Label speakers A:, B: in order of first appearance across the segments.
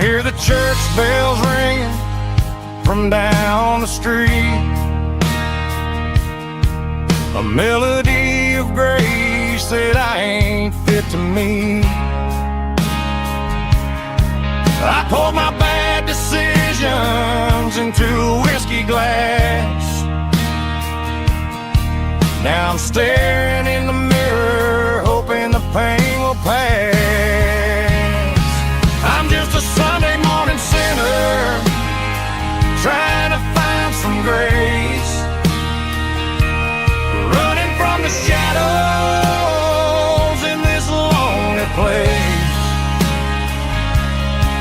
A: Hear the church bells ringing from down the street, a melody of grace that I ain't fit to meet. I poured my bad decisions into a whiskey glass. Now I'm staring in the mirror, hoping the pain will pass. I'm just a Sunday morning sinner, trying to find some grace, running from the shadows in this lonely place.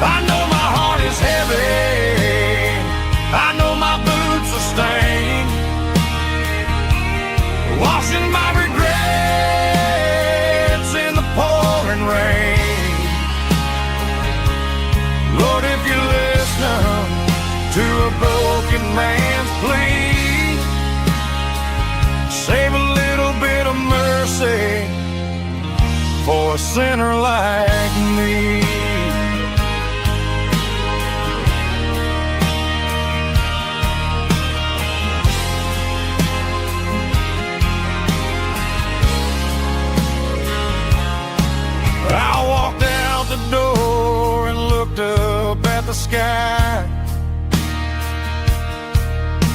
A: I know my heart is heavy, I know my boots are stained, washing my regrets in the pouring rain. Lord, if you're listening to a broken man's plea, save a little bit of mercy for a sinner like me. I walked out the door and looked up at the sky,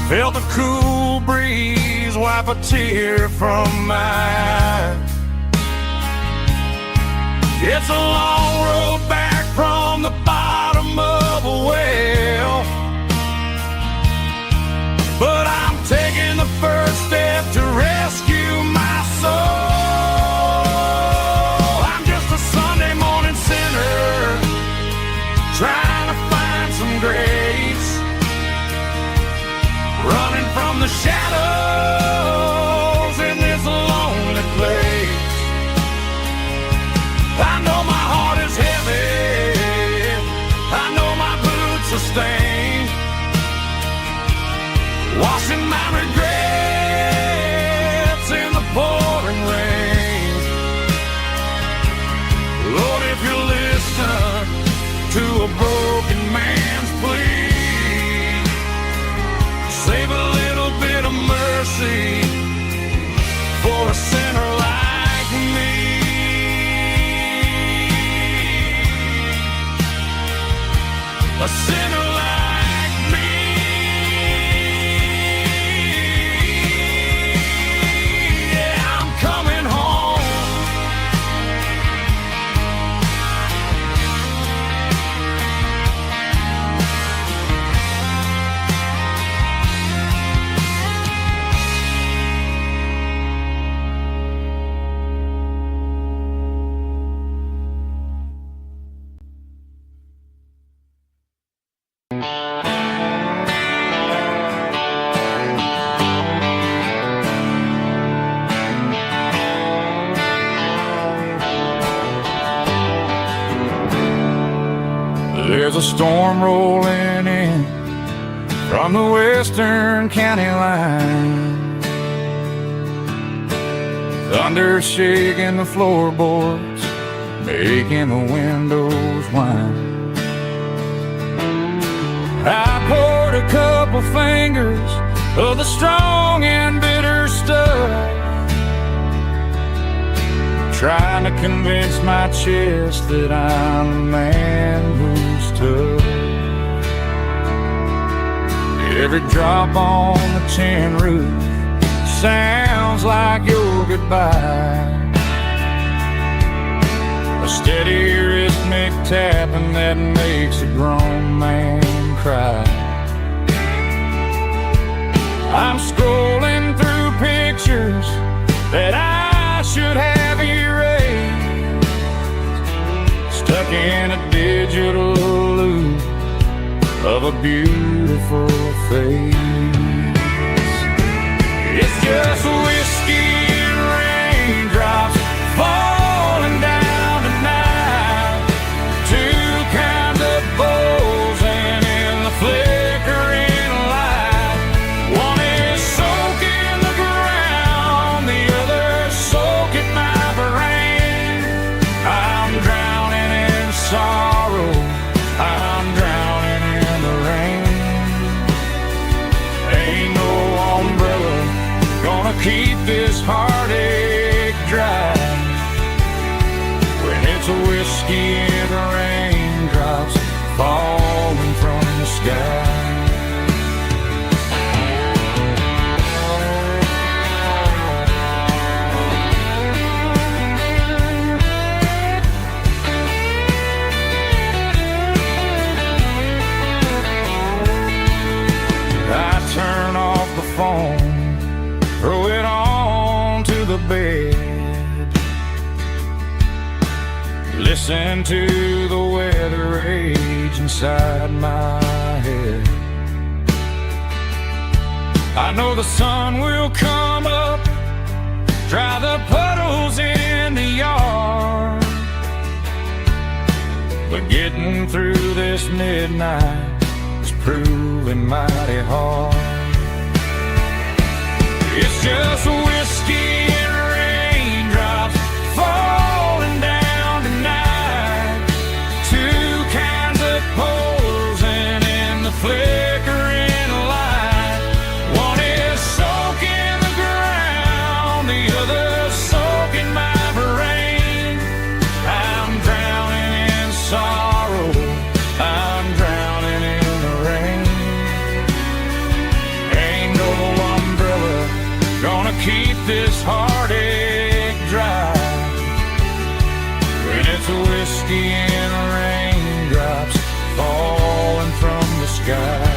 A: felt a cool breeze wipe a tear from my eye. It's a long road back from the bottom of a well, but I'm taking the first step to rescue my soul. Trying to find some grace, running from the shadows in this lonely place. I know my heart is heavy, I know my boots are stained, washing my regrets in the pouring rain. Lord, if you're listening to a broken man's plea, save a little bit of mercy for a sinner like me. A sinner like me. Yeah, I'm coming home. There's a storm rolling in from the western county line, thunder shaking the floorboards, making the windows whine. I poured a couple fingers of the strong and bitter stuff, trying to convince my chest that I'm a man who's tough. Every drop on the tin roof sounds like your goodbye, a steady rhythmic tapping that makes a grown man cry. I'm scrolling through pictures that I should have erased, stuck in a digital loop of a beautiful face. It's just whiskey and raindrops falling down tonight, two kinds of bowls and in the flickering light. One is soaking the ground, the other soaking my brain. I'm drowning in sorrow, I'm it's a whiskey and raindrops falling from the sky. Turn off the phone, throw it on to the bed, listen to the weather rage inside my head. I know the sun will come up, dry the puddles in the yard, but getting through this midnight is proving mighty hard. It's just whiskey and raindrops falling down tonight. Two kinds of posing in the flickering light. One is soaking the ground, the other soaking my brain. I'm drowning in sorrow, I'm drowning in the rain. Ain't no umbrella gonna keep this heartache dry when it's a whiskey and raindrops falling from the sky.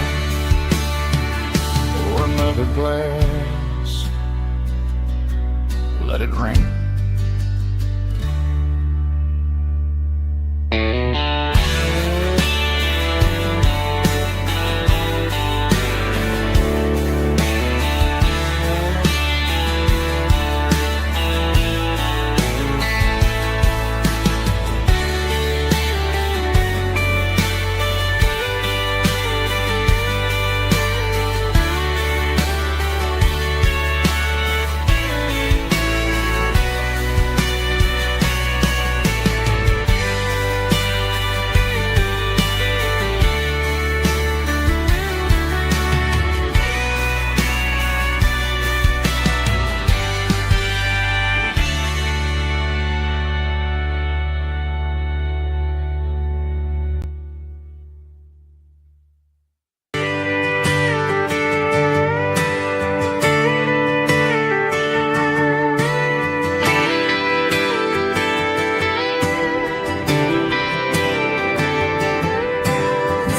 A: Pour another glass, let it rain.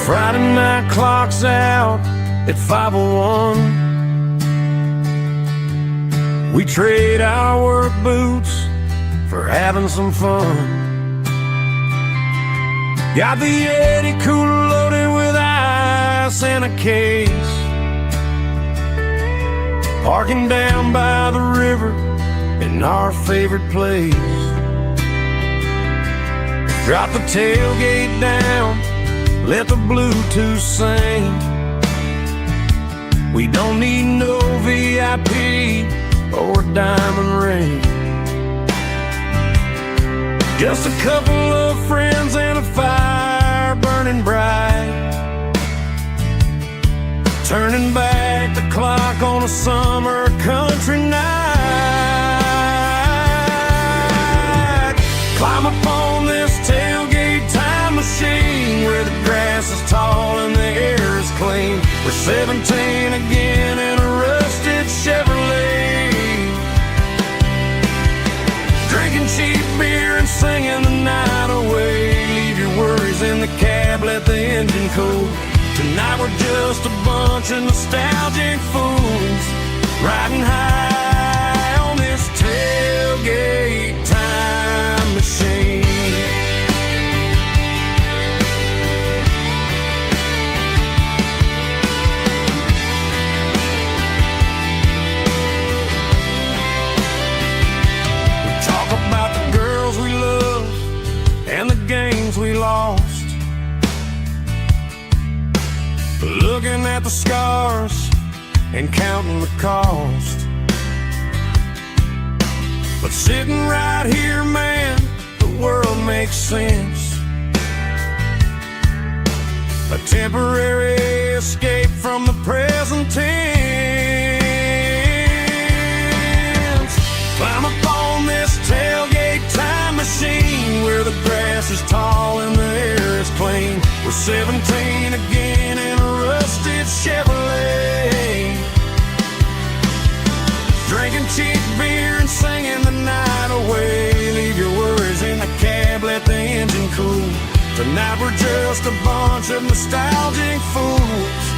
A: Friday night clock's out at 5:01. We trade our work boots for having some fun. Got the Yeti cooler loaded with ice and a case, parking down by the river in our favorite place. Drop the tailgate down, let the Bluetooth sing. We don't need no VIP or a diamond ring. Just a couple of friends and a fire burning bright, turning back the clock on a summer country night. Climb up on this tailgate time machine where the grass is tall and the air is clean. We're 17 again in a rusted Chevrolet, drinking cheap beer and singing the night away. Leave your worries in the cab, let the engine cool. Tonight we're just a bunch of nostalgic fools riding high on this tailgate time machine. We talk about the girls we love and the games we lost, looking at the scars and counting the cost. But sitting right here, man, the world makes sense. A temporary escape from the present tense. Climb up on this tailgate time machine where the grass is tall and the air is clean. We're 17 again in a rusted Chevrolet, drinking cheap beer and singing the night away. Leave your worries in the cab, let the engine cool. Tonight we're just a bunch of nostalgic fools,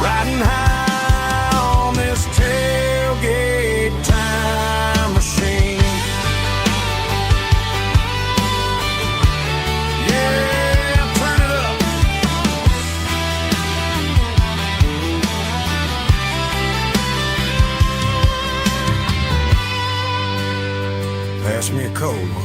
A: riding high on this tailgate time machine. Yeah, turn it up. Pass me a cold one.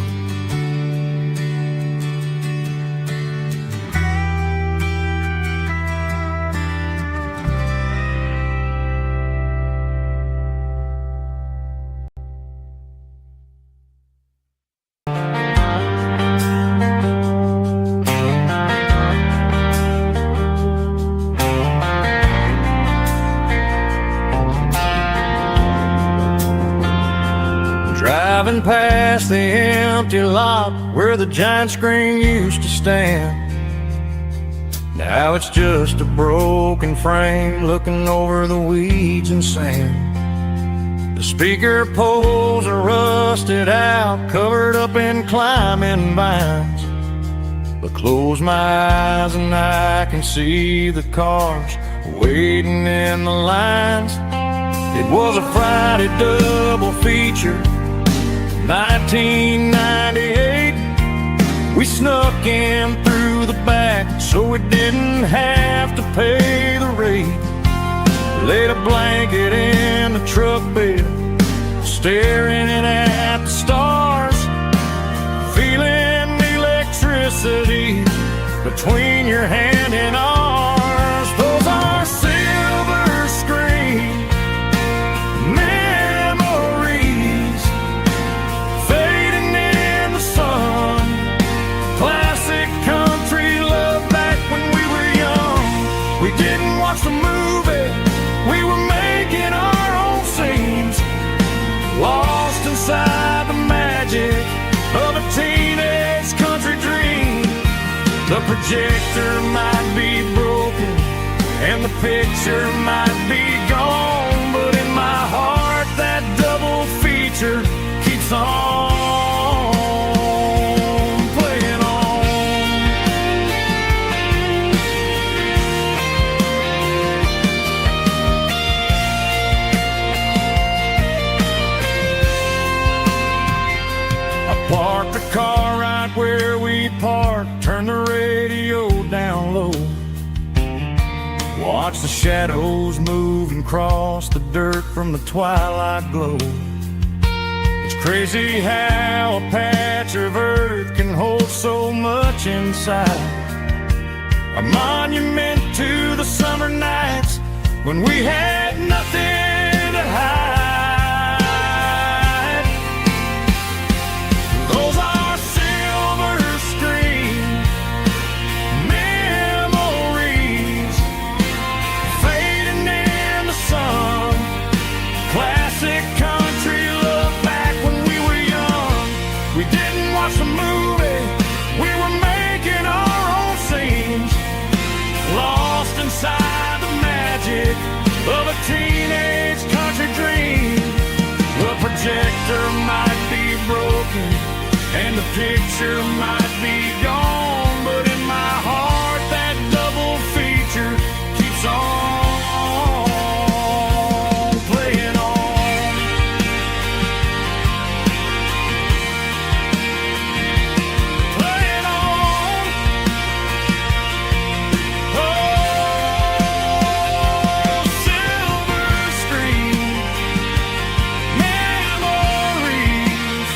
A: Driving past the empty lot where the giant screen used to stand. Now it's just a broken frame looking over the weeds and sand. The speaker poles are rusted out, covered up in climbing vines. But close my eyes and I can see the cars waiting in the lines. It was a Friday double feature, 1998. We snuck in through the back so we didn't have to pay the rate. Laid a blanket in the truck bed, staring at the stars, feeling the electricity between your hand and ours. Those are silver screen memories, fading in the sun. Classic country love back when we were young. We didn't watch the movie, we were making our own scenes, lost inside the magic of a teenage country dream. The projector might be broken and the picture might be gone, but in my heart that double feature keeps on playing on. I parked the car right where we parked, turned the radio down low, watch the shadows move and cross the dirt from the twilight glow. It's crazy how a patch of earth can hold so much inside, a monument to the summer nights when we had nothing to hide. Those are silver screen memories, fading in the sun. Classic country love back when we were young. We didn't watch the movie, we were making our own scenes, lost inside the magic of a teenage country dream. The projector might be broken and the picture might be gone, but in my heart that double feature keeps on playing on. Playing on. Oh, silver screen memories.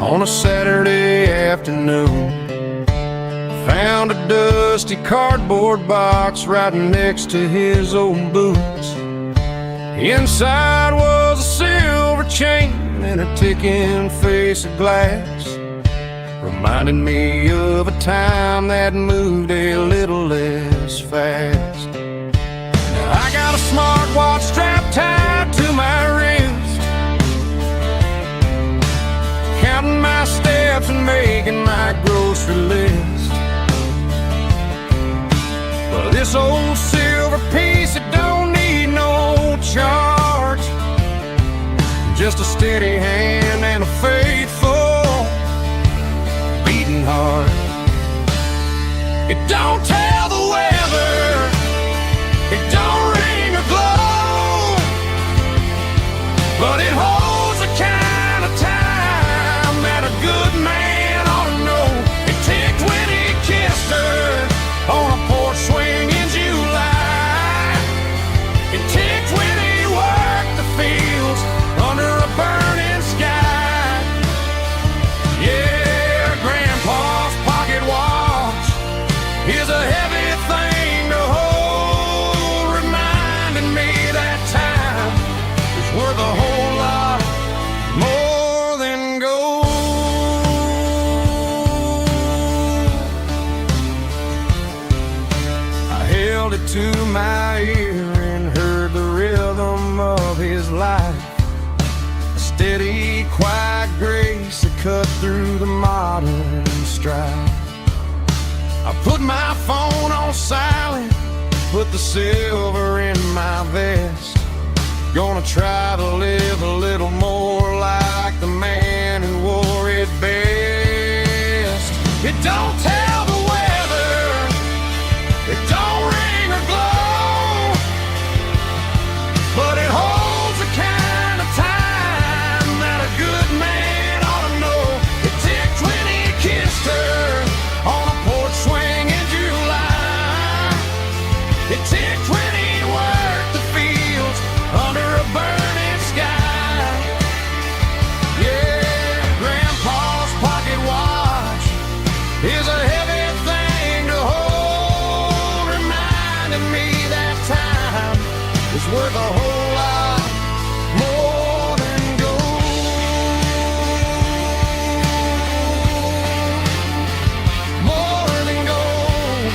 A: on a Saturday afternoon. Found a dusty cardboard box right next to his old boots. Inside was a silver chain and a ticking face of glass, reminding me of a time that moved a little less fast. Now I got a smartwatch strapped tied to my wrist, counting my steps and making my grocery list. Well, this old silver piece, it don't need no charge, just a steady hand and a faithful beating heart. It don't tell the weather, it don't ring or glow, but it holds the kind of time that a good man ought to know. It ticked when he kissed her on a porch swing in July. It ticked when he worked the fields under a burning sky. Yeah, Grandpa's pocket watch is a heavy thing to hold, reminding me that time is worth a whole lot more than gold. I held it to my ear and heard the rhythm of his life, a steady, quiet grace that cut through the modern strife. I put my phone on silent, put the silver in my vest. Gonna try to live a little more like the man who wore it best. It don't tell the weather, it don't ring or glow, but it holds the kind of time that a good man ought to know. It ticked when he kissed her on a porch swing in July. It ticked when he worked the fields under a burning sky. Yeah, Grandpa's pocket watch is a heavy thing to hold, reminding me that time is worth a whole lot more than gold. More than gold.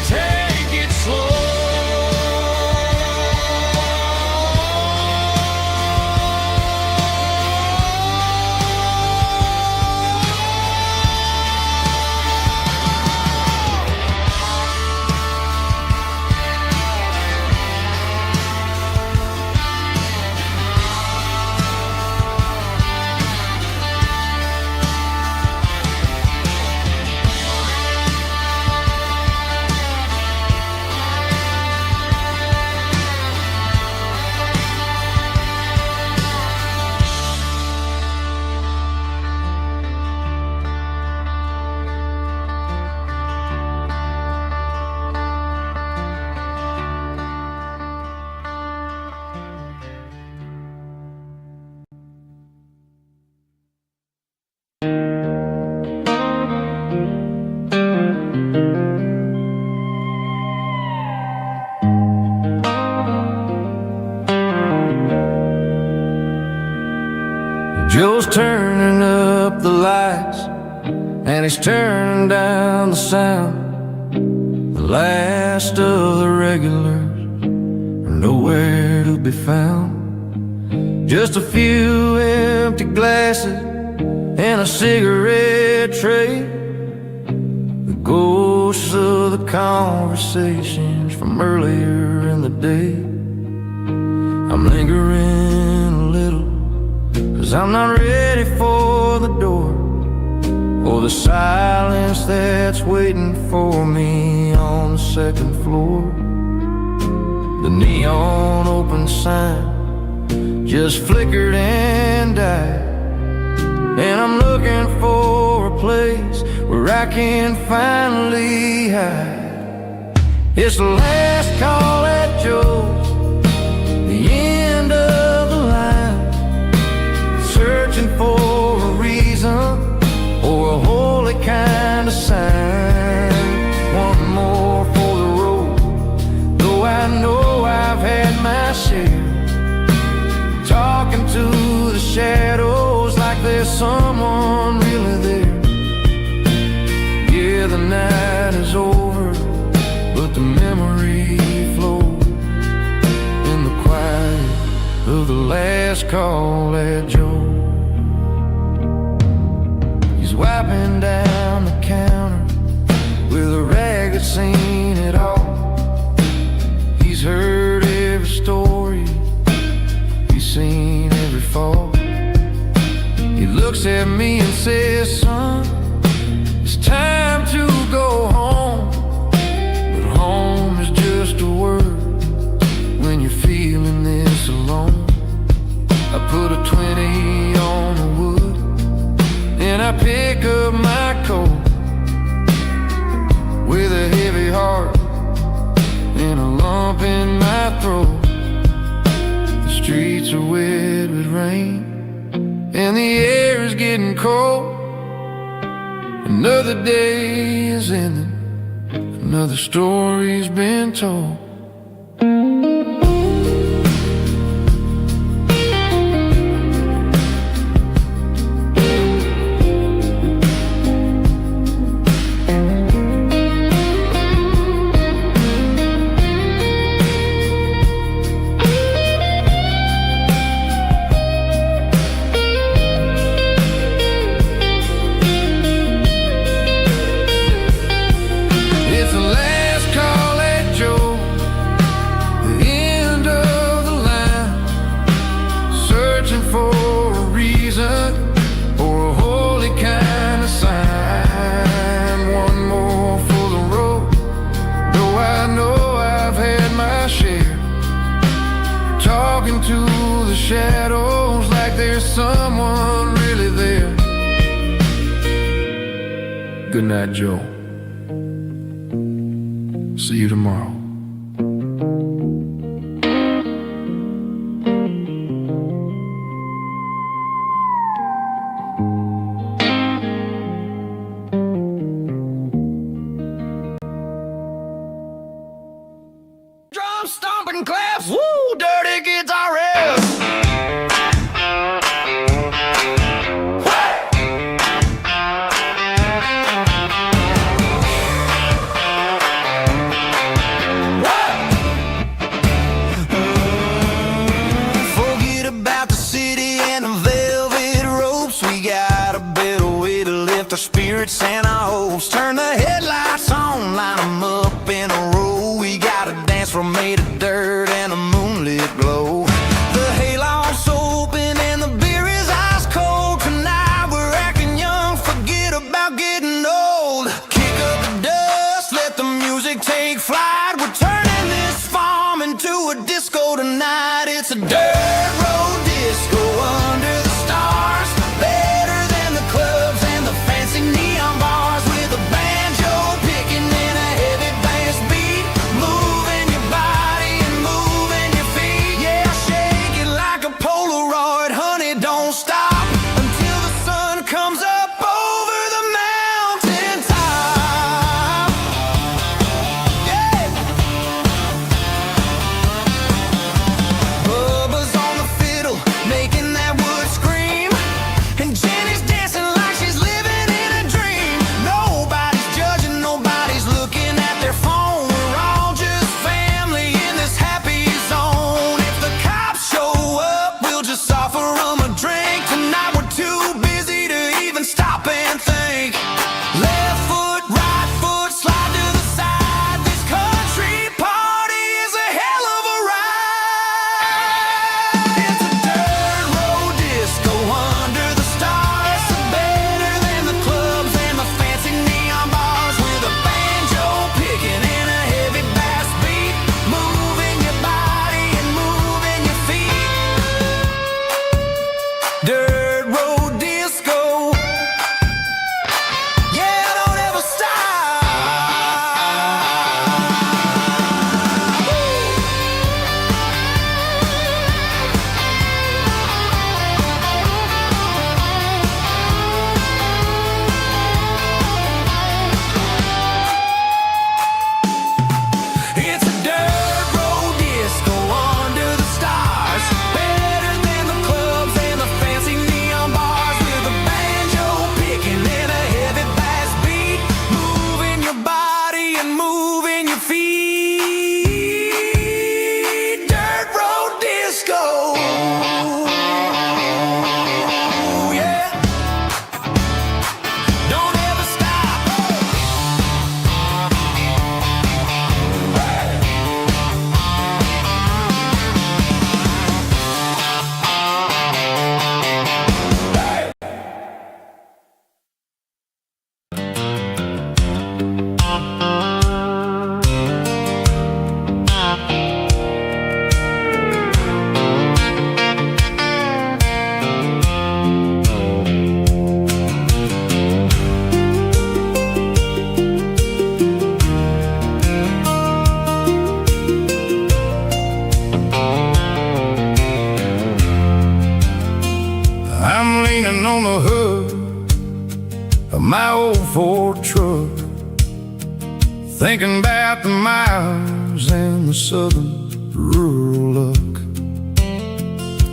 A: Take it slow. Joe's turning up the lights and he's turning down the sound. The last of the regulars are nowhere to be found. Just a few empty glasses and a cigarette tray, the ghosts of the conversations from earlier in the day. I'm lingering a little, 'cause I'm not ready for the door, or the silence that's waiting for me on the second floor. The neon open sign just flickered and died, and I'm looking for a place where I can finally hide. It's the last call at Joe's, the end of the talking to the shadows like there's someone really there. Yeah, the night is over, but the memory flows in the quiet of the last call at Joe. He's wiping down the counter with a rag that's seen it all. He's heard every story, he's seen every fall. He looks at me and says, son, it's time to go home. But home is just a word when you're feeling this alone. I put a 20 on the wood and I pick up my coat with a heavy heart and a lump in my throat. The streets are wet with rain and the air is getting cold. Another day is ending, another story's been told. To the shadows like there's someone really there. Good night, Joe. See you tomorrow. Drum stomping claps, woo, dirty guitar riffs. Forget about the city and the velvet ropes. We got a better way to lift our spirits and our hopes. Turn the headlights on, line them up in a row. We got a dance floor made of dirt and a moonlit glow. The hayloft's open and the beer is ice cold. Tonight we're acting young, forget about getting old. Kick up the dust, let the music take flight. We're turning this farm into a disco tonight. It's a dirt road disco under the stars, better than the clubs and the fancy neon bars. With a band I'm leaning on the hood of my old Ford truck, thinking about the miles and the southern rural look.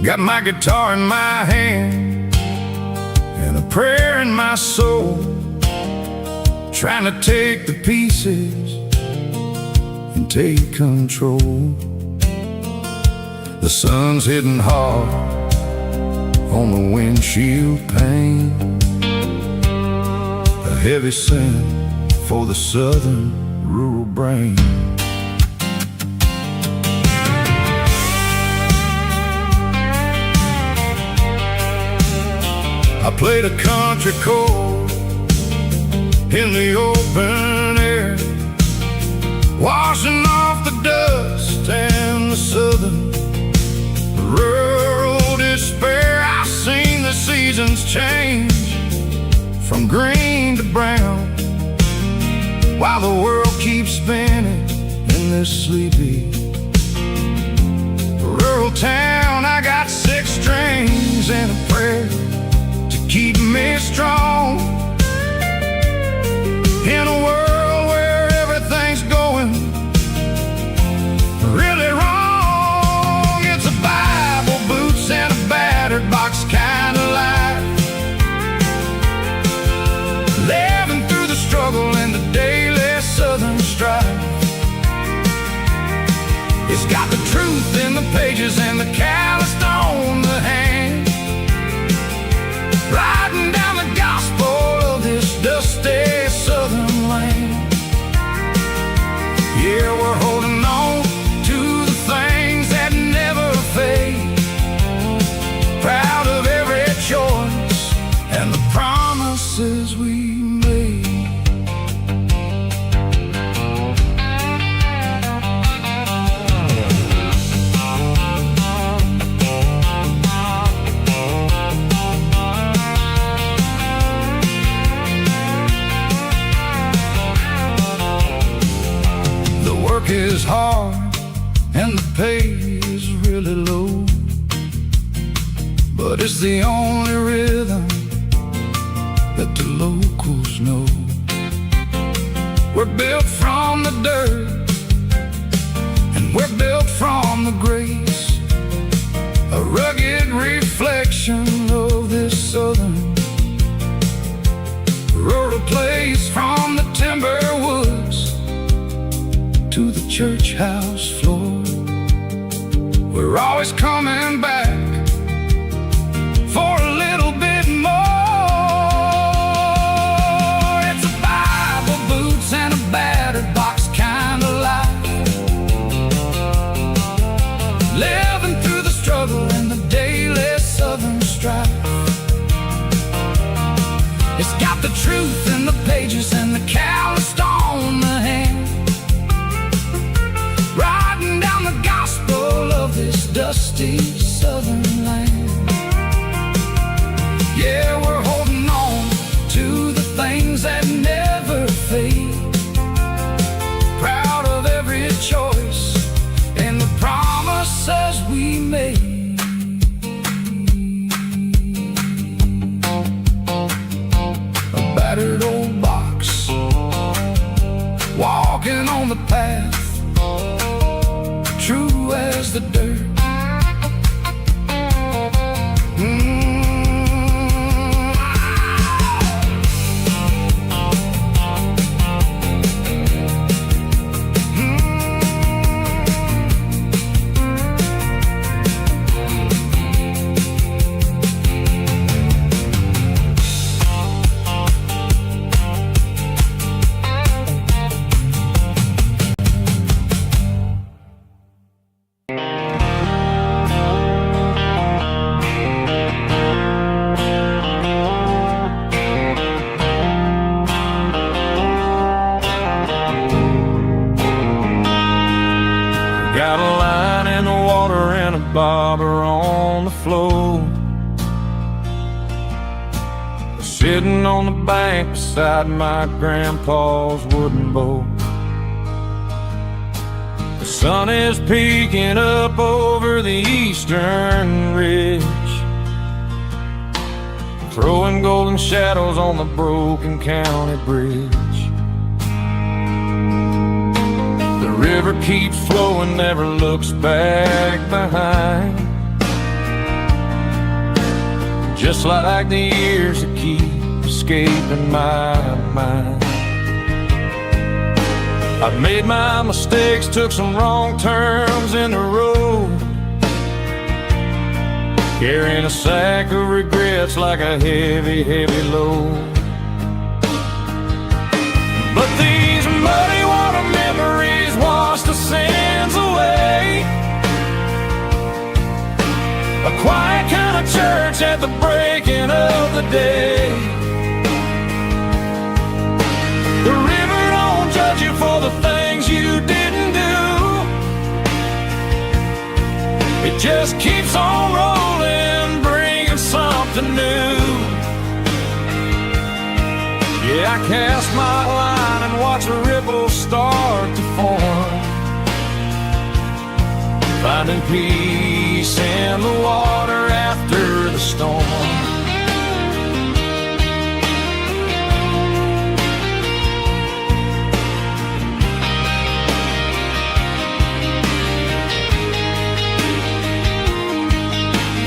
A: Got my guitar in my hand and a prayer in my soul, trying to take the pieces and take control. The sun's hitting hard on the windshield pane, a heavy scent for the southern rural brain. I played a country chord in the open air, washing off the dust and the southern rural despair. I've seen the seasons change from green to brown, while the world keeps spinning in this sleepy rural town. I got 6 strings and a prayer to keep me strong in a world where everything's going really wrong. It's a Bible, boots, and a battered box kind of life, living through the struggle and the daily southern strife. It's got the truth in the pages and the calloused on the hand, riding down the gospel of this dusty southern land. Yeah, we're holding on to the things that never fade, proud of every choice and the promises we made. The work is hard and the pay is really low, but it's the only rhythm that the locals know. We're built from the dirt and we're built from the grace, a rugged reflection of this southern rural place. From the timber woods to the church house floor, we're always coming back for a little bit more. It's a Bible, boots, and a battered box kind of life, living through the struggle and the daily southern strife. It's got the truth in the pages and the calloused on the hand, riding down the gospel of this dusty southern land. Yeah, we're holding on to the things that never fade, proud of every choice and the promises we made. A battered old box, walking on the path, true as the dirt. Got a line in the water and a bobber on the floor, sitting on the bank beside my grandpa's wooden boat. The sun is peeking up over the eastern ridge, throwing golden shadows on the broken county bridge. The river keeps flowing, never looks back behind, just like the years that keep escaping my mind. I've made my mistakes, took some wrong turns in the road, carrying a sack of regrets like a heavy, heavy load. But these muddy water memories wash the sins away. A quiet kind of church at the breaking of the day. The river don't judge you for the things you didn't do. It just keeps on rolling, bringing something new. Yeah, I cast my line and watch a ripple start to form, finding peace in the water after the storm.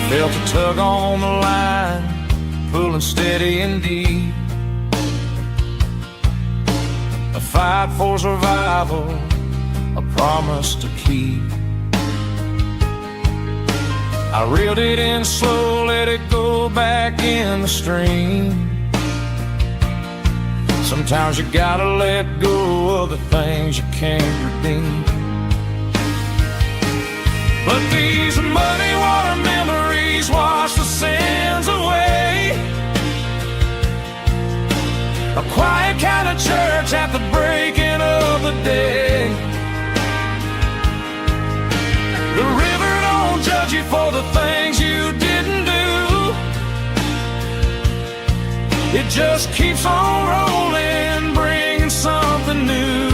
A: Felt a tug on the line, pulling steady and deep. A fight for survival, a promise to keep. I reeled it in slow, let it go back in the stream. Sometimes you gotta let go of the things you can't redeem. But these muddy water memories wash the sins away. A quiet kind of church at the breaking of the day. The river don't judge you for the things you didn't do. It just keeps on rolling, bringing something new.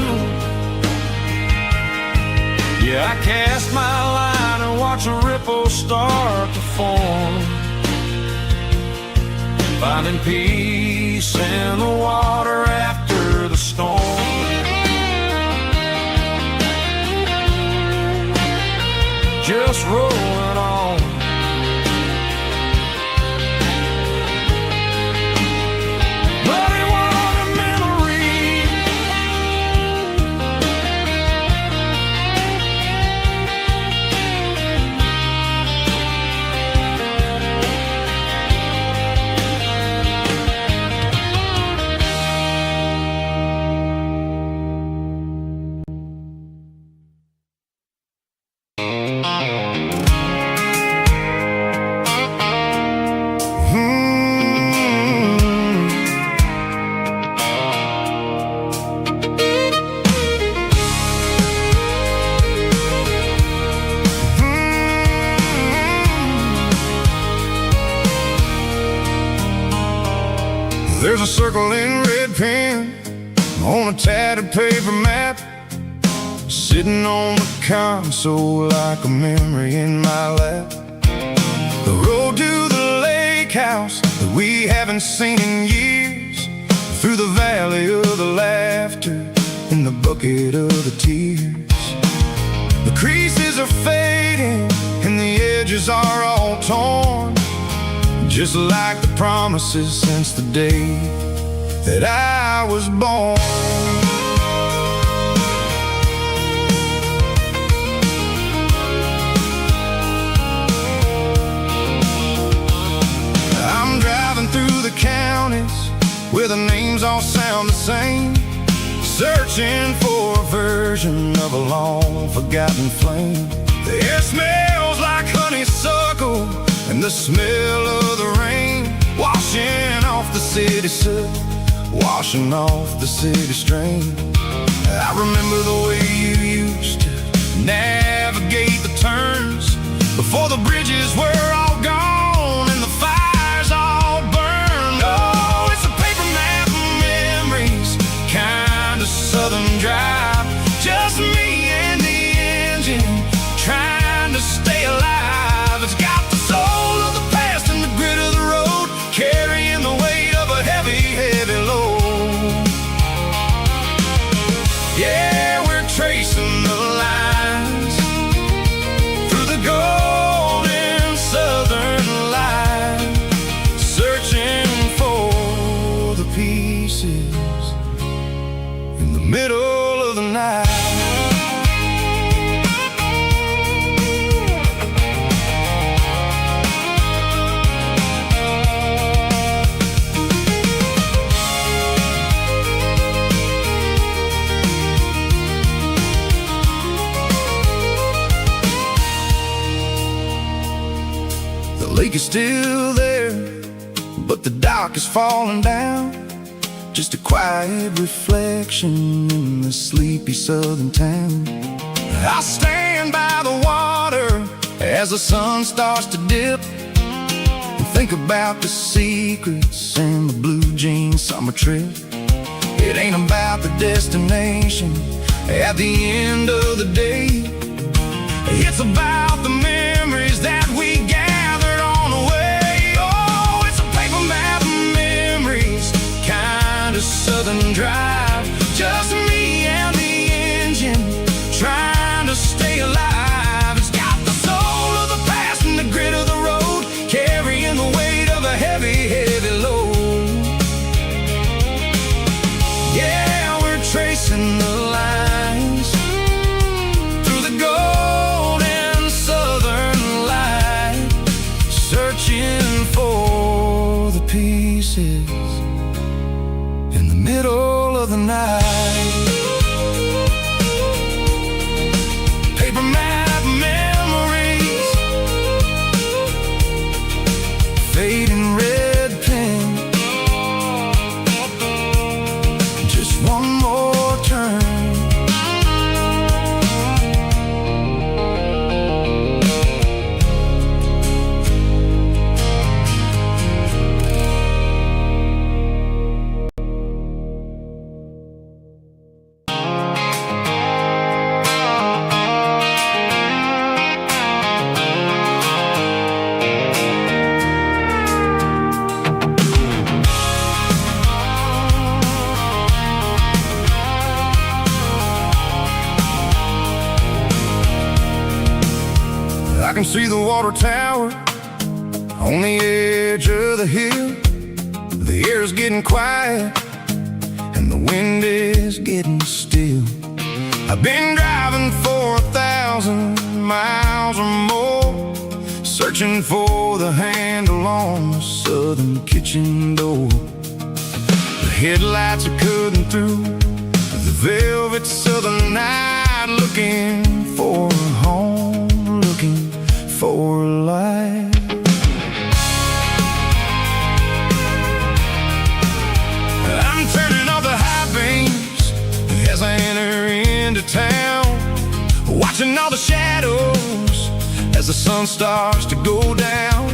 A: Yeah, I cast my line and watch a ripple start to form, finding peace in the water after the storm. Just rolling on. Muddy water memory.
B: There's a circle in red pen on a tattered paper map, sitting on the console like a memory in my lap. The road to the lake house that we haven't seen in years, through the valley of the laughter and the bucket of the tears. The creases are fading and the edges are all torn, just like the promises since the day that I was born. I'm driving through the counties where the names all sound the same, searching for a version of a long-forgotten flame. The air smells like honeysuckle and the smell of the rain, washing off the city soot, washing off the city strain. I remember the way you used to navigate the turns before the bridges were all gone and the fires all burned. Oh, it's a paper map of memories, kind of southern drive, just me and the engine trying to stay alive. It's got the soul of the past and the grit of the road, carrying still there, but the dock is falling down. Just a quiet reflection in the sleepy southern town. I stand by the water as the sun starts to dip, and think about the secrets and the blue jean summer trip. It ain't about the destination at the end of the day. It's about the memories that we gathered on the way. Oh, it's a paper map of memories, kind of southern drive. Just me and the engine, trying to stay alive. It's got the soul of the past and the grit of the road, carrying the weight of a heavy, heavy load. Yeah, we're tracing the lines through the golden southern light, searching for the pieces in the middle of the night. Paper map memories, fading red pen, just one more turn. I can see the water tower on the edge of the hill. The air's getting quiet and the wind is getting still. I've been driving for 1,000 miles or more, searching for the handle on the southern kitchen door. The headlights are cutting through the velvet southern night, looking for a home, looking for life. I'm turning off the high beams as I enter into town, watching all the shadows as the sun starts to go down.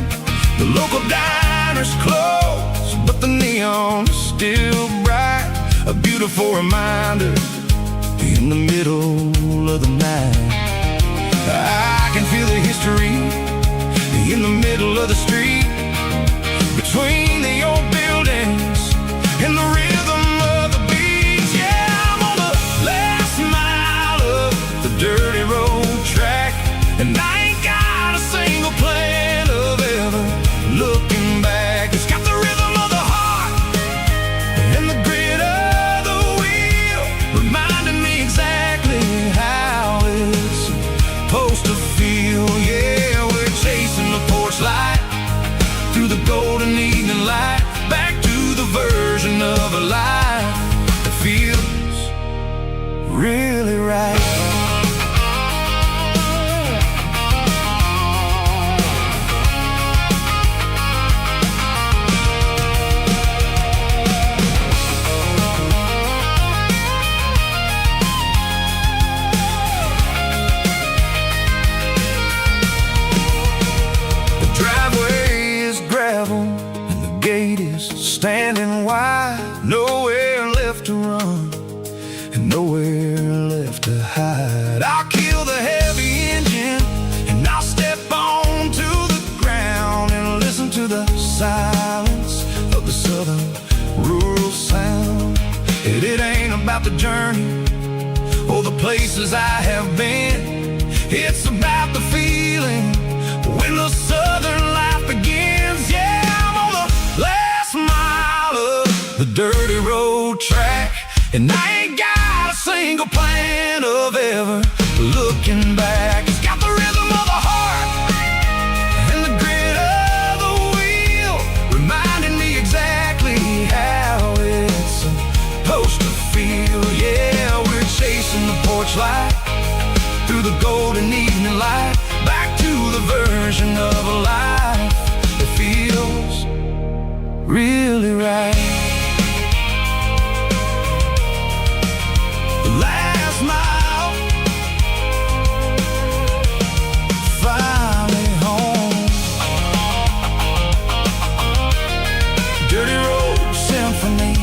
B: The local diner's closed, but the neon is still bright, a beautiful reminder in the middle of the night. I can feel the history in the middle of the street, between the old buildings and the rhythm of the beats. Yeah, I'm on the last mile of the dirty road track, and I ain't got a single plan of ever looking back. It's got the rhythm of the heart and the grit of the wheel, reminding me exactly how it's supposed to feel. Yeah, we're chasing the porch light through the golden evening light, back to the version of a life that feels really right. Standing wide, nowhere left to run and nowhere left to hide. I'll kill the heavy engine and I'll step onto the ground and listen to the silence of the southern rural sound. It ain't about the journey or the places I have been, it's about the feeling when the southern life begins. Yeah, I'm on the last mile of the dirty road track, and I ain't got a single plan of ever looking back. It's got the rhythm of the heart and the grit of the wheel, reminding me exactly how it's supposed to feel. Yeah, we're chasing the porch light through the golden evening light, back to the version of a life that feels really right. The last mile, finally home. Dirty Road Symphony.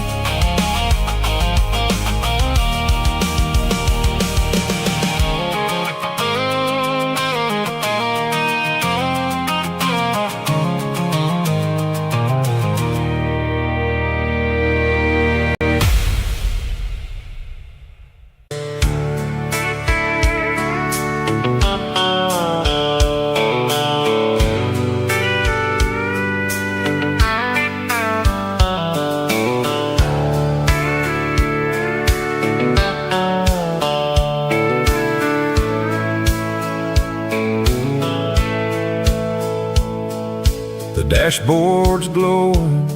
B: The dashboard's glowing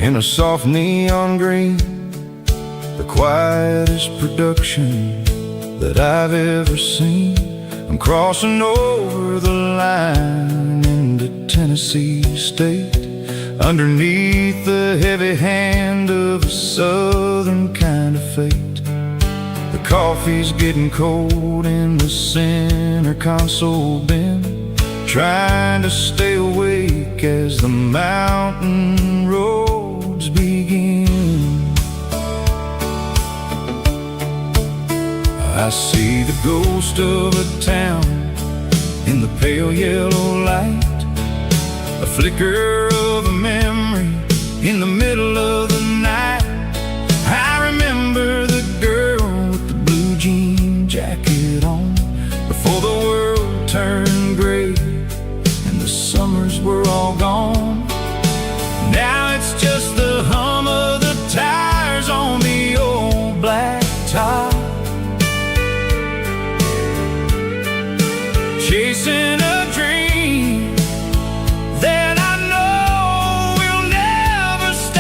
B: in a soft neon green, the quietest production that I've ever seen. I'm crossing over the line into Tennessee State, underneath the heavy hand of a southern kind of fate. The coffee's getting cold in the center console bin, trying to stay awake as the mountain roads begin. I see the ghost of a town in the pale yellow light, a flicker of a memory in the middle of the night. I remember the girl with the blue jean jacket on, before the world turned gray and the summers were all gone. Now it's just the hum of the tires on the old black top, chasing a dream that I know will never stop.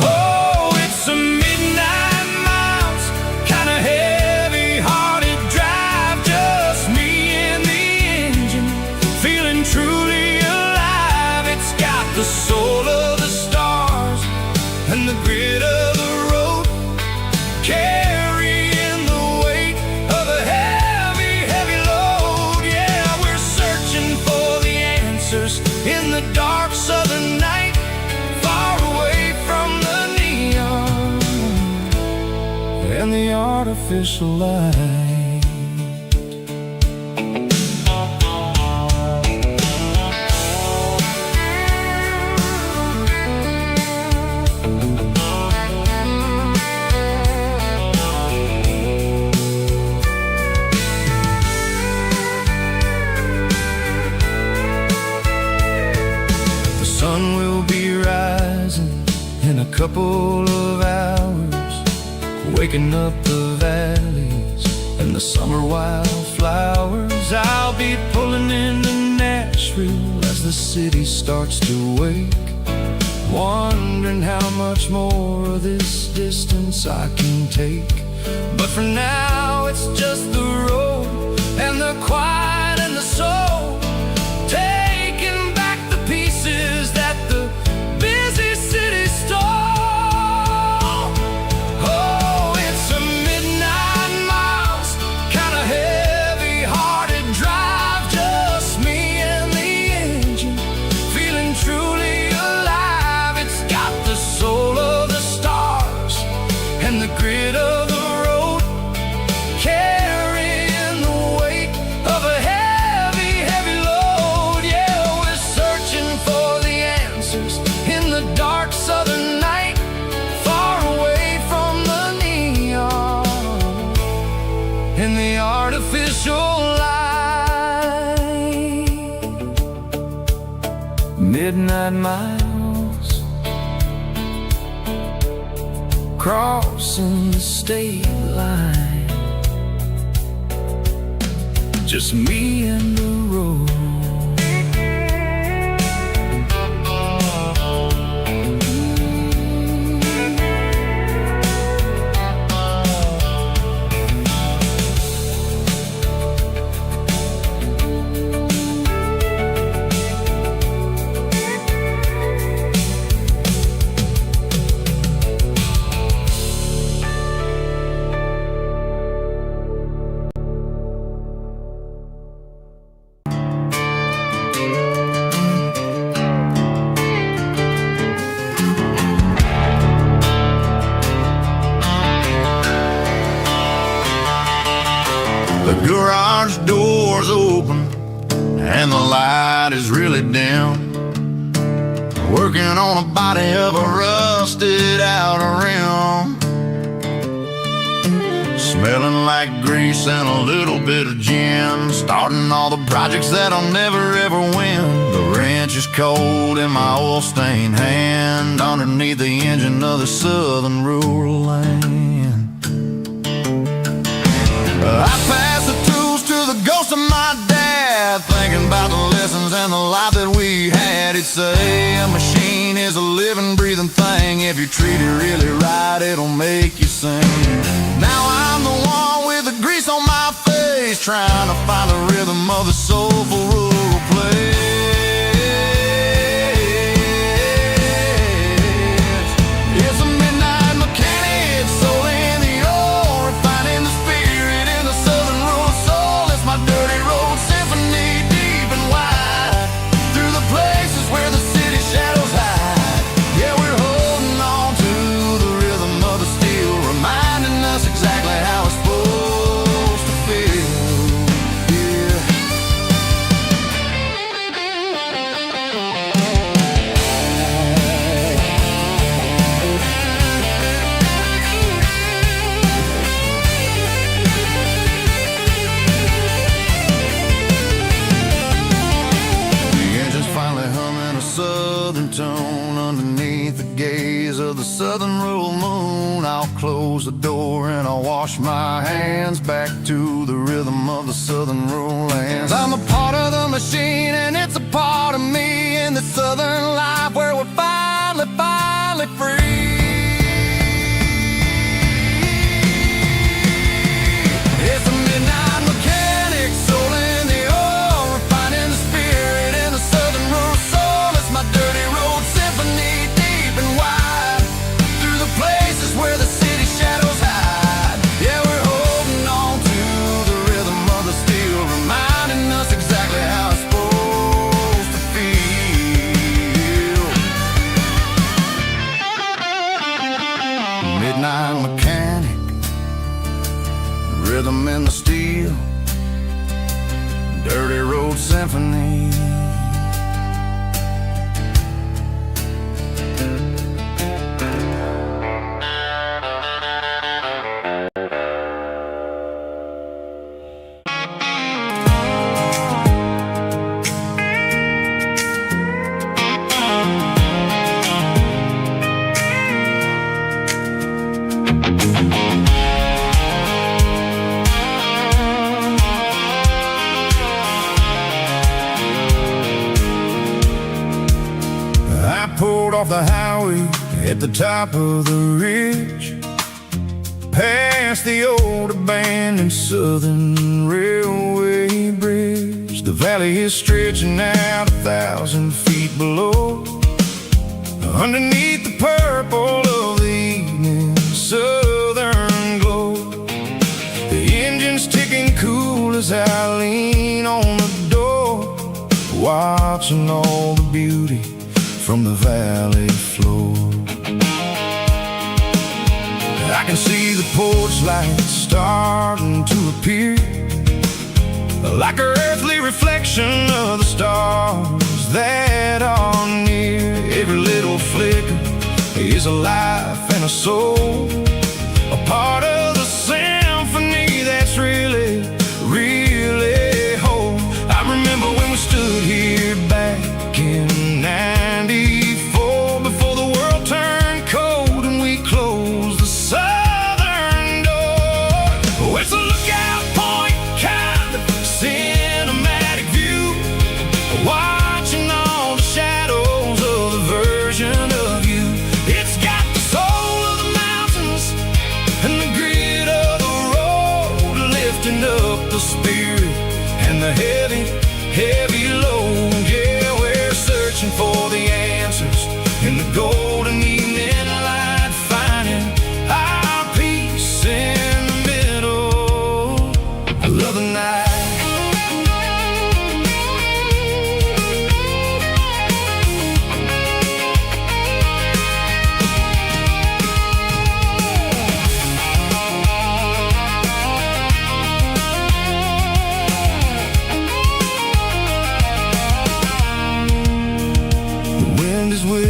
B: Oh, it's a midnight miles, kind of heavy-hearted drive, just me and the engine, feeling truly alive. It's got the soul of the stars and the grit of the road, carrying the weight of a heavy, heavy load. Yeah, we're searching for the answers in the dark southern night, far away from the neon and the artificial light. The sun will be rising in a couple of hours, waking up the valleys and the summer wildflowers. I'll be pulling into Nashville as the city starts to wake, wondering how much more of this distance I can take. But for now it's just the road and the quiet and the soul, taking back the pieces that the busy city stole. Oh, it's a midnight miles, kind of heavy-hearted drive, just me and the engine, feeling truly alive. It's got the soul of the stars and the grit of the road, carrying the weight of a heavy, heavy load. Yeah, we're searching for the answers in the dark southern night, far away from the neon and the artificial light. Midnight miles, crossing the state line, just me and the road. and the light is really dim. Working on a body of a rusted out rim, smelling like grease and a little bit of gin. Starting all the projects that'll never ever win. The wrench is cold in my oil-stained hand, underneath the engine of the southern rural land. I pass the tools to the ghost of my dad, thinking about the lessons and the life that we had. He'd say a machine is a living, breathing thing. If you treat it really right, it'll make you sing. Now I'm the one with the grease on my face, trying to find the rhythm of the soulful rural place. It's a midnight mechanic, soul in the ore, refining the spirit in the southern rural soul. It's my dirty road symphony, deep and wide, through the places where the city shadows hide. Yeah, we're holding on to the rhythm of the steel, reminding us exactly how it's supposed to feel. Yeah. The engine's finally humming a southern tone underneath the gaze of the southern rural moon. I'll close the door and I'll wash my hands, back to the rhythm of the southern rural lands. I'm a part of the machine and it's a part of me, in the southern life where we're finally free. It's a midnight mechanic, soul in the ore, refining the spirit in the southern rural soul. It's my dirty road symphony, deep and wide, through the places where the city shadows hide. Yeah, we're holding on to the rhythm of the steel, reminding us exactly how it's supposed to feel. Midnight mechanic, rhythm in the steel, dirty road symphony. Pulled off the highway at the top of the ridge, past the old abandoned southern railway bridge. The valley is stretching out 1,000 feet below, underneath the purple of the evening southern glow. The engine's ticking cool as I lean on the door, watching all the beauty from the valley floor. I can see the porch lights starting to appear, like an earthly reflection of the stars that are near. Every little flicker is a life and a soul, a part of the symphony that's really whole. I remember when we stood here back in '94, before the world turned cold and we closed the southern door. Oh, it's a lookout point, kind of cinematic view, watching all the shadows of the version of you. It's got the soul of the mountains and the grit of the road, lifting up the spirit and the heavy load.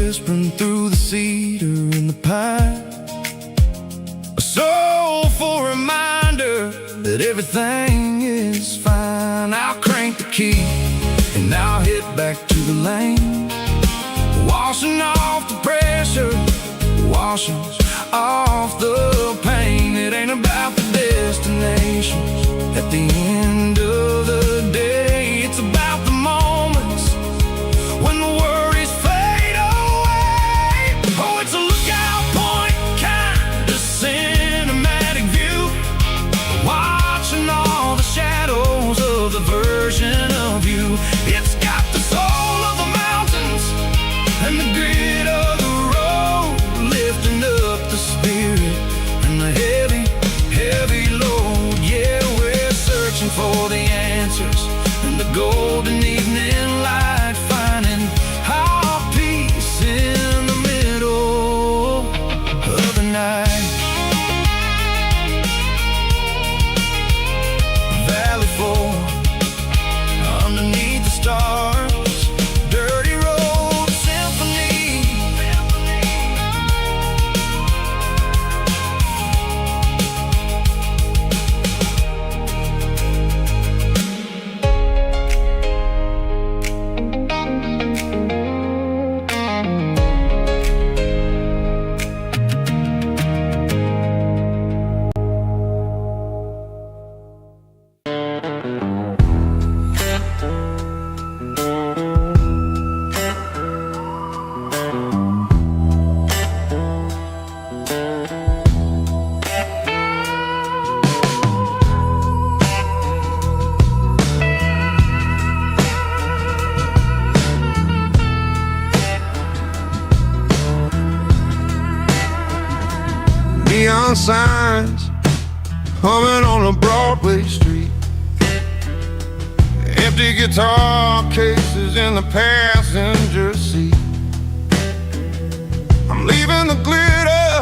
B: whispering through the cedar and the pine. A soulful reminder that everything is fine. I'll crank the key and I'll hit back to the lane, washing off the pressure, washing off the pain. It ain't about the destinations at the end of the day. It's about the moments when the worries fade away. Oh, it's a lookout point, kind of cinematic view, watching all the shadows of the version of you. It's got the soul of the mountains and the grit of the road, lifting up the spirit and the heavy, heavy load. Yeah, we're searching for the answers in the golden evening light, finding our peace in the middle of the night. Valley floor, underneath the stars, dirty road symphony.
C: Neon signs humming on a Broadway street, empty guitar cases in the passenger seat. I'm leaving the glitter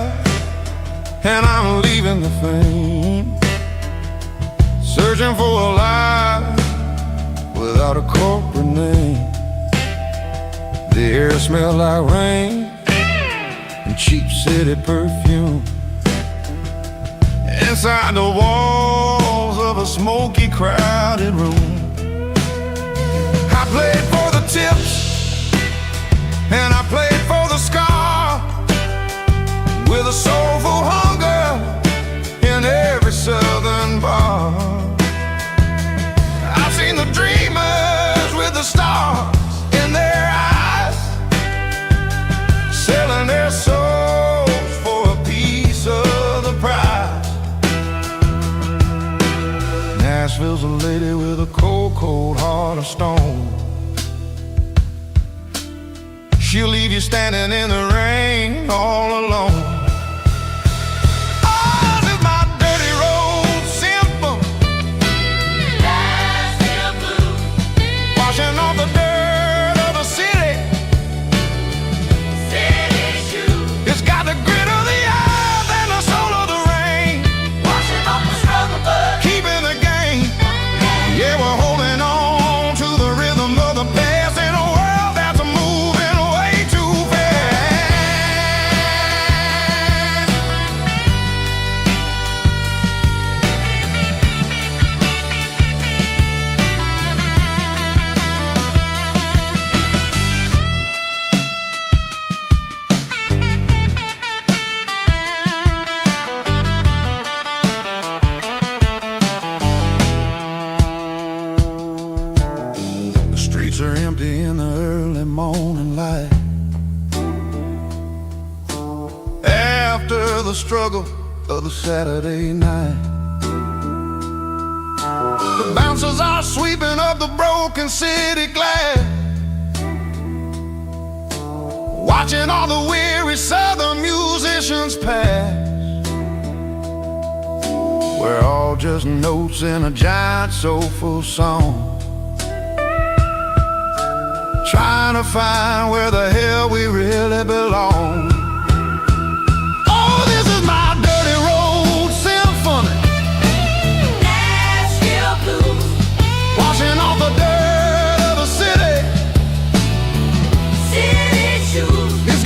C: and I'm leaving the fame, searching for a life without a corporate name. The air smells like rain and cheap city perfume. Inside the walls of a smoky, crowded room, I played for the tips and I played for the scar, with a soulful hunger in every southern bar. I've seen the dreamers with the stars in their eyes, selling their souls for a piece of the prize. Nashville's a lady with a cold, cold heart of stone. She'll leave you standing in the rain all alone. Oh, this is my dirty road symphony, Nashville blues, washing off the dirt of the city, city shoes. It's got the grit of the earth and the soul of the rain, washing off the struggle, but keeping the game. Yeah, we're holding on to the rhythm of the past in a world that's moving way too fast. The streets are empty in the early morning light, after the struggle of the Saturday night. The bouncers are sweeping up the broken city glass, watching all the weary southern musicians pass. We're all just notes in a giant soulful song, trying to find where the hell we really belong. Oh, this is my dirty road symphony, Nashville blues, washing off the dirt of the city, city shoes. It's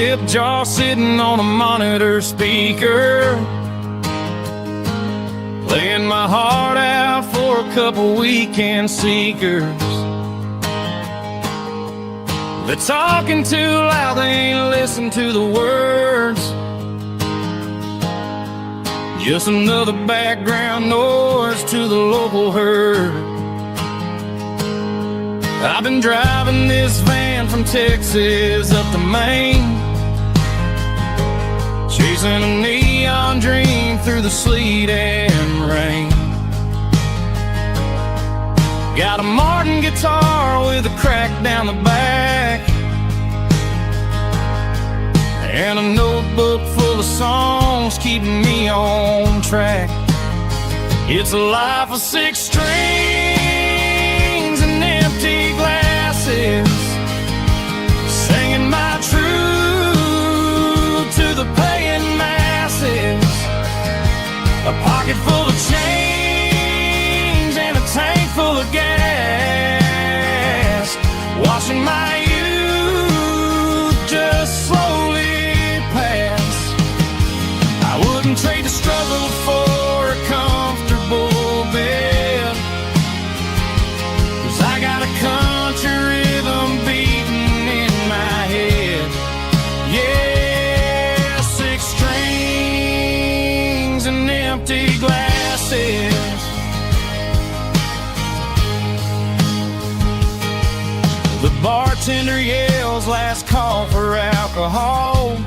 A: tip jar sitting on a monitor speaker, playing my heart out for a couple weekend seekers. They're talking too loud, they ain't listen to the words. Just another background noise to the local herd. I've been driving this van from Texas up to Maine, chasing a neon dream through the sleet and rain. Got a Martin guitar with a crack down the back, and a notebook full of songs keeping me on track. It's a life of 6 strings and empty glasses, singing my truth to the paying masses. A pocket full of change and a tank full of gas, watching my youth just slowly pass. I wouldn't trade the struggle for a comfortable bed, 'cause I got a country rhythm beating in my head. Yeah, 6 strings and empty glasses. The bartender yells last call for alcohol.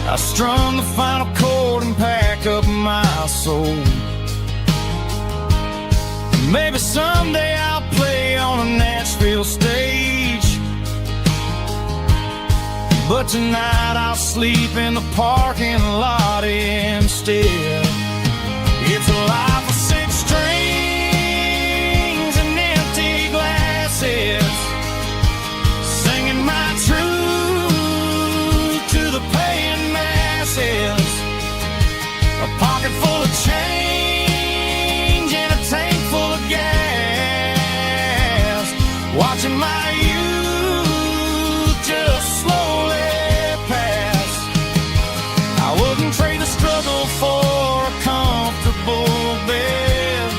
A: I strum the final chord and pack up my soul. Maybe someday I'll play on a Nashville stage, but tonight I'll sleep in the parking lot instead. It's a life of 6 strings and empty glasses, singing my truth to the paying masses. A pocket full of change and a tank full of gas, watching my youth just slowly pass. I wouldn't trade the struggle for a comfortable bed,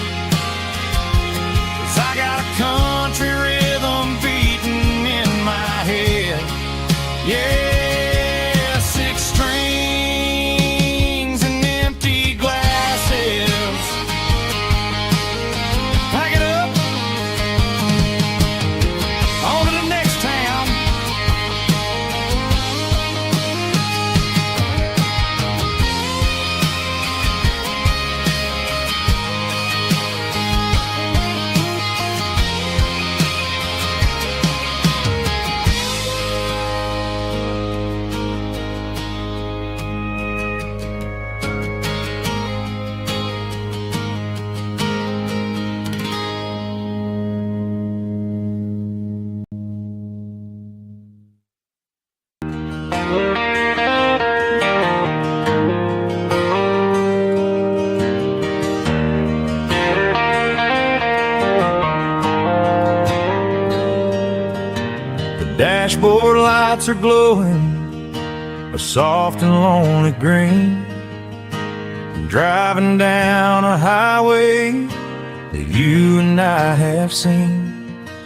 A: 'cause I got a country rhythm beating in my head. Yeah, 6 strings and empty glasses. Pack it up, on to the next town.
C: Dashboard lights are glowing a soft and lonely green. I'm driving down a highway that you and I have seen.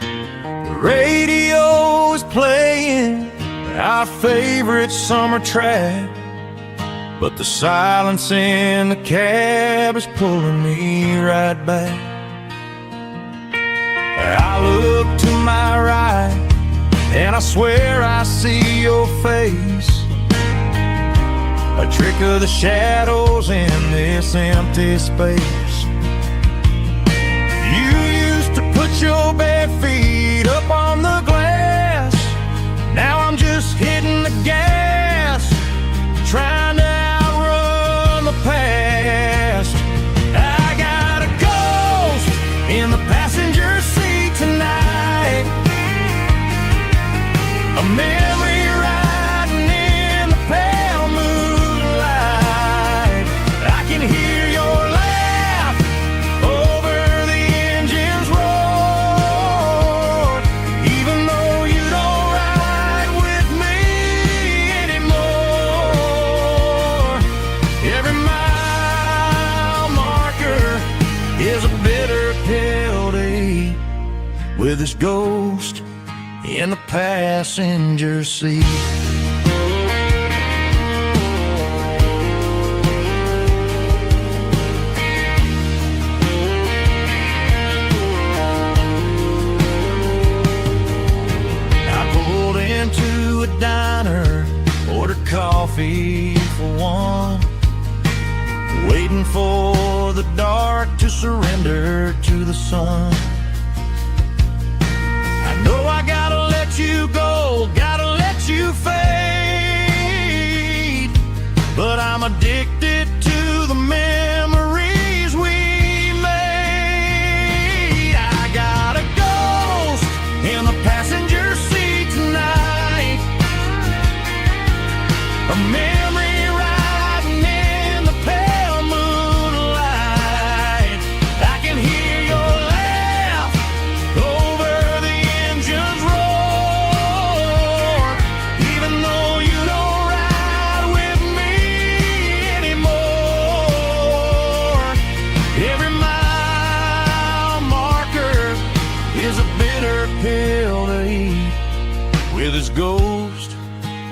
C: The radio is playing our favorite summer track, but the silence in the cab is pulling me right back. I look to my right and I swear I see your face, a trick of the shadows in this empty space. You used to put your bare feet up on the glass, now I'm just hitting the gas, trying to outrun the past. I got a ghost in the passenger seat tonight, a memory riding in the pale moonlight. I can hear your laugh over the engine's roar, even
B: with his ghost in the passenger seat. I pulled into a diner, ordered coffee for one, waiting for the dark to surrender to the sun. I know I gotta let you go, gotta let you fade, but I'm addicted to the memories we made. I got a ghost in the passenger seat tonight, a memory riding in the pale moonlight. I can hear your laugh over the engine's roar, even though you don't ride with me anymore. Every mile marker is a bitter pill to eat, with his ghost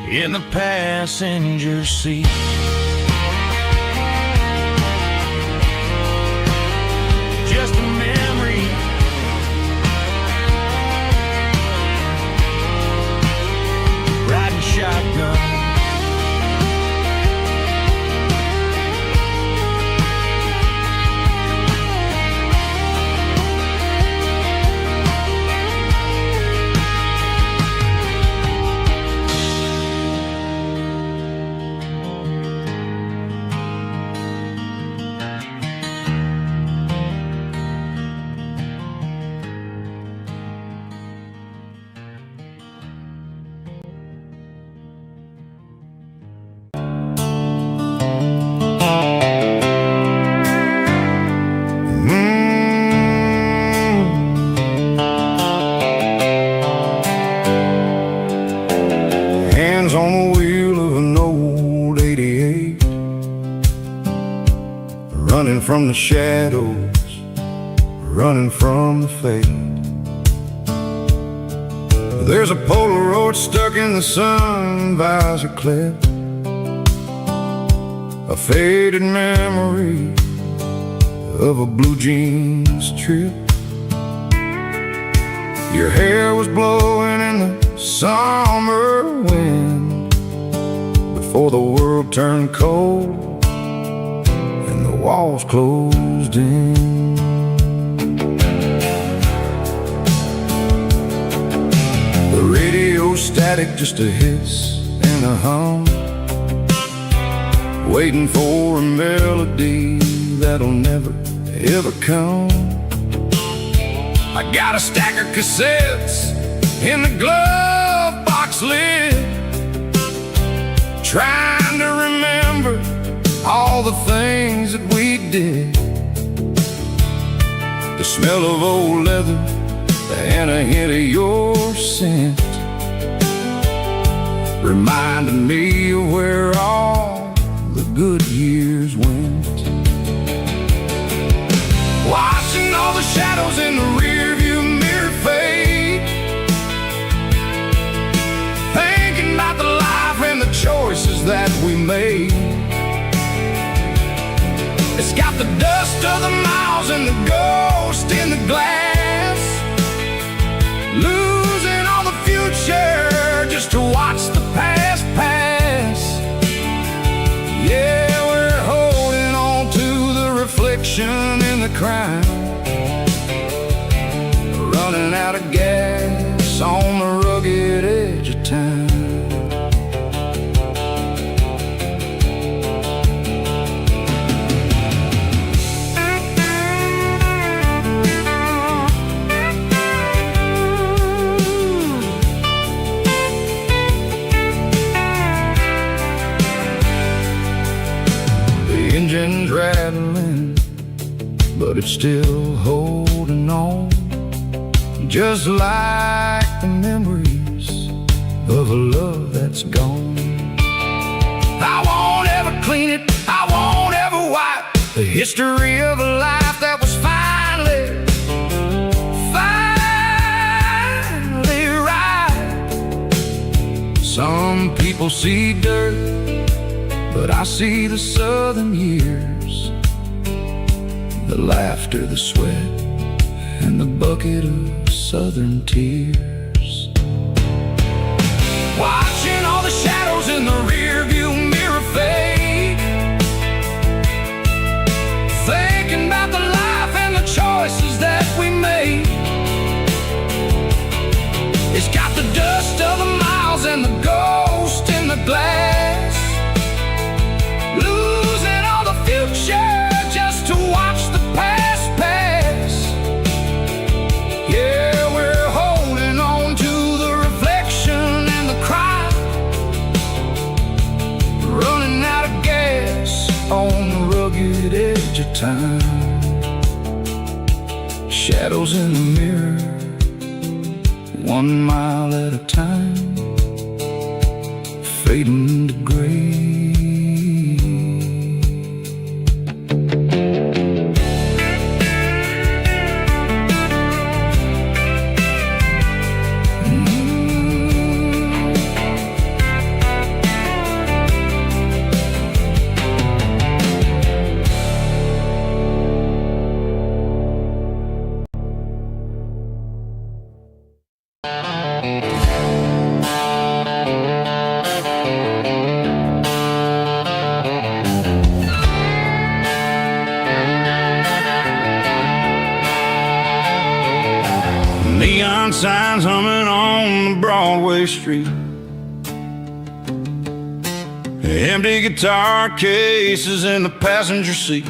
B: in the passenger seat. Just a memory, riding shotgun. Hands on the wheel of an old 88, running from the shadows, running from the fate. There's a Polaroid stuck in the sun visor clip, a faded memory of a blue jeans trip. Your hair was blowing in the summer wind before the world turned cold and the walls closed in. The radio static, just a hiss and a hum, waiting for a melody that'll never ever come. I got a stack of cassettes in the glove box lid, trying to remember all the things that we did. The smell of old leather and a hint of your scent reminded me of where all the good years went. Watching all the shadows in the rearview mirror fade, thinking about the life and the choices that we made. It's got the dust of the miles and the ghost in the glass, losing all the future just to watch the past pass. Yeah, we're holding on to the reflection in the crowd, running out of gas on the rugged edge of town. The engine's rattling, but it's still holding on, just like the memories of a love that's gone. I won't ever clean it, I won't ever wipe the history of a life that was finally Some people see dirt, but I see the southern years, the laughter, the sweat, and the bucket of southern tears. Watching all the shadows in the rearview mirror fade, thinking about the life and the choices that we made. It's got the dust of the miles and the ghost in the glass, losing all the future just to watch the past pass. Yeah, we're holding on to the reflection and the cry, running out of gas on the rugged edge of time. Shadows in the mirror, 1 mile at a time, fading to gray. Neon signs humming on the Broadway street, empty guitar cases in the passenger seat.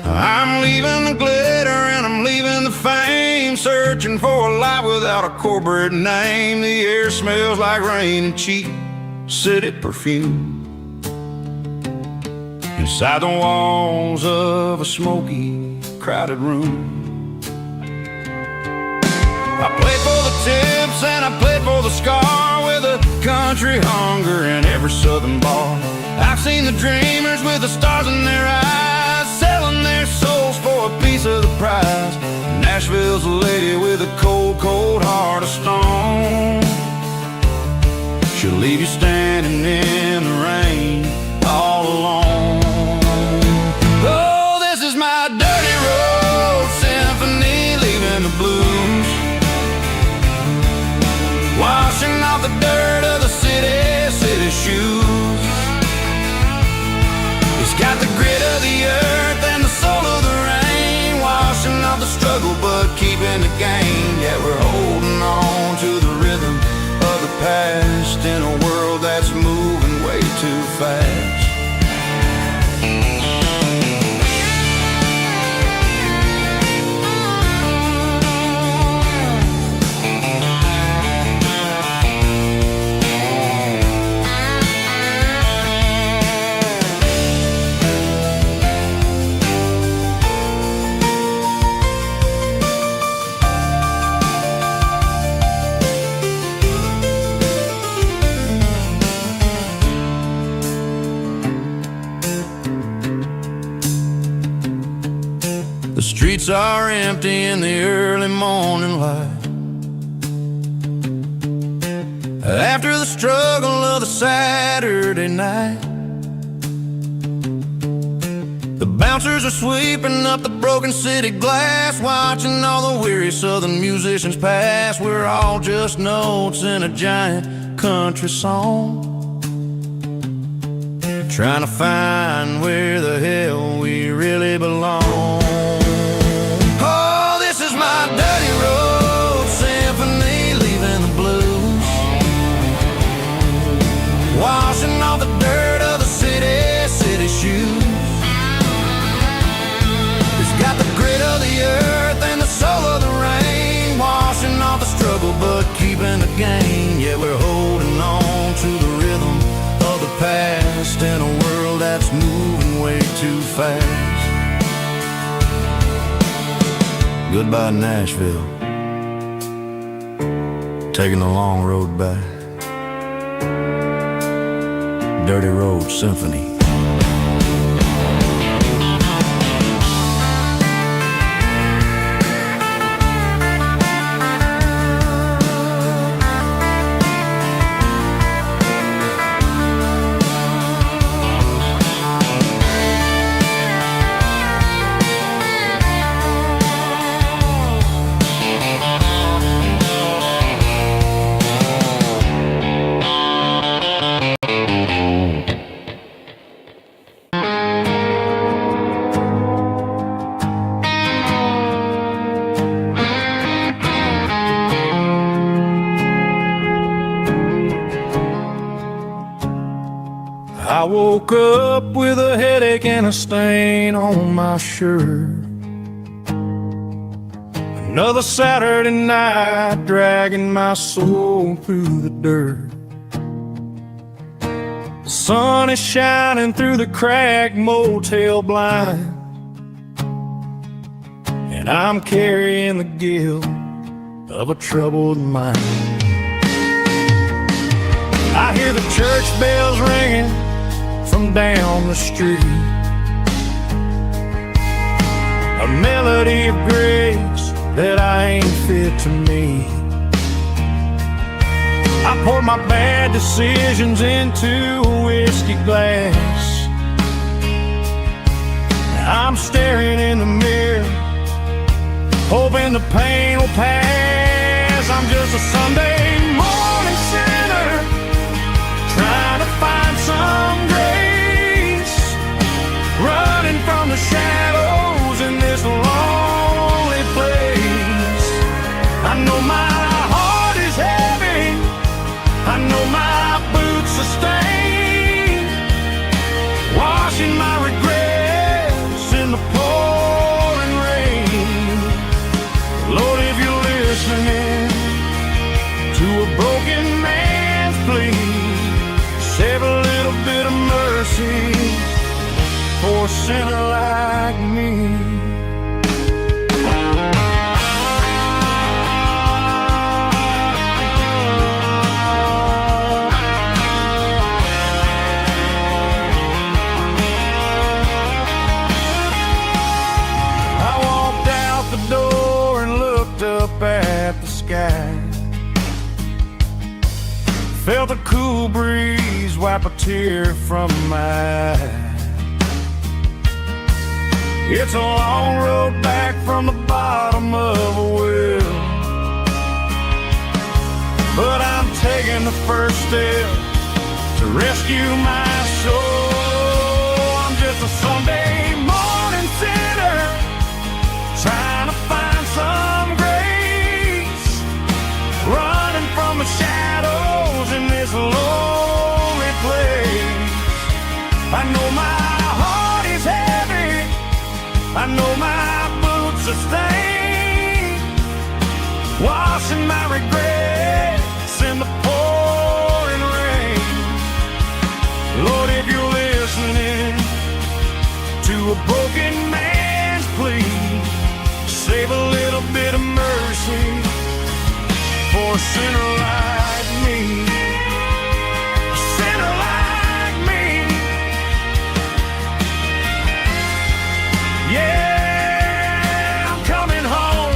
B: I'm leaving the glitter and I'm leaving the fame, searching for a life without a corporate name. The air smells like rain and cheap city perfume inside the walls of a smoky, crowded room. I played for the tips and I played for the scar, with a country hunger in every southern bar. I've seen the dreamers with the stars in their eyes, selling their souls for a piece of the prize. Nashville's a lady with a cold, cold heart of stone. She'll leave you standing in the rain all alone. Oh, this is my dirty road symphony, leaving the blues, washing off the dirt of the city shoes. It's got the grit of the earth and the soul of the rain, washing off the struggle but keeping the gain. Yeah, we're holding on to the rhythm of the past in a world that's moving way too fast. The streets are empty in the early morning light, after the struggle of the Saturday night. The bouncers are sweeping up the broken city glass, watching all the weary southern musicians pass. We're all just notes in a giant country song, trying to find where the hell we really belong. Oh, this is my dirty road symphony, leaving the blues, washing off the dirt of the city shoes. It's got the grit of the earth and the soul of the rain, washing off the struggle but keeping the gain. Yeah, we're holding on to the rhythm of the past in a world that's moving way too fast. Goodbye Nashville, taking the long road back. Dirty Road Symphony.
A: woke up with a headache and a stain on my shirt. Another Saturday night dragging my soul through the dirt. The sun is shining through the cracked motel blind, and I'm carrying the guilt of a troubled mind. I hear the church bells ringing from down the street, a melody of grace that I ain't fit to meet. I poured my bad decisions into a whiskey glass. Now I'm staring in the mirror, hoping the pain will pass. I'm just a Sunday morning sinner, trying to find some grace, running from the shadows in this lonely place. I know my heart is heavy, I know my boots are stained, washing my regrets in the pouring rain. Lord, if you're listening to a broken man's plea, save a little bit of mercy for a sinner like me. I walked out the door and looked up at the sky, felt a cool breeze wipe a tear from my eye. It's a long road back from the bottom of a well, but I'm taking the first step to rescue my soul. I'm just a Sunday morning sinner, trying to find some grace, running from the shadows in this lonely place. I know my heart is heavy, I know my boots are stained, washing my regrets in the pouring rain. Lord, if you're listening to a broken man's plea, save a little bit of mercy for a sinner like me. A sinner like me. Yeah, I'm coming home.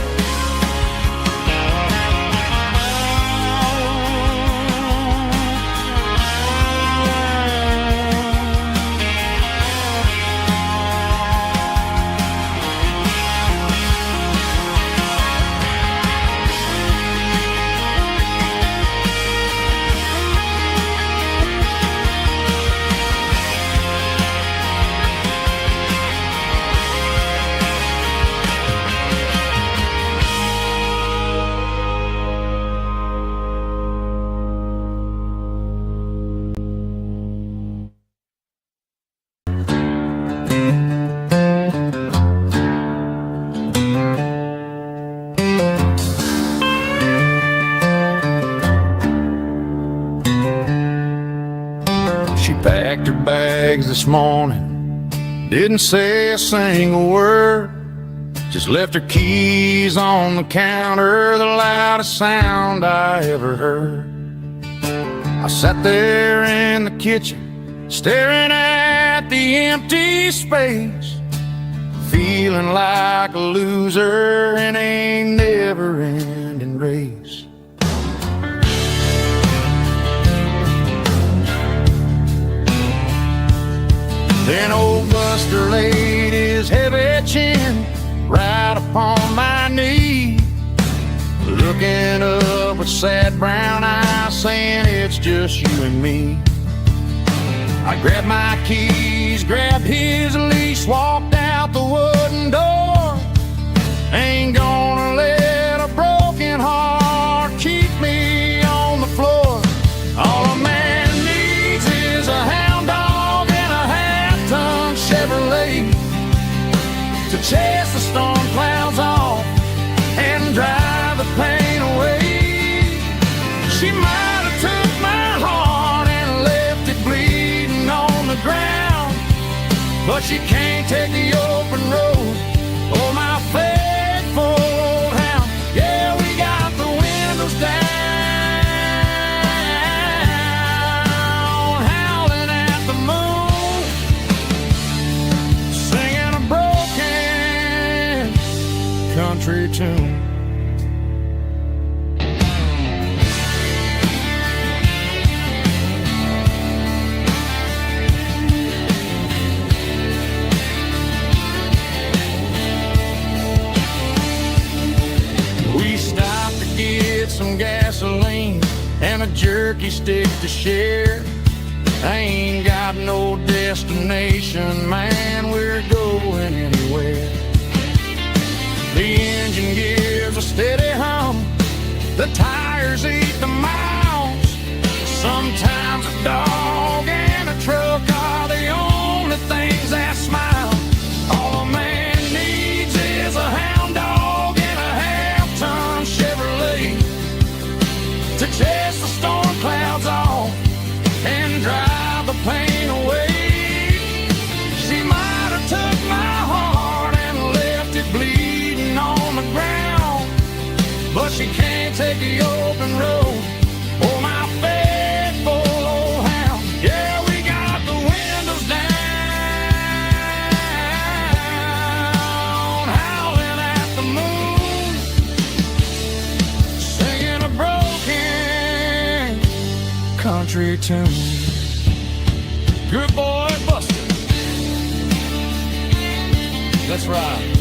A: She packed her bags this morning, didn't say a single word, just left her keys on the counter, the loudest sound I ever heard. I sat there in the kitchen, staring at the empty space, feeling like a loser in a never-ending race. Then old Buster laid his heavy chin right upon my knee, looking up with sad brown eyes, saying it's just you and me. I grabbed my keys, grabbed his leash, walked out the wooden door. Ain't gonna let a broken heart keep me on the floor. All a man needs is a hound dog but she can't take the open road. Oh, my faithful old hound, yeah, we got the windows down, howling at the moon, singing a broken country tune. Some gasoline and a jerky stick to share. I ain't got no destination, man, we're going anywhere. The engine gives a steady hum, the tires eat the miles. Sometimes a dog and a truck are the only things that smile. All a man needs is a hound dog and a half-ton Chevrolet to chase the storm clouds off and drive the pain away. She might have took my heart and left it bleeding on the ground, but she can't take the open road. Oh, my faithful old hound, yeah, we got the windows down, howling at the moon, singing a broken country tune. Good boy, Buster. Let's ride.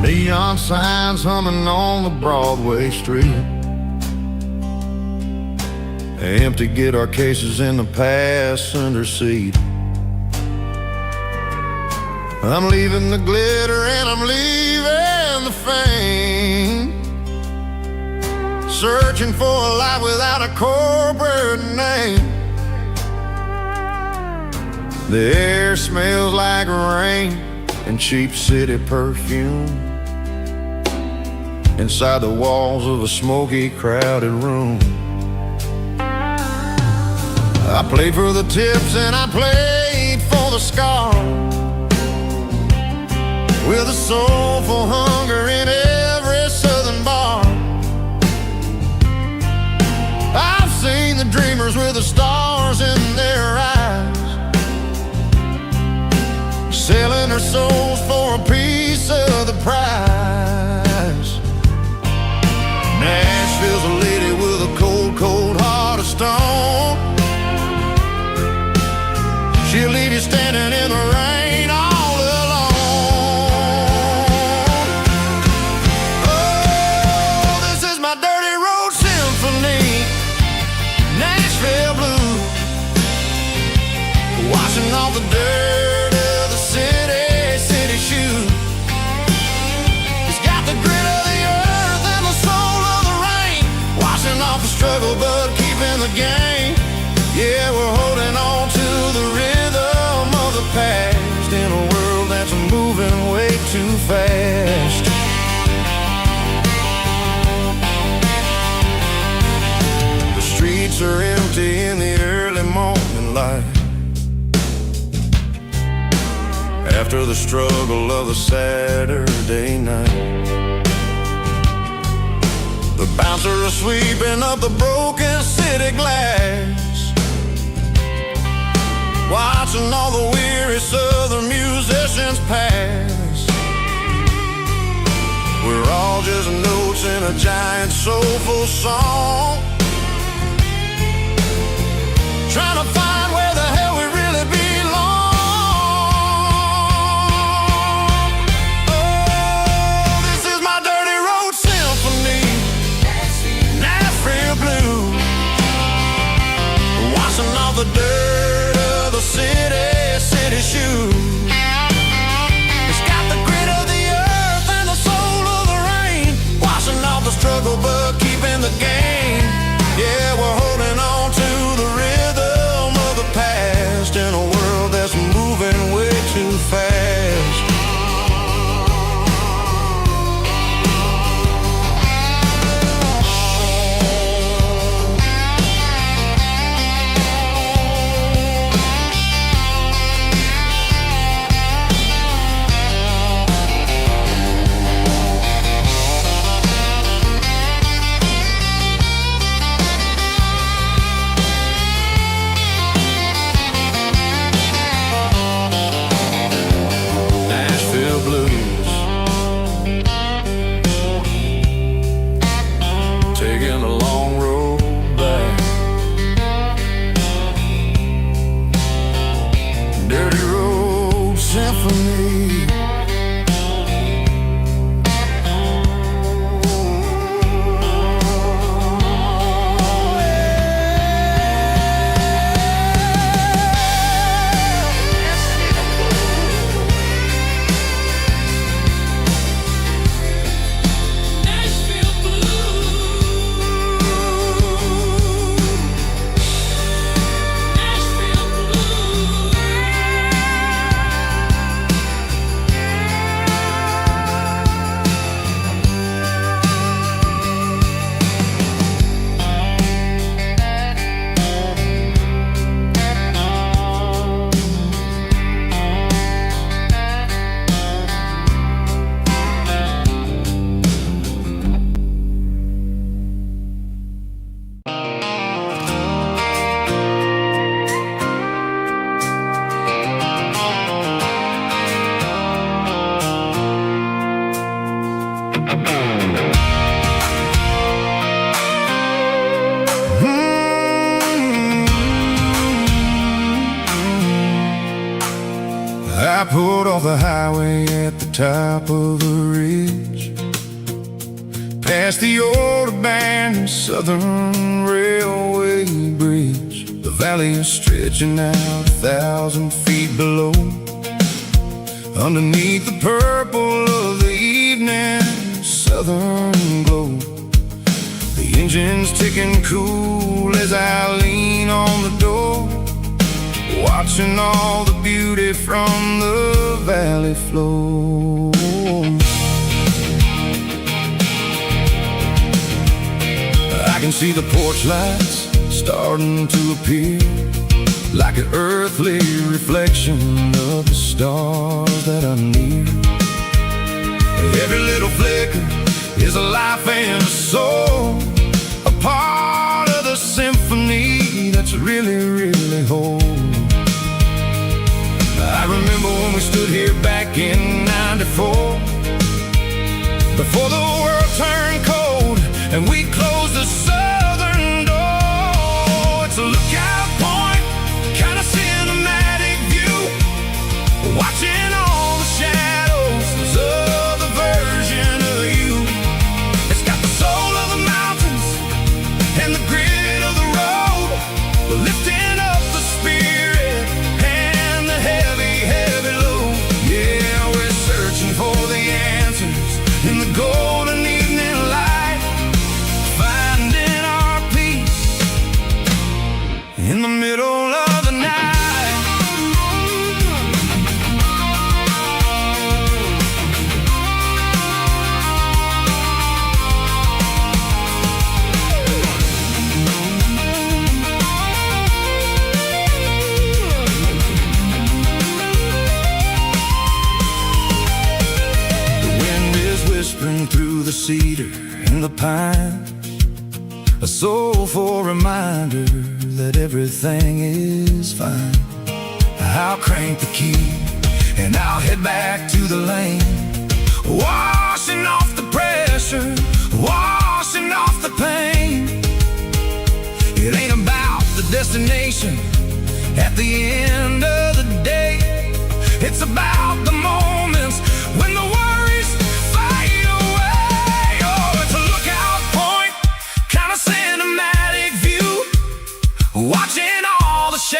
B: Neon signs humming on the Broadway street. Empty guitar cases in the passenger seat. I'm leaving the glitter and I'm leaving the fame, searching for a life without a corporate name. The air smells like rain and cheap city perfume inside the walls of a smoky, crowded room. I played for the tips and I played for the scar, with a soulful hunger in every southern bar. I've seen the dreamers with the stars in their eyes, selling their souls for a piece of the prize. Nashville's a lady with a cold, cold heart of stone. She'll leave you standing in the rain all alone. Oh, this is my dirty road symphony, Nashville blues, washing off the dirt of the city shoes. It's got the grit of the earth and the soul of the rain, washing off the struggle but keeping the game. Yeah, we're holding on to the rhythm of the past in a world that's moving way too fast. The streets are empty in the early morning light, after the struggle of the Saturday night. The bouncer is sweeping up the broken city glass, watching all the weary southern musicians pass. We're all just notes in a giant soulful song, trying to find where the hell we really belong. the dirt of the city shoes. It's got the grit of the earth and the soul of the rain, washing off the struggle but keeping the gain. Yeah, we're holding on to the rhythm of the past in a world that's moving way too fast. I pulled off the highway at the top of the ridge, past the old abandoned Southern Railway bridge. The valley is stretching out 1,000 feet below, underneath the purple of the evening southern glow. The engine's ticking cool as I lean on the door, watching all the beauty from the valley flow. I can see the porch lights starting to appear, like an earthly reflection of the stars that are near. Every little flicker is a life and a soul, a part of the symphony that's really, really whole. I remember when we stood here back in '94, before the world turned cold and we closed the southern door. It's a lookout point, kind of cinematic view, watching all the shadows of the version of you. It's got the soul of the mountains and the grit of the road, lifting up the spirit and the heavy, heavy load. Yeah, we're searching for the answers in the golden evening light, finding our peace in the middle of the night. Through the cedar and the pine, a soulful reminder that everything is fine. I'll crank the key and I'll head back to the lane, washing off the pressure, washing off the pain. It ain't about the destination at the end of the day, it's about the moments when the worries fade away. Oh, it's a lookout point, kind of cinematic view, watching all the shadows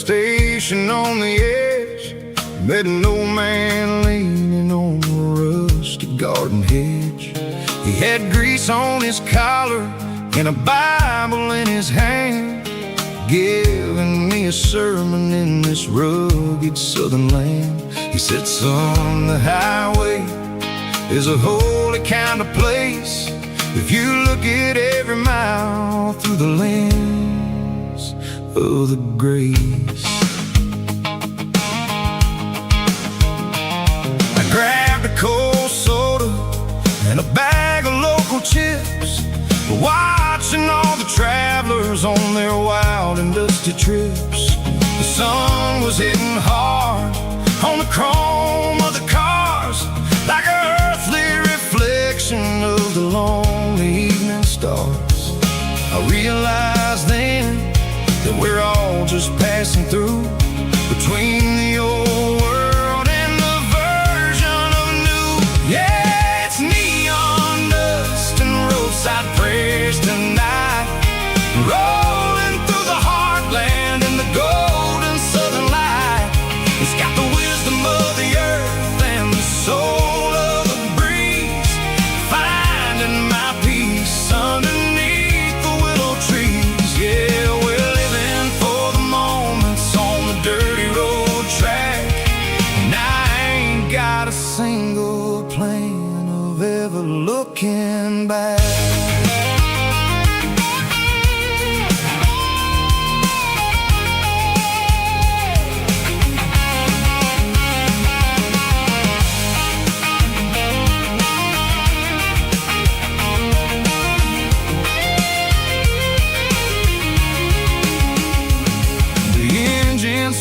B: station on the edge, met an old man leaning on a rusty garden hedge. He had grease on his collar and a Bible in his hand, giving me a sermon in this rugged southern land. He said, son, the highway is a holy kind of place if you look at every mile through the lens of the grace. I grabbed a cold soda and a bag of local chips, watching all the travelers on their wild and dusty trips. The sun was hitting hard on the chrome of the cars, like an earthly reflection of the lonely evening stars. I realized then that we're all just passing through, between the old world and the version of new. Yeah, it's neon dust and roadside prayers tonight, rolling through the heartland in the golden southern light. It's got the wisdom of the earth and the soul of the breeze, finding my peace underneath the willow trees. Yeah, we're living for the moments on the dirty road track, and I ain't got a single plan of ever looking back.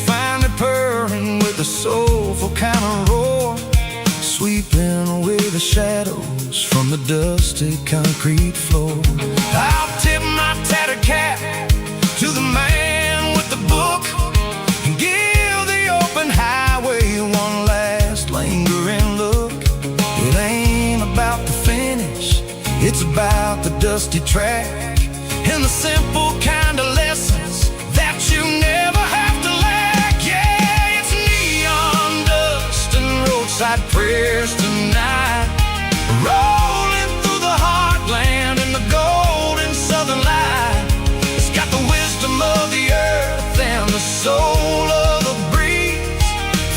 B: Finally purring with a soulful kind of roar, sweeping away the shadows from the dusty concrete floor. I'll tip my tattered cap to the man with the book and give the open highway one last lingering look. It ain't about the finish, it's about the dusty track and the simple kind of lessons that you never have to lack. Yeah, it's neon dust and roadside prayers tonight, rolling through the heartland in the golden southern light. It's got the wisdom of the earth and the soul of the breeze,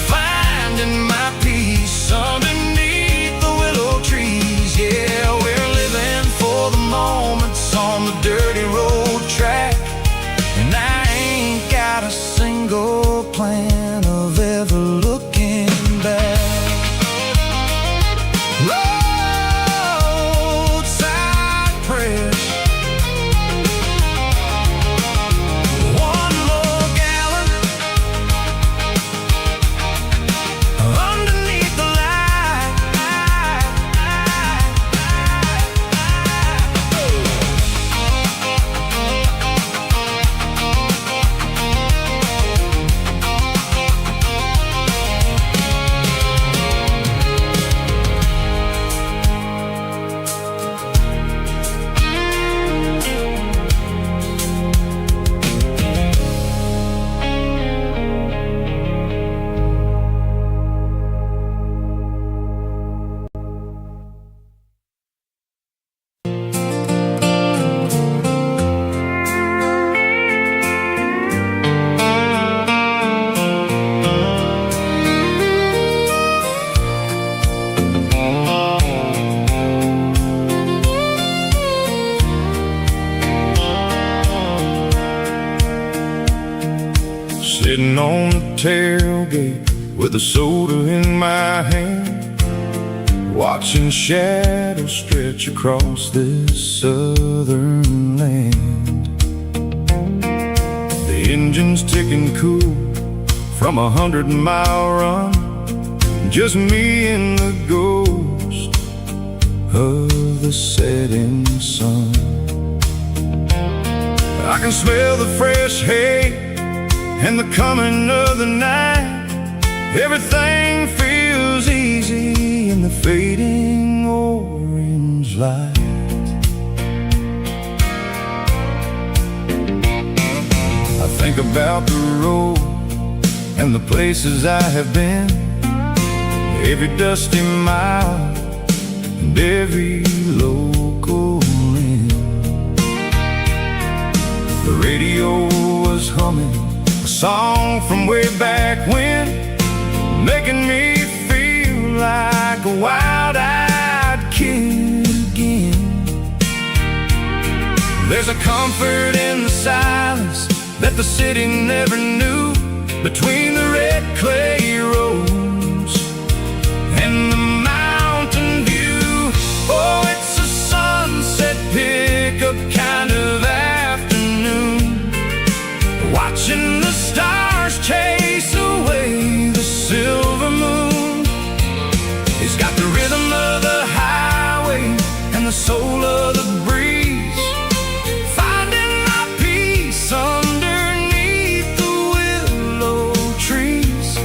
B: finding my peace underneath the willow trees. Yeah, we're living for the moments on the dirty road track, and I ain't got a single plan of ever looking back. Roadside prayers, one more gallon underneath the light. Sitting on the tailgate with a soda in my hand, watching shadows stretch across this southern land. The engine's ticking cool from a 100-mile run, just me and the ghost of the setting sun. I can smell the fresh hay and the coming of the night. Everything feels easy in the fading orange light. I think about the road and the places I have been, every dusty mile and every local inn. The radio was humming a song from way back when, making me feel like a wild-eyed kid again. There's a comfort in the silence that the city never knew, between the red clay roads and the mountain view. Oh, it's a sunset pickup kind of afternoon, watching the stars chase away the silver moon. It's got the rhythm of the highway and the soul of the breeze, finding my peace underneath the willow trees.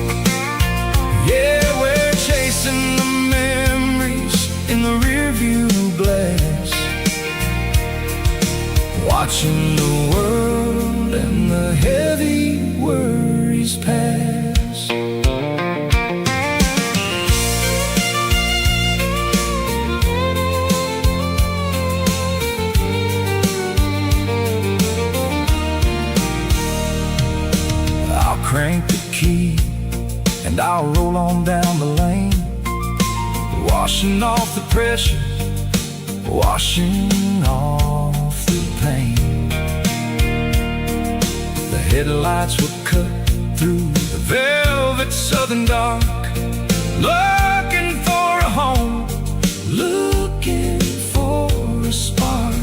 B: Yeah, we're chasing the memories in the rearview glass, watching the world and the heavy worries pass. I'll crank the key and I'll roll on down the lane, washing off the pressure, washing off the pain. The headlights will cut through the velvet southern dark, looking for a home, looking for a spark.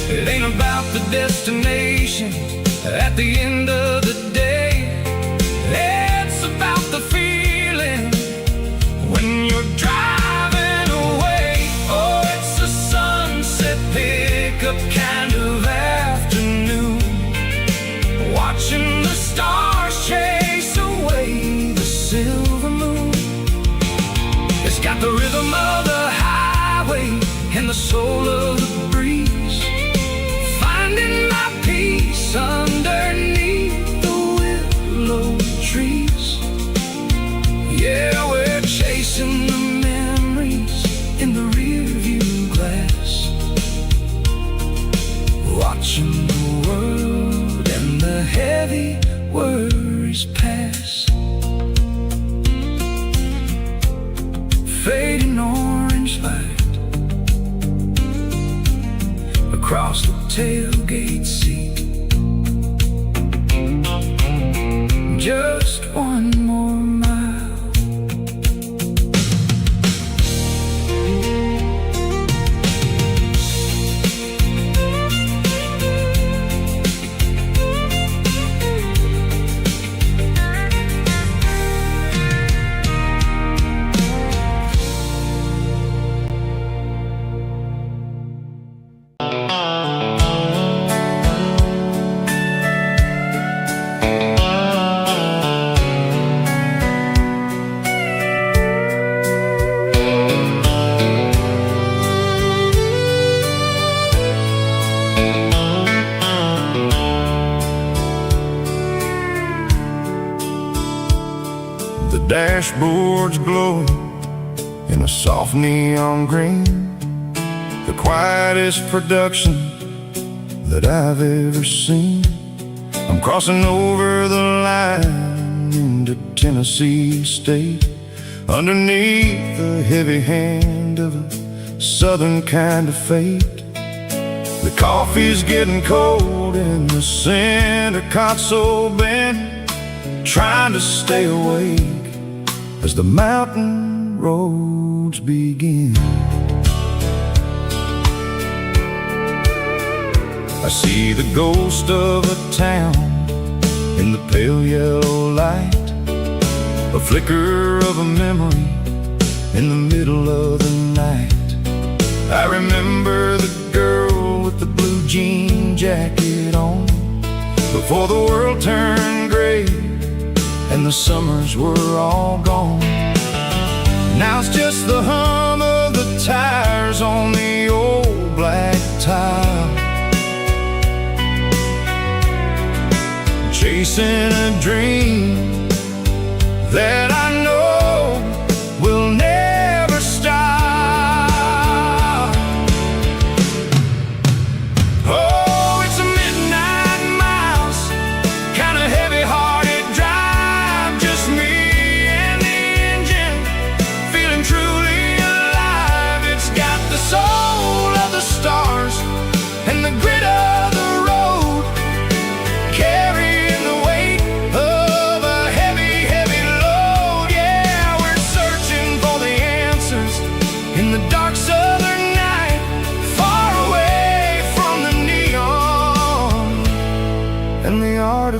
B: It ain't about the destination at the end of the day, it's about the feeling when you're driving away. Oh, it's a sunset pickup kind of afternoon, watching the stars chase away the silver moon. It's got the rhythm of the highway and the soul of the breeze, finding my peace underneath the willow trees. Yeah, we're chasing the memories in the rearview glass, watching the world and the heavy worries pass. Fading orange light across the tailgate seat, just one more mile. Dashboard's glowing in a soft neon green, the quietest production that I've ever seen. I'm crossing over the line into Tennessee State, underneath the heavy hand of a southern kind of fate. The coffee's getting cold in the center console bin, trying to stay awake as the mountain roads begin. I see the ghost of a town in the pale yellow light, a flicker of a memory in the middle of the night. I remember the girl with the blue jean jacket on, before the world turned gray and the summers were all gone. Now it's just the hum of the tires on the old black tile, chasing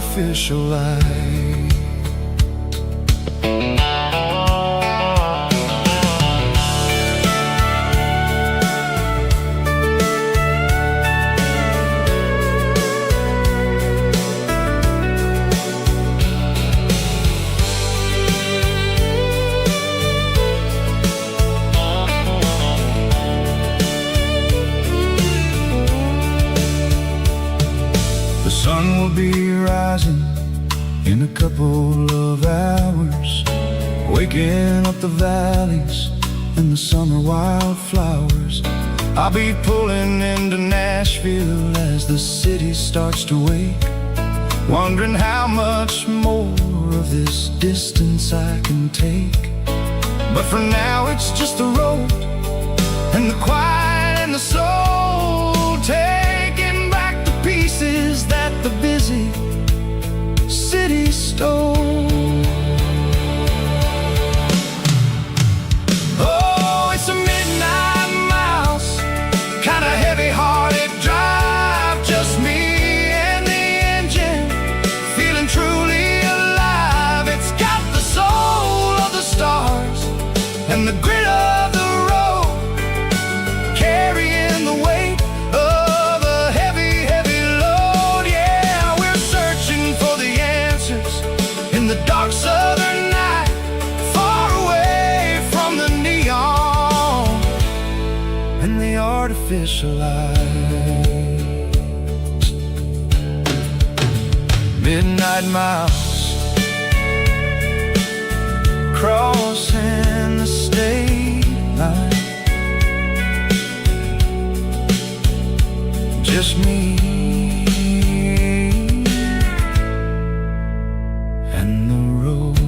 B: artificial light. The sun will be rising in a couple of hours, waking up the valleys and the summer wildflowers. I'll be pulling into Nashville as the city starts to wake, wondering how much more of this distance I can take. But for now it's just the road and the quiet and the soul, taking back the pieces that the busy city stole. Oh, it's a midnight mouse, kinda heavy-hearted drive, just me and the engine, feeling truly alive. It's got the soul of the stars and the grit of the road, carrying the weight of a heavy, heavy load. Yeah, we're searching for the answers in the dark southern night, far away from the neon and the artificial lights. Midnight mouse, crossing the state line, just me and the road.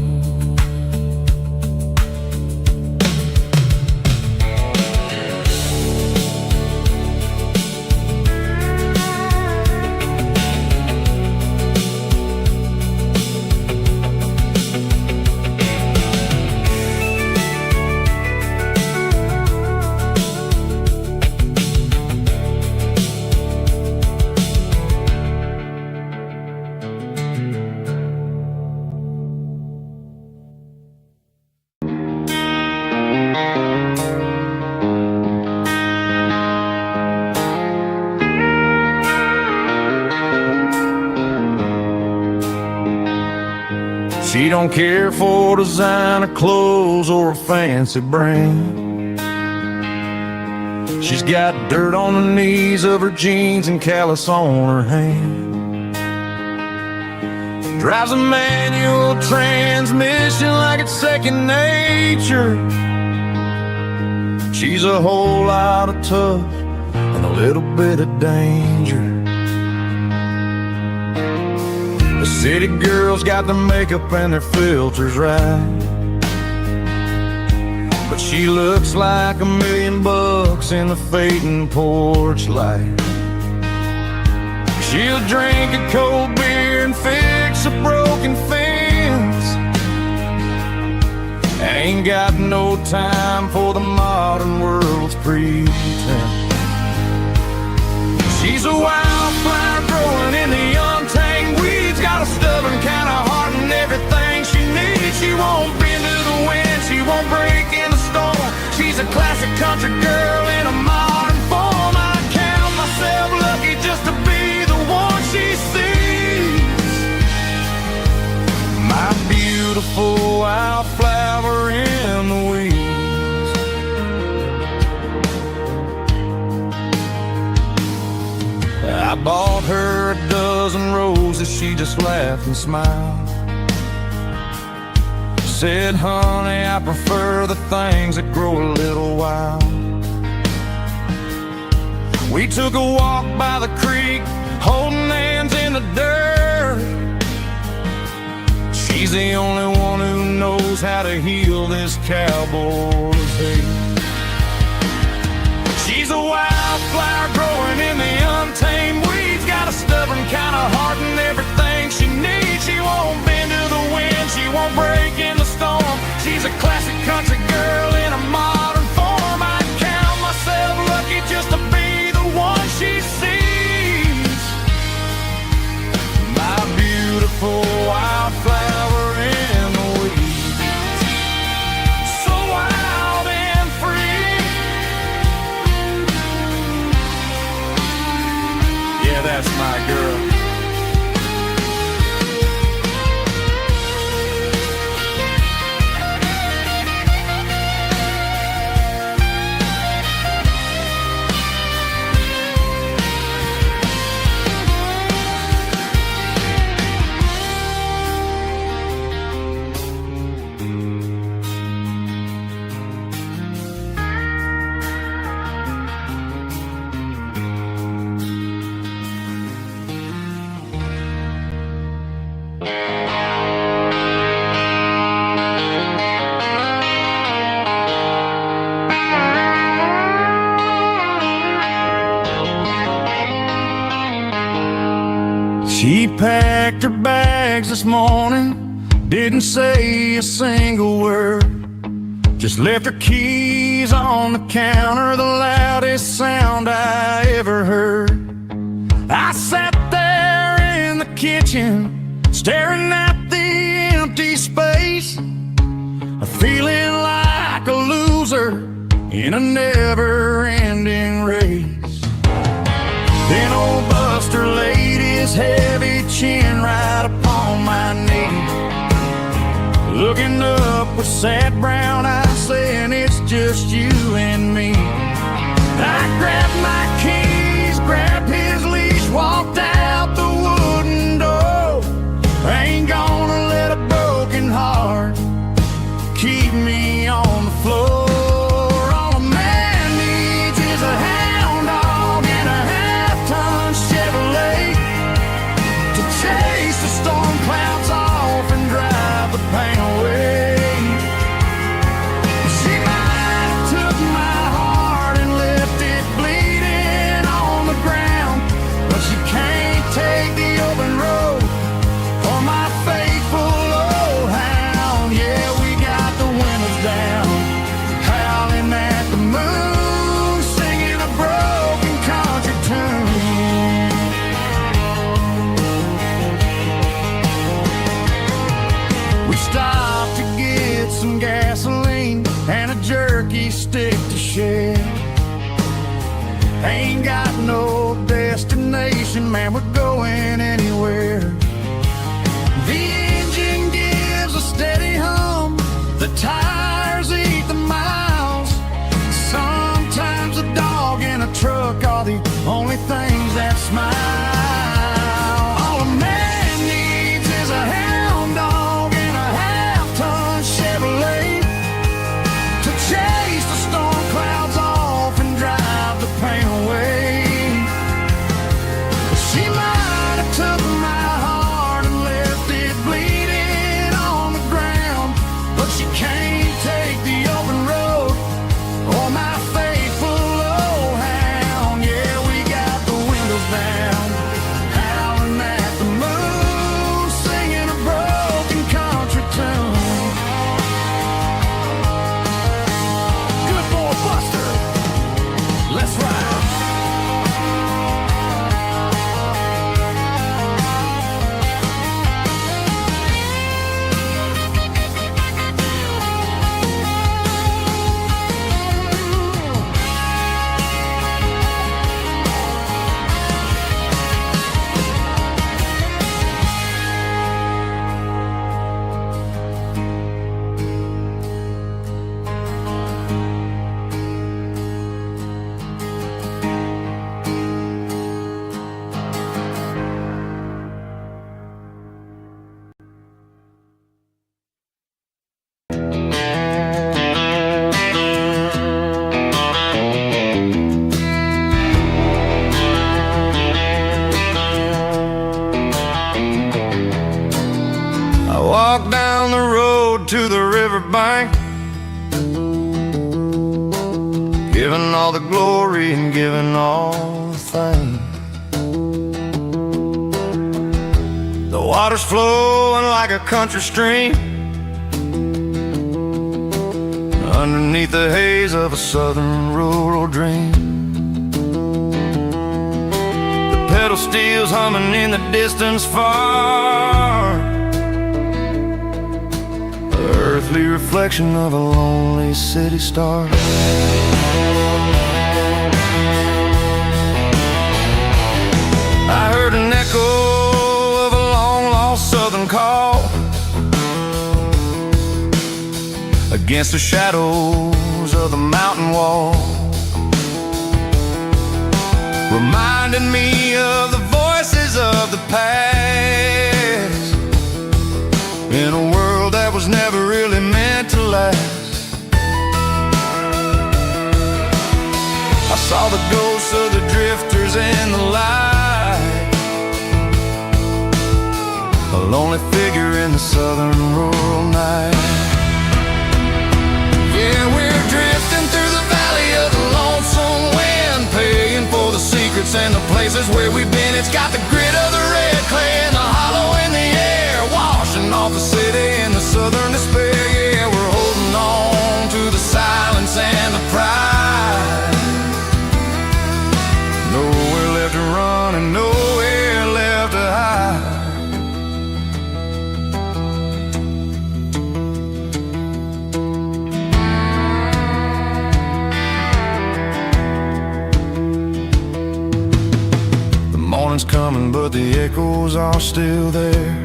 A: She don't care for designer clothes or a fancy brand. She's got dirt on the knees of her jeans and callus on her hand. Drives a manual transmission like it's second nature. She's a whole lot of tough and a little bit of danger. The city girls got their makeup and their filters right, but she looks like $1 million in the fading porch light. She'll drink a cold beer and fix a broken fence, and ain't got no time for the modern world's pretense. She's a wildflower growing in the untamed weeds, got a stubborn kind of heart and everything she needs. She won't bend to the wind, she won't break in the storm. She's a classic country girl in a modern form. I count myself lucky just to be the one she sees. My beautiful wildflower in the weeds. I bought her a dozen roses, she just laughed and smiled. Said, honey, I prefer the things that grow a little wild. We took a walk by the creek, holding hands in the dirt. She's the only one who knows how to heal this cowboy's hate. She's a wildflower growing in the untamed weeds, got a stubborn kind of heart and everything she needs. She won't bend to the wind, she won't break in the storm. She's a classic country girl in a modern form. I count myself lucky just to be the one she sees. My beautiful
B: packed her bags this morning, didn't say a single word, just left her keys on the counter, the loudest sound I ever heard. I sat there in the kitchen, staring at the empty space, feeling like a loser in a never-ending race. Then old Buster laid his heavy chin right upon my knee, looking up with sad brown eyes, saying it's just you and me. I grabbed my keys, grabbed his leash, walked out the wooden door. I ain't gonna let a broken heart keep me on the floor. All a man needs is a hound dog and a half-ton Chevrolet to chase the storm clouds off and drive the pain away. She might have took my heart and left it bleeding on the ground, but she can't take the open road or my faithful old hound. Yeah, we got the windows down, howling at the moon, singing a broken country tune. We stopped to get some gasoline and a jerky stick to share. Ain't got no destination, man, we're going anywhere. The engine gives a steady hum, the tires eat the miles. Sometimes a dog and a truck are the only things that smile. All a man needs is a hound dog and a half-ton Chevrolet to chase the storm clouds off and drive the pain away. She might have took my heart and left it bleeding on the ground, but she can't take the open road or my faithful old hound. Yeah, we got the windows down, howling at the moon, singing a broken country tune. Good boy Buster, let's ride. I walked down the road to the riverbank, giving all the glory and giving all the thanks. The water's flowing like a country stream underneath the haze of a southern rural dream. The pedal steel's humming in the distance far, the earthly reflection of a lonely city star. I heard an echo of a long-lost southern call against the shadows of the mountain wall, reminding me of the voices of the past in a world that was never really meant to last. I saw the ghosts of the drifters in the light, a lonely figure in the southern rural night. Yeah, we're drifting through the valley of the lonesome wind, paying for the secrets and the places where we've been. It's got the grit of the red clay and the coming, but the echoes are still there.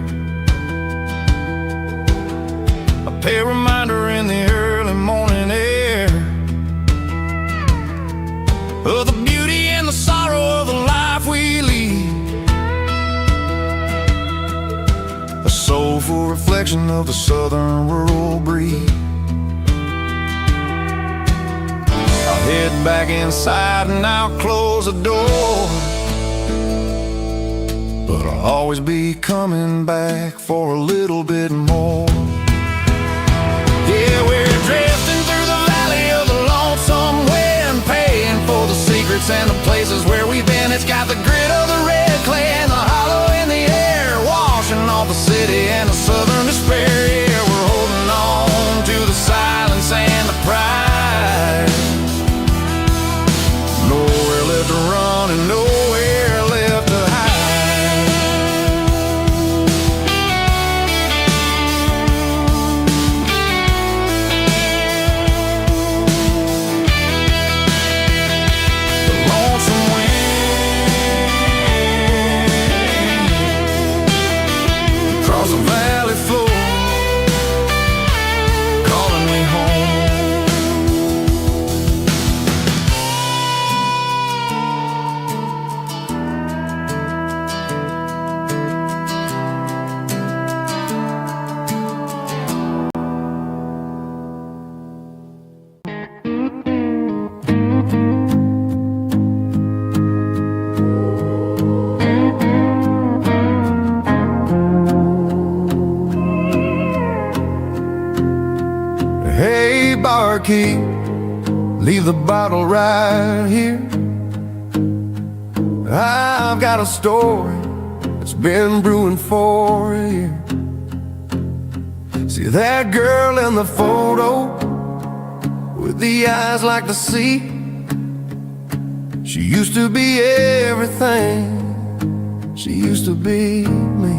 B: A pale reminder in the early morning air of the beauty and the sorrow of the life we lead. A soulful reflection of the southern rural breed. I'll head back inside and I'll close the door, but I'll always be coming back for a little bit more. Yeah, we're drifting through the valley of the lonesome wind, paying for the secrets and the places where we've been. It's got the grit of the red clay and the hollow in the air, washing off the city and the southern despair. Yeah, we're holding on to the silence and the pride. Nowhere left to run and nowhere left to hide. The lonesome wind across the valley floor, calling me home. Hey, barkeep, leave the bottle right here. I've got a story that's been brewing for a year. See that girl in the photo with the eyes like the sea? She used to be everything, she used to be me.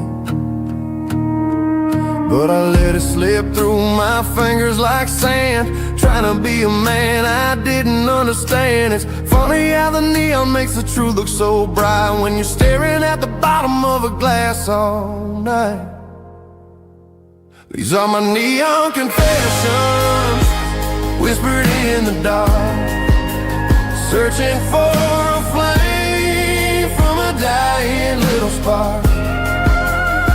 B: But I let it slip through my fingers like sand, trying to be a man I didn't understand. It's funny how the neon makes the truth look so bright when you're staring at the bottom of a glass all night. These are my neon confessions, whispered in the dark, searching for a flame from a dying little spark.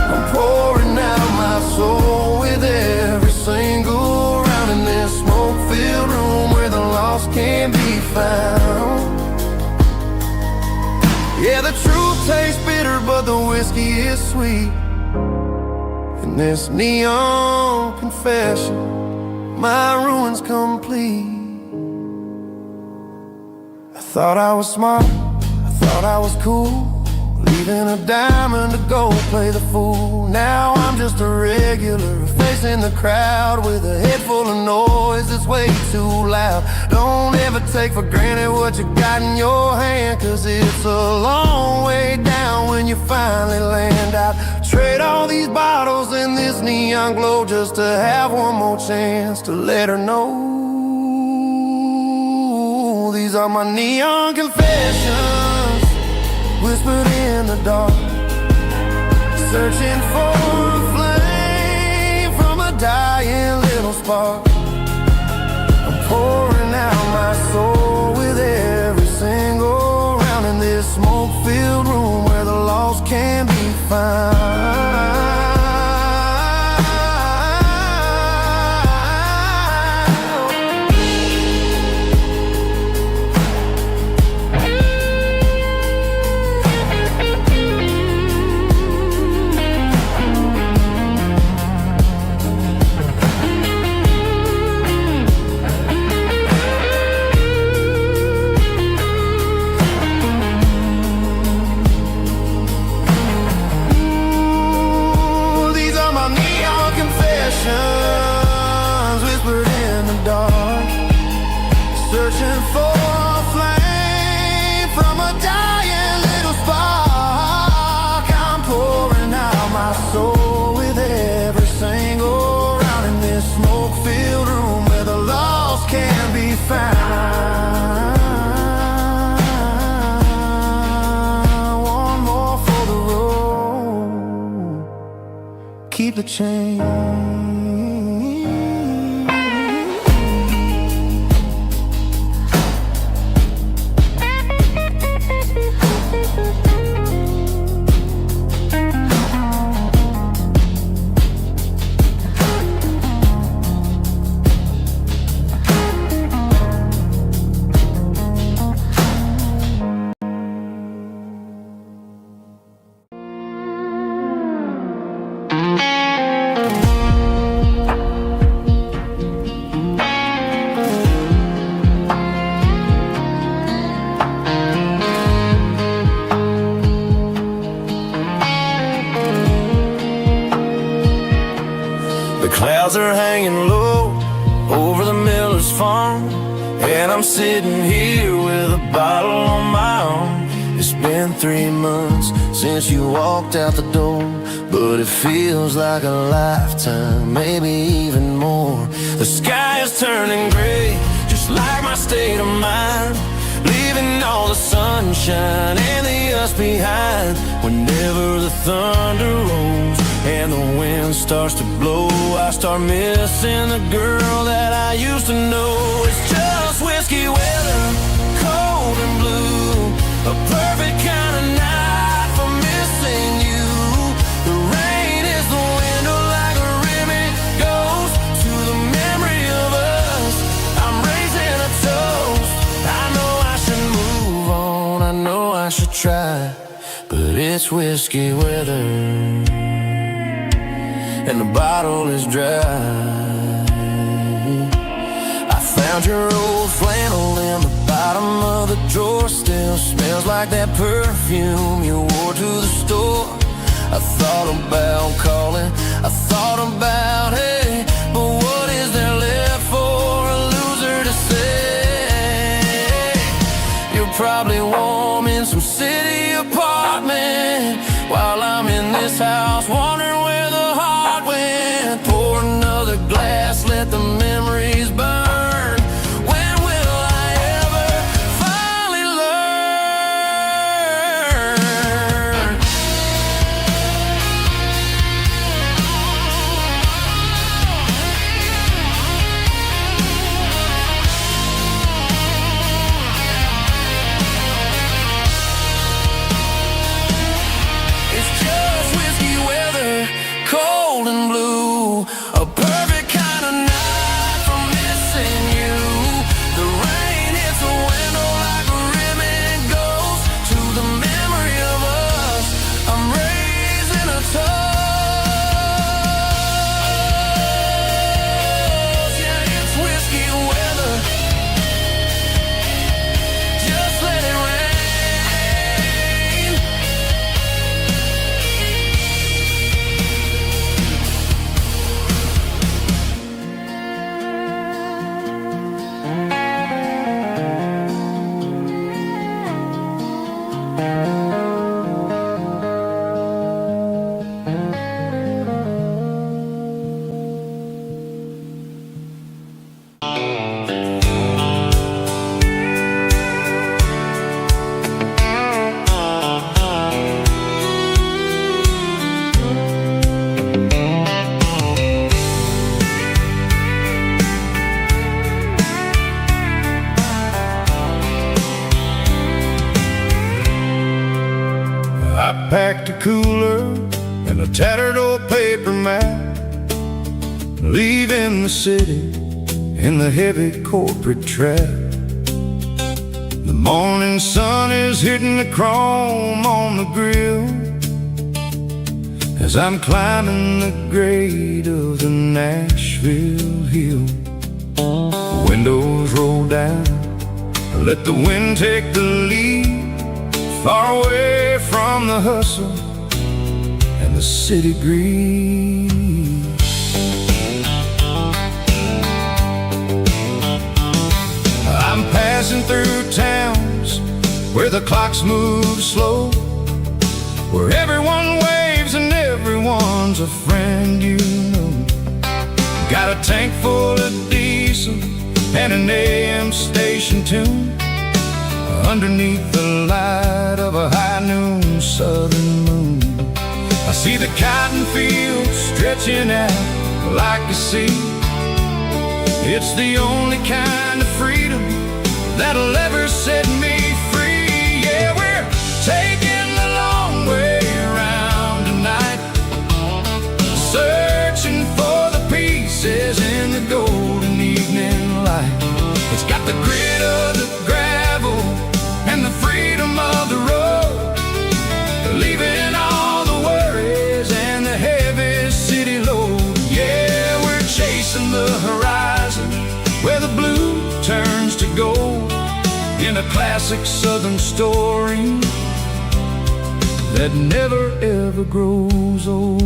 B: I'm pouring out my soul with every single round in this smoke-filled room where the lost can't be found. Yeah, the truth tastes bitter, but the whiskey is sweet. In this neon confession, my ruin's complete. I thought I was smart, I thought I was cool, leaving a diamond to go play the fool. Now I'm just a regular, facing the crowd with a head full of noise that's way too loud. Don't ever take for granted what you got in your hand, cause it's a long way down when you finally land out. Trade all these bottles and this neon glow just to have one more chance to let her know. These are my neon confessions, whispered in the dark, searching for a flame from a dying little spark. I'm pouring out my soul with every single round in this smoke-filled room where the lost can be found. Whispered in the dark, searching for a flame from a dying little spark. I'm pouring out my soul with every single round in this smoke-filled room where the lost can be found. One more for keep the change.
D: Clouds are hanging low over the miller's farm, and I'm sitting here with a bottle on my arm. It's been 3 months since you walked out the door, but it feels like a lifetime, maybe even more. The sky is turning gray, just like my state of mind, leaving all the sunshine and the us behind. Whenever the thunder rolls and the wind starts to blow, I start missing the girl that I used to know. It's just whiskey weather, cold and blue, a perfect kind of night for missing you. The rain is the window like a ribbon goes to the memory of us. I'm raising a toast. I know I should move on, I know I should try, but it's whiskey weather and the bottle is dry. I found your old flannel in the bottom of the drawer, still smells like that perfume you wore to the store. I thought about calling, I thought about, hey, but what is there left for a loser to say? You're probably warm in some city apartment, while I'm in this house wondering where the heart went. Pour another glass, let the memories burn. When will I ever finally learn? It's just whiskey weather, cold and blue, a perfect kind of night for missing you. The rain hits the window like a ribbon goes to the memory of us. I'm raising a toast. Yeah, it's whiskey weather, just let it rain.
B: I packed a cooler and a tattered old paper map, leaving the city in the heavy corporate trap. The morning sun is hitting the chrome on the grill as I'm climbing the grade of the Nashville hill. Windows roll down, let the wind take the lead, far away from the hustle and the city breeze. I'm passing through towns where the clocks move slow, where everyone waves and everyone's a friend you know. Got a tank full of diesel and an AM station tune, underneath the light of a high noon southern moon. I See the cotton fields stretching out like a sea. It's the only kind of freedom that'll ever set me free. Yeah, we're taking the long way around tonight, searching for the pieces in the golden evening light. It's got the grit of the gravel and the freedom of the road, leaving all the worries and the heavy city load. Yeah, we're chasing the horizon where the blue turns to gold, in a classic southern story that never ever grows old.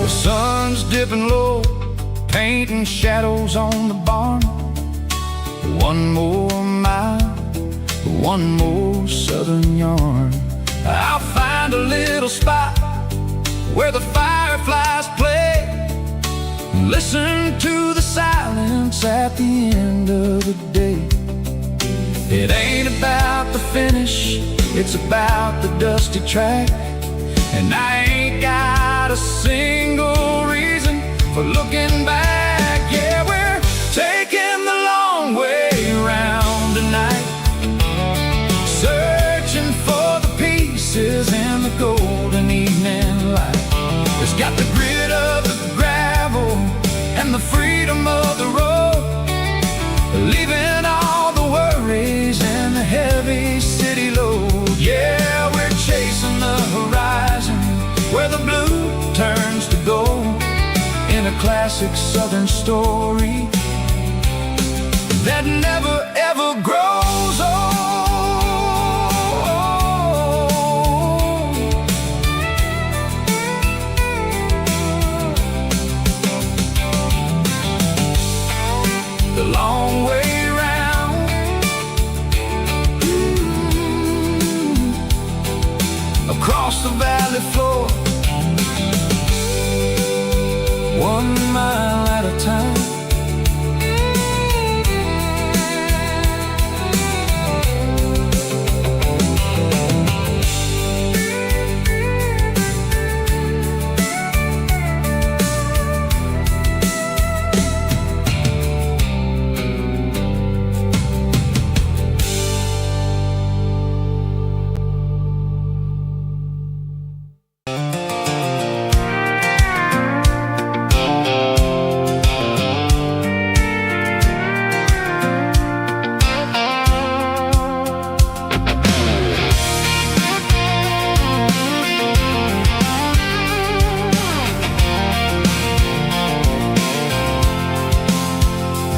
B: The sun's dipping low, painting shadows on the barn. One more mile, one more southern yarn. I'll find a little spot where the fireflies play, listen to the silence at the end of the day. It ain't about the finish, it's about the dusty track. And I ain't got a single reason for looking back. Yeah, we're taking the long way around tonight, searching for the pieces in the golden evening light. It's got the grit of the gravel and the freedom of the road, leaving all the worries and the heavy city load. Yeah, we're chasing the horizon where the blue turns to gold, in a classic southern story that never ever grows old. The long way round, across the valley floor, 1 mile at a time.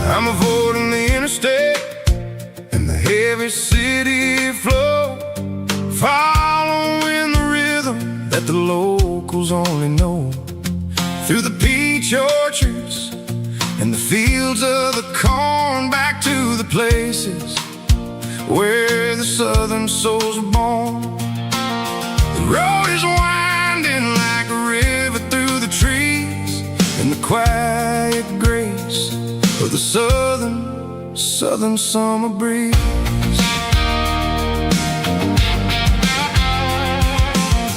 B: I'm avoiding the interstate and the heavy city flow, following the rhythm that the locals only know, through the peach orchards and the fields of the corn, back to the places where the southern souls are born. The road is winding like a river through the trees, in the quiet grace of the southern summer breeze.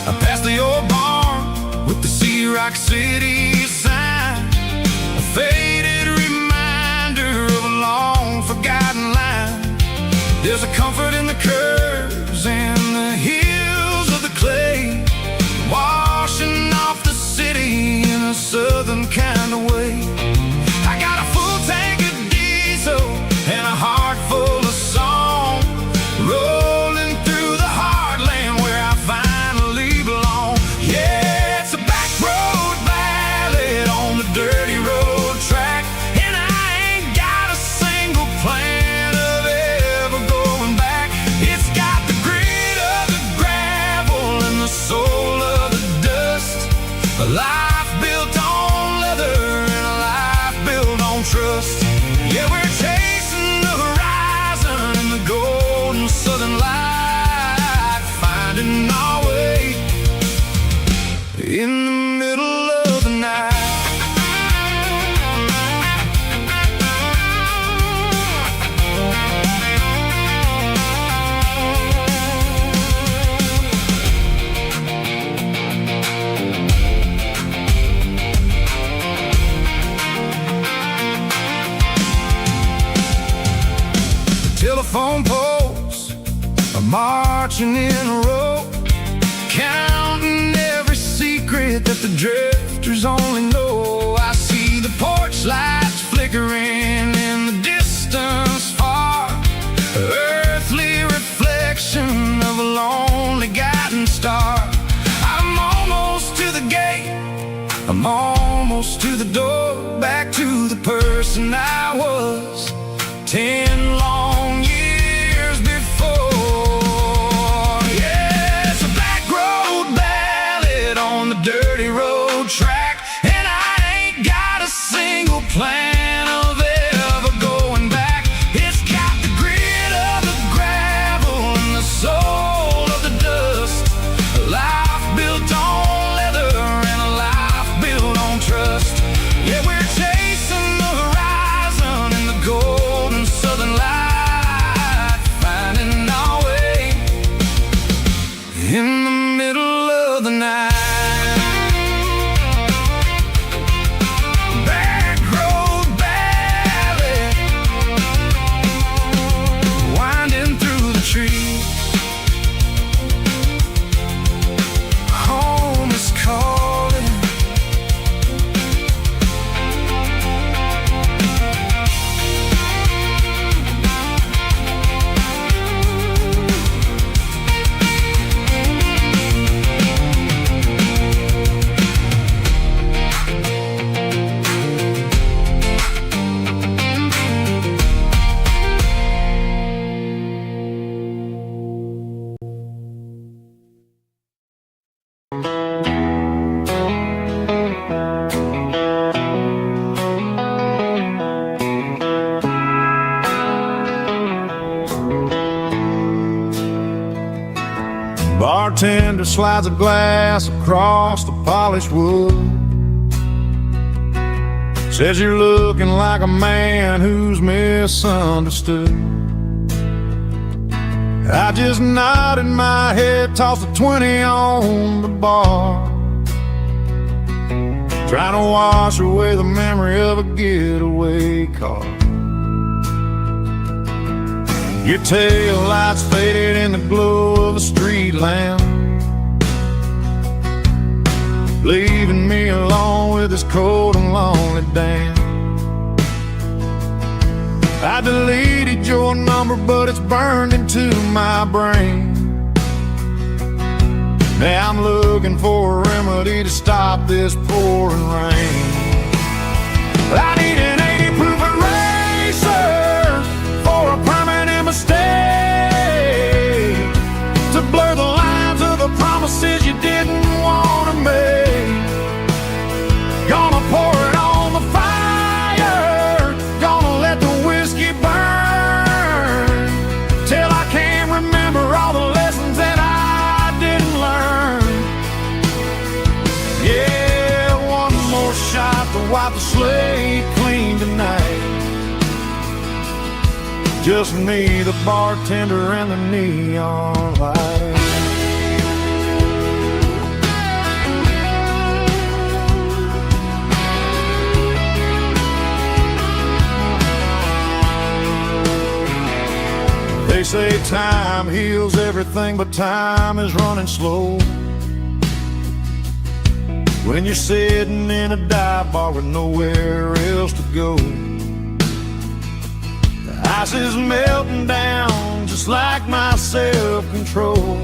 B: I passed the old barn with the Sea Rock City sign, a faded reminder of a long forgotten line. There's a comfort in the curves and the hills of the clay, washing off the city in a southern kind of way. I got a full tank of diesel and a heart full of song, rolling through the heartland where I finally belong. Yeah, it's a back road ballad on the dirty road track, and I ain't got a single plan of ever going back. telephone poles are marching in a row, counting every secret that the drifters only know. I see the porch lights flickering in the distance far, earthly reflection of a lonely guiding star. I'm almost to the gate, I'm almost to the door, back to the person I was 10 long years before. Yeah, it's a back road ballad on the dirty road track, and I ain't got a single plan of ever going back. It's got the grit of the gravel and the soul of the dust, a life built on leather and a life built on trust. Yeah, we're chasing the horizon in the golden southern light, finding our way in the middle of the night. Back road ballad, winding through the trees. Home is calling.
C: Bartender slides a glass across the polished wood, says you're looking like a man who's misunderstood. I just nodded my head, tossed a 20 on the bar, trying to wash away the memory of a getaway car. Your tail lights faded in the glow of a street lamp, leaving me alone with this cold and lonely damn. I deleted your number, but it's burned into my brain. Now I'm looking for a remedy to stop this pouring rain. I need an 80 proof eraser for a permanent mistake, to blur the lines of the promises you didn't want to make. Gonna pour it on the fire, gonna let the whiskey burn, till I can't remember all the lessons that I didn't learn. Yeah, one more shot to wipe the slate clean tonight. Just me, the bartender, and the neon light. They say time heals everything, but time is running slow when you're sitting in a dive bar with nowhere else to go. Ice is melting down just like my self-control.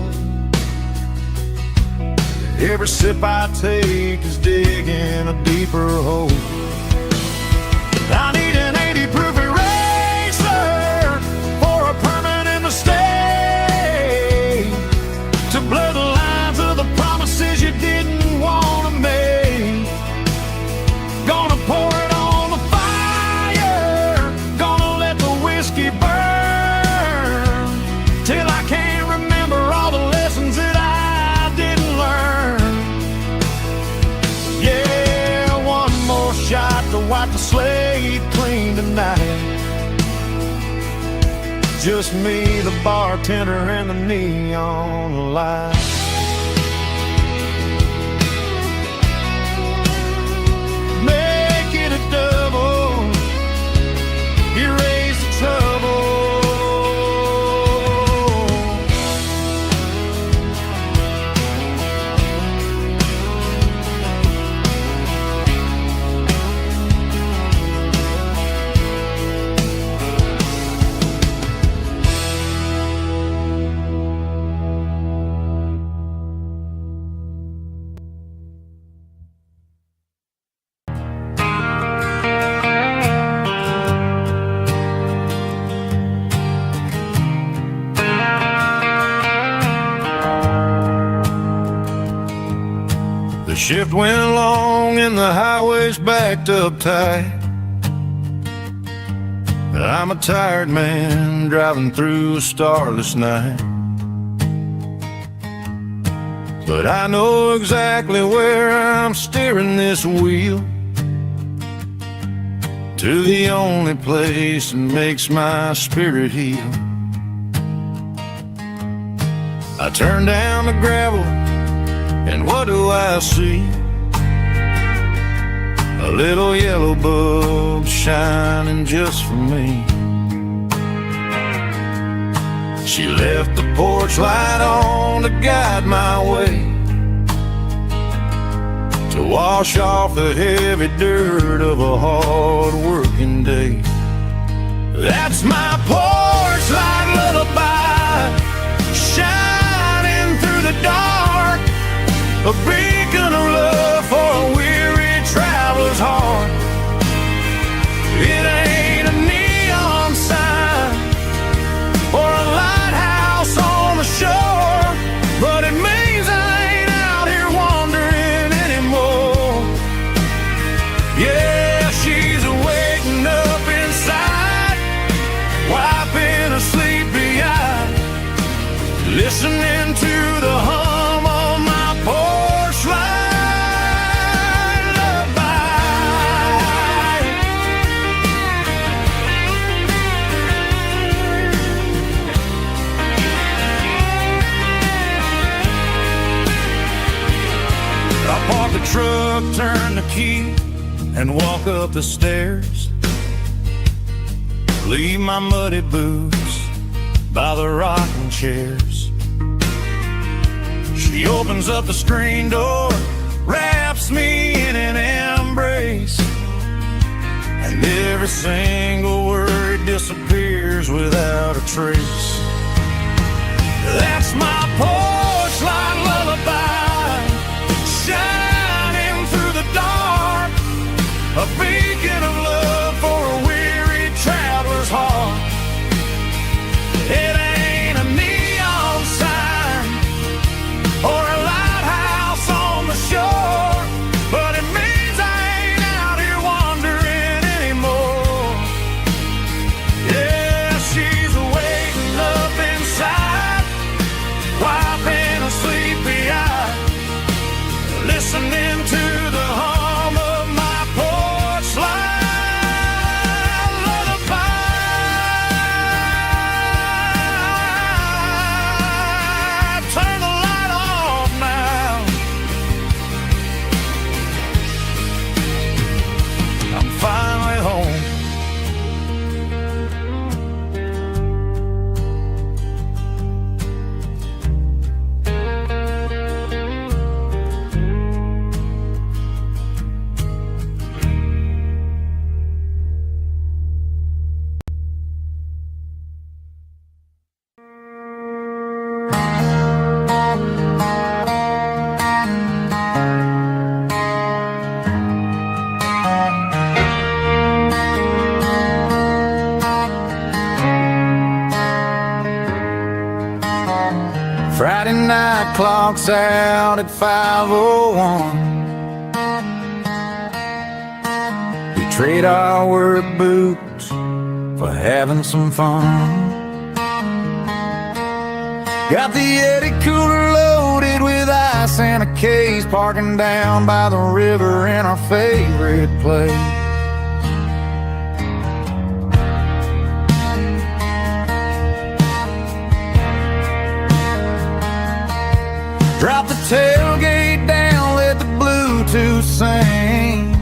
C: Every sip I take is digging a deeper hole. I need an 80 proof eraser for a permanent mistake, to blur the lines of the promises you didn't want to make. Gonna pour it on the fire, gonna let the whiskey burn, till I can't remember all the lessons that I didn't learn. Yeah, one more shot to wipe the slate clean tonight. Just me, the bartender, and the neon light. Make it a double, erase the trouble. Shift went long and the highway's backed up tight. I'm a tired man driving through a starless night, but I know exactly where I'm steering this wheel, to the only place that makes my spirit heal. I turn down the gravel, and what do I see? A little yellow bulb shining just for me. She left the porch light on to guide my way, to wash off the heavy dirt of a hard-working day. That's my porch light lullaby, shining through the dark, a beacon of love for a weary traveler's heart. It ain't a neon sign or a lighthouse on the shore, but it means I ain't out here wandering anymore. Yeah, she's waking up inside, wiping a sleepy eye, listening to the hum of my porch light lullaby. I park the truck, turn the key, and walk up the stairs. Leave my muddy boots by the rocking chairs. She opens up the screen door, wraps me in an embrace, and every single word disappears without a trace. That's my porch light lullaby, shining through the dark, a beacon of love for a weary traveler's heart. It ain't a neon sign or a lighthouse on the shore, but it means I ain't out here wandering anymore. Yeah, she's waking up inside, wiping a sleepy eye, listening to the hum of my porch light lullaby. Turn the light off now. I'm finally home. Friday night clock's out at 5:01. We trade our work boots for having some fun. Got the Yeti cooler loaded with ice and a case, parking down by the river in our favorite place. Drop the tailgate down, let the Bluetooth sing.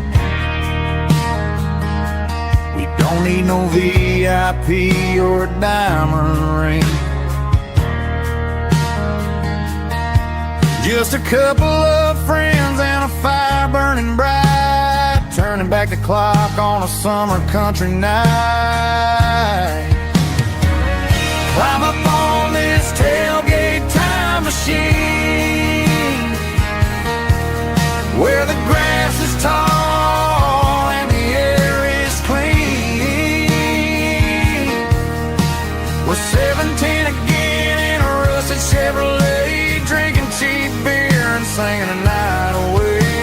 C: We don't need no VIP or a diamond ring. Just a couple of friends and a fire burning bright, turning back the clock on a summer country night. Climb up on this tailgate time machine, where the grass is tall and the air is clean. We're 17 again in a rusted Chevrolet, drinking cheap beer and singing the night away.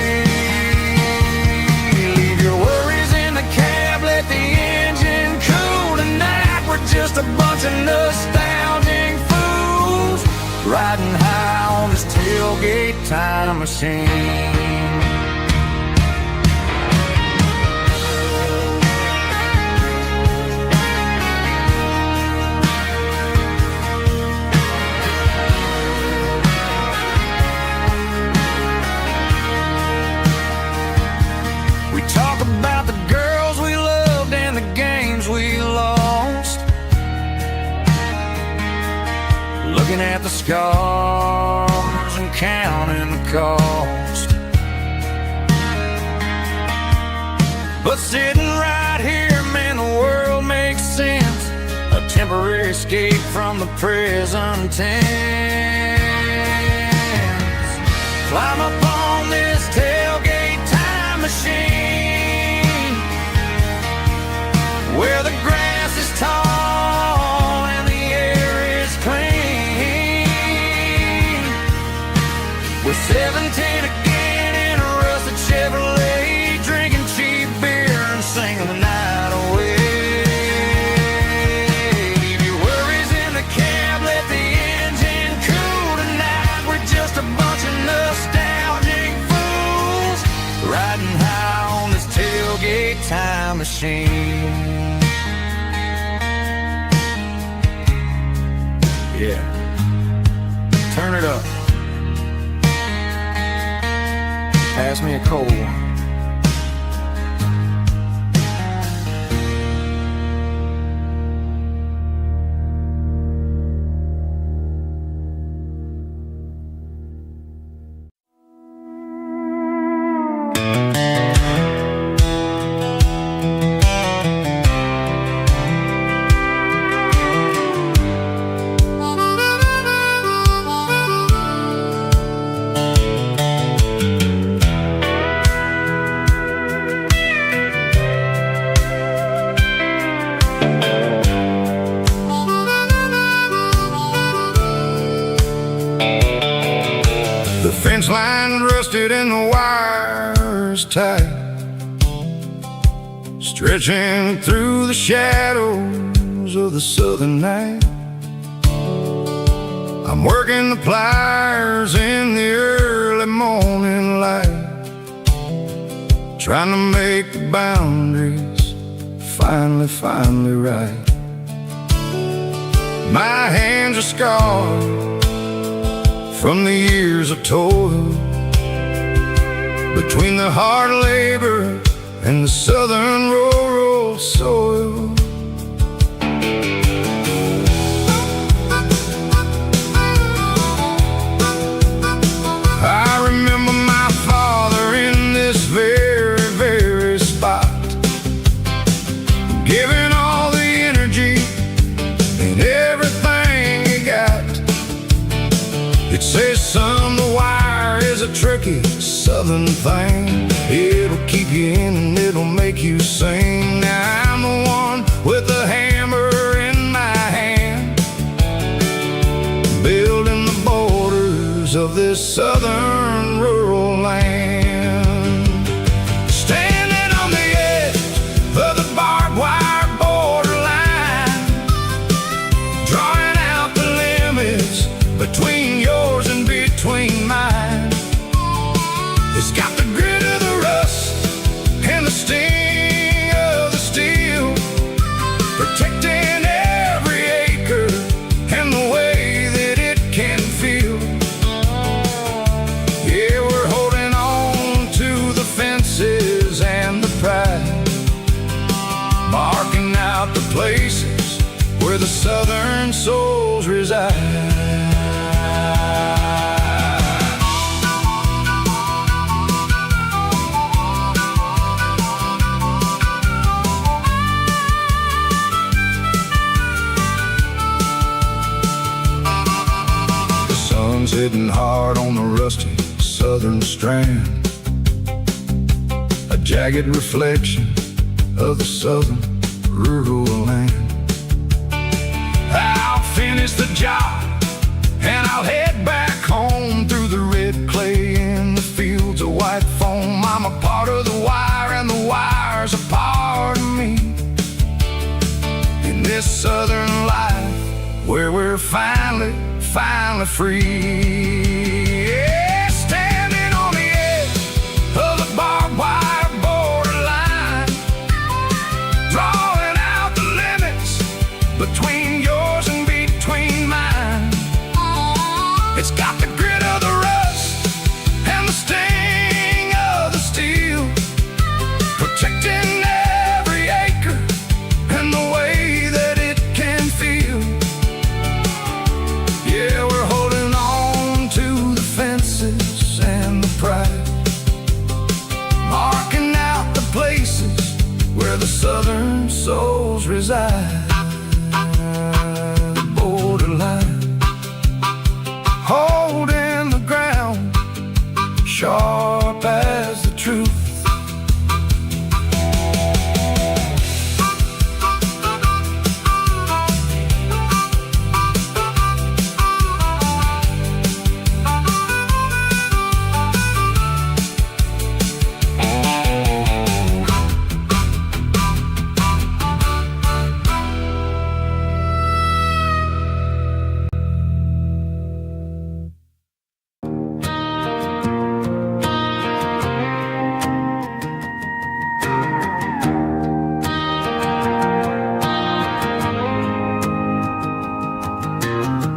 A: just a bunch of nostalgic fools riding high on this tailgate time machine. Talk about the girls we loved and the games we lost, looking at the scars and counting the cost. But sitting right here, man, the world makes sense. A temporary escape from the present tense. Climb up on this tailgate time machine, where the grass is tall and the air is clean. We're 17 again in a rusted Chevrolet, drinking cheap beer and singing the night away. Leave your worries in the cab, let the engine cool tonight. We're just a bunch of nostalgic fools riding high on this tailgate time machine. Yeah, turn it up. Pass me a cold one.
B: The fence line rusted and the wires tight, stretching through the shadows of the southern night. I'm working the pliers in the early morning light, trying to make the boundaries finally right. My hands are scarred from the years of toil, between the hard labor and the southern rural soil. I remember my father in this very spot, giving all the energy and everything he got. It says, son, the wire is a tricky southern thing. It'll keep you in and it'll make you sing. Now I'm the one with the hammer in my hand, building the borders of this southern rural land. Standing on the edge of the barbed wire borderline, drawing out the limits between yours and between mine. It's got the grit of the rust and the sting of the steel, protecting every acre and the way that it can feel. Yeah, we're holding on to the fences and the pride, marking out the places where the southern souls reside. Hitting hard on the rusty southern strand, a jagged reflection of the southern rural land. I'll finish the job and I'll head back home through the red clay in the fields of white foam. I'm a part of the wire and the wire's a part of me, and this southern life where we're finally free. Yeah, standing on the edge of the barbed wire borderline, drawing out the limits between yours and between mine. It's got the grit of the rust and the sting of the steel, protecting every acre and the way that it can feel. Yeah, we're holding on to the fences and the pride, marking out the places where the southern souls reside. The borderline, holding the ground, sharp as the truth.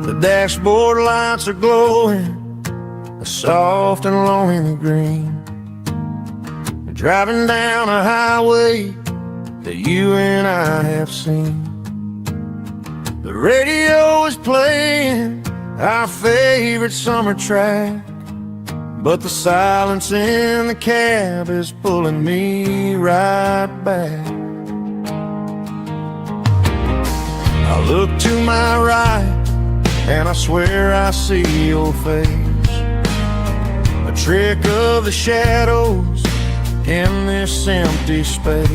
C: The dashboard lights are glowing, soft and lonely green. Driving down a highway that you and I have seen. The radio is playing our favorite summer track, but the silence in the cab is pulling me right back. I look to my right and I swear I see your face, a trick of the shadows in this empty space.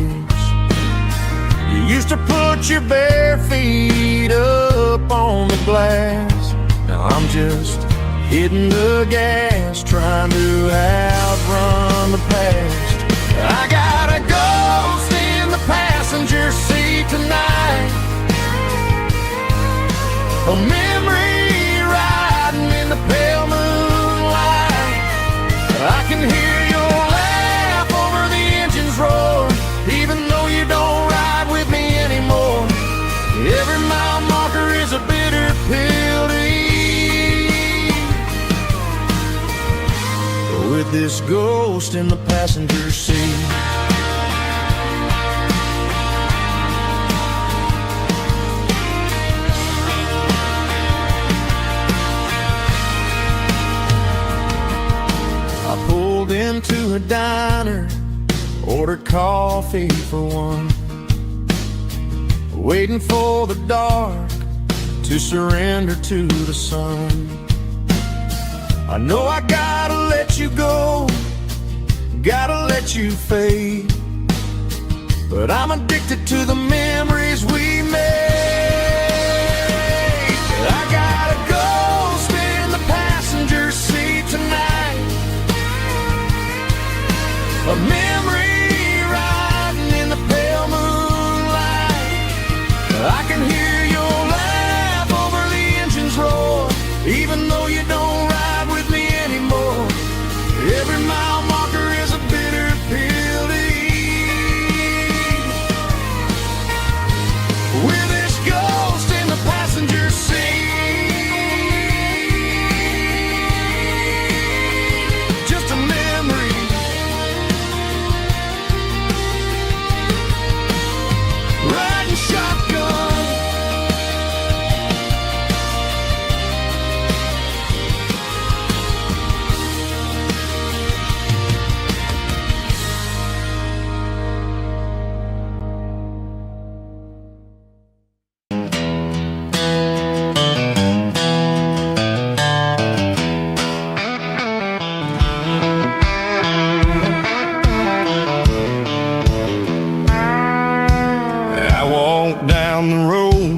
C: You used to put your bare feet up on the glass. Now I'm just hitting the gas, trying to outrun the past. I got a ghost in the passenger seat tonight, a memory riding in the pale moonlight. I can hear your laugh over the engine's roar, even though you don't ride with me anymore. Every mile marker is a bitter pill to eat, with this ghost in the passenger seat. Into a diner, ordered coffee for one, waiting for the dark to surrender to the sun. I know I gotta let you go, gotta let you fade, but I'm addicted to the memories we made. I got a ghost in the passenger seat tonight, a memory riding in the pale moonlight. I can hear your laugh over the engine's roar, even though you don't ride with me anymore. Every mile marker is a bitter pill to eat, with this ghost in the passenger seat. Just a memory, riding shotgun.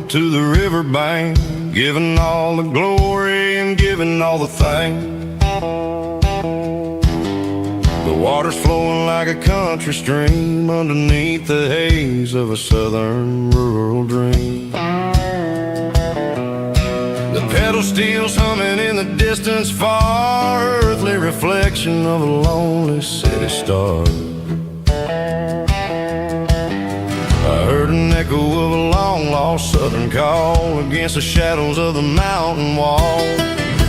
C: To the riverbank, giving all the glory and giving all the thanks. But
B: water's flowing like a country stream underneath the haze of a southern rural dream. The pedal steel's humming in the distance far, earthly reflection of a lonely city star. I heard an echo of a long-lost southern call against the shadows of the mountain wall.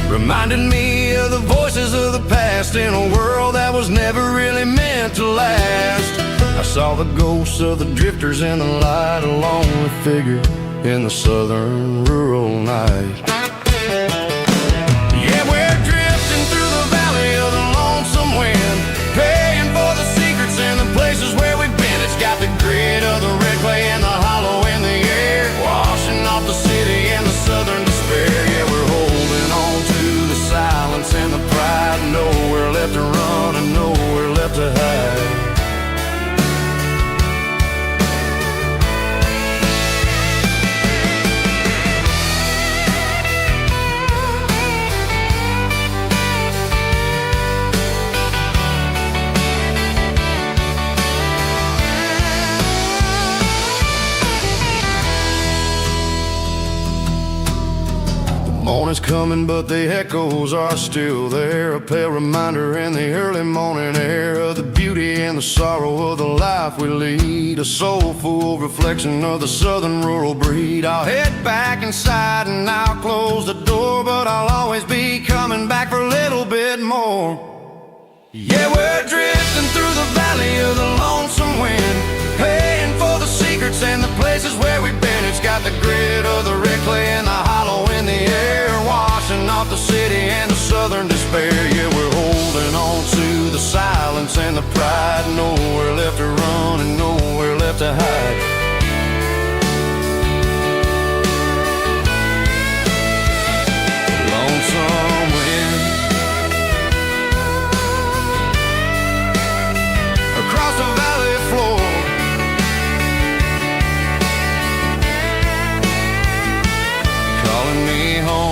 B: Reminded me of the voices of the past in a world that was never really meant to last. I saw the ghosts of the drifters in the light, a lonely figure in the southern rural night. Yeah, we're drifting through the valley of the lonesome wind, paying for the secrets and the places where we've been. It's got the grit of the red clay and the hollow in the air, washing off the city and the southern despair. Yeah, we're holding on to the silence and the pride, nowhere left to run and nowhere left to hide. Morning's coming, but the echoes are still there, a pale reminder in the early morning air of the beauty and the sorrow of the life we lead, a soulful reflection of the southern rural breed. I'll head back inside and I'll close the door, but I'll always be coming back for a little bit more. Yeah, we're drifting through the valley of the lonesome wind, paying for the secrets and the places where we've been. It's got the grit of the red clay and the hollow in the air, washing off the city and the southern despair. Yeah, we're holding on to the silence and the pride, nowhere left to run and nowhere left to hide. Lonesome wind across the valley floor, calling me home.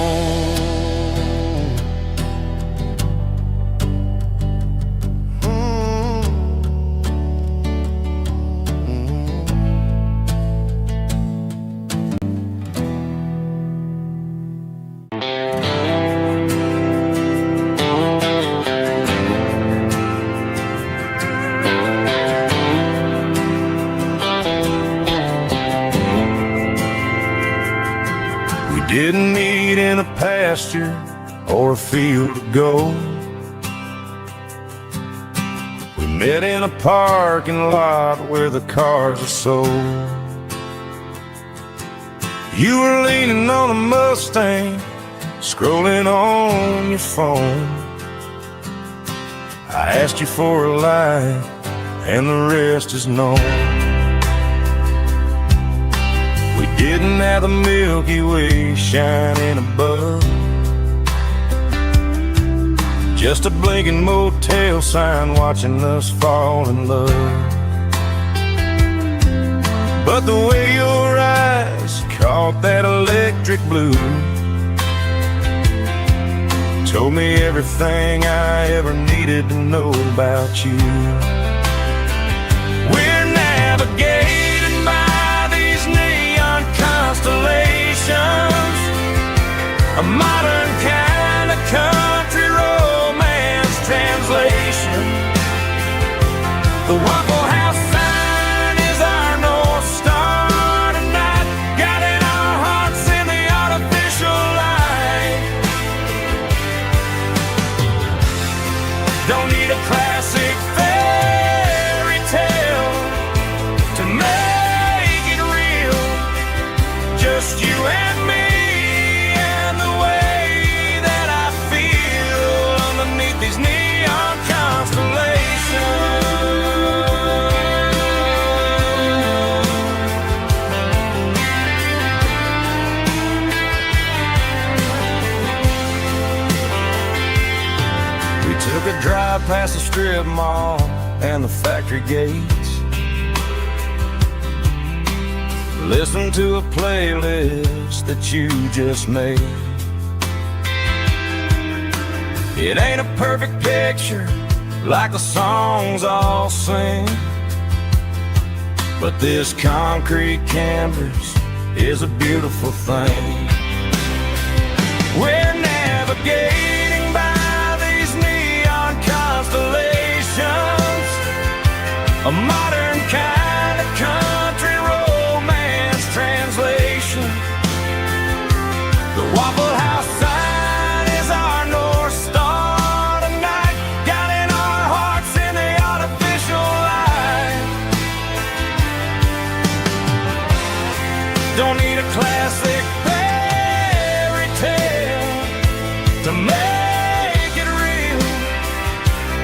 B: Didn't meet in a pasture or a field to go. We met in a parking lot where the cars are sold. You were leaning on a Mustang, scrolling on your phone. I asked you for a light, and the rest is known. Didn't have the Milky Way shining above, just a blinking motel sign watching us fall in love. But the way your eyes caught that electric blue told me everything I ever needed to know about you. We're navigated by these neon constellations, a modern kind of country romance translation. The Waffle House sign is our North Star tonight, guiding our hearts in the artificial light. Don't need a classic fairy tale to make it real, just you and me and the way that I feel underneath these neon constellations. We took a drive past the strip mall and the factory gates, listen to a playlist that you just made. It ain't a perfect picture
A: like the songs all sing. But this concrete canvas is a beautiful thing. We're navigating by these neon constellations, a modern kind of country romance translation. The Waffle House sign is our North Star tonight, guiding our hearts in the artificial light. Don't need a classic fairy tale to make it real,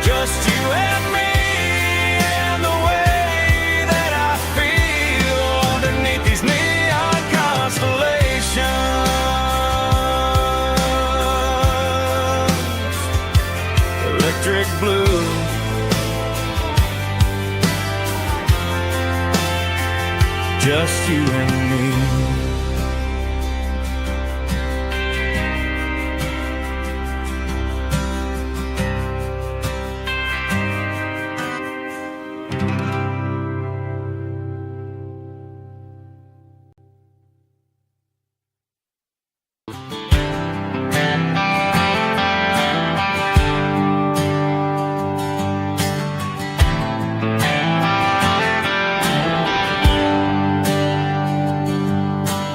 A: just you and me and the way that I feel underneath these neon constellations. Electric blue, just you and me.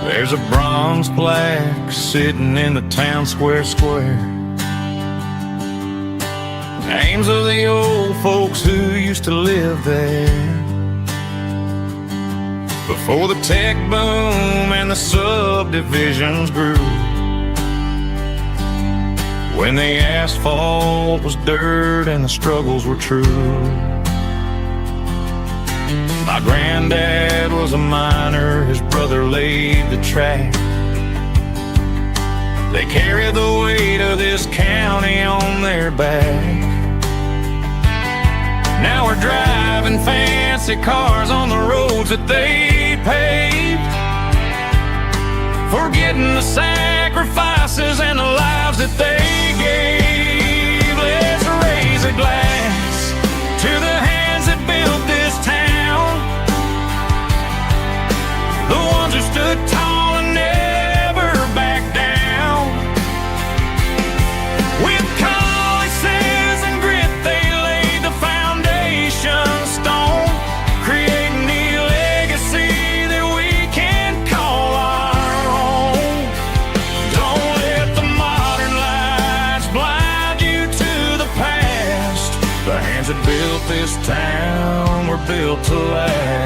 A: There's a bronze plaque sitting in the town square. Names of the old folks who used to live there before the tech boom and the subdivisions grew, when the asphalt was dirt and the struggles were true. My granddad was a miner, his brother laid the track. They carried the weight of this county on their back. Now we're driving fancy cars on the roads that they paved, forgetting the sacrifices and the lives that they gave. Let's raise a glass to the hands that built this town, the ones who stood tall and never backed down. With calluses and grit they laid the foundation stone, creating the legacy that we can call our own. Don't let the modern lights blind you to the past. The hands that built this town were built to last.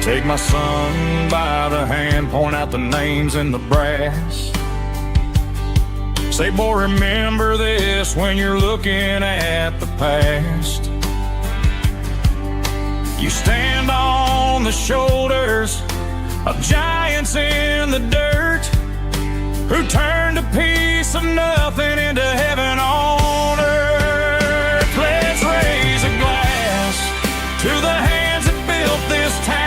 A: Take my son by the hand, point out the names in the brass. Say, boy, remember this when you're looking at the past. You stand on the shoulders of giants in the dirt, who turned a piece of nothing into heaven on earth. Let's raise a glass to the hands that built this town,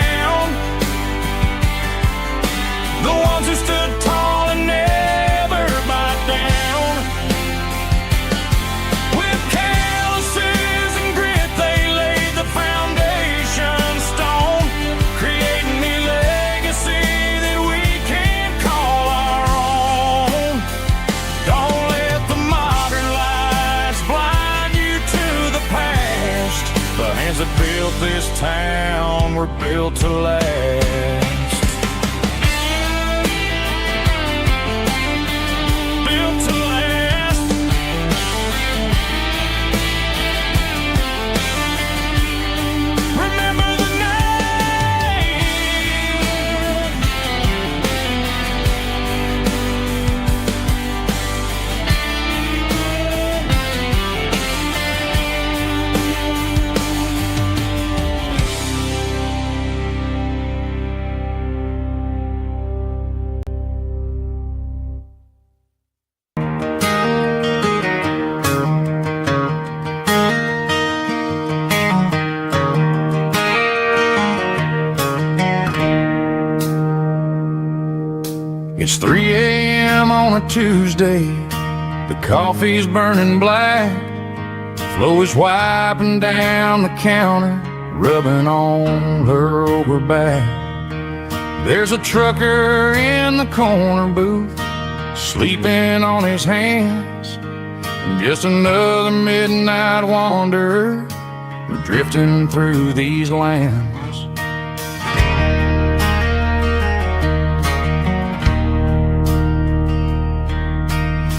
A: the ones who stood tall and never backed down. With calluses and grit they laid the foundation stone, creating the legacy that we can call our own. Don't let the modern lights blind you to the past. The hands that built this town were built to last. on a Tuesday. The coffee's burning black. Flo is wiping down the counter, rubbing on her over back. There's a trucker in the corner booth, sleeping on his hands. Just another midnight wanderer, drifting through these lands.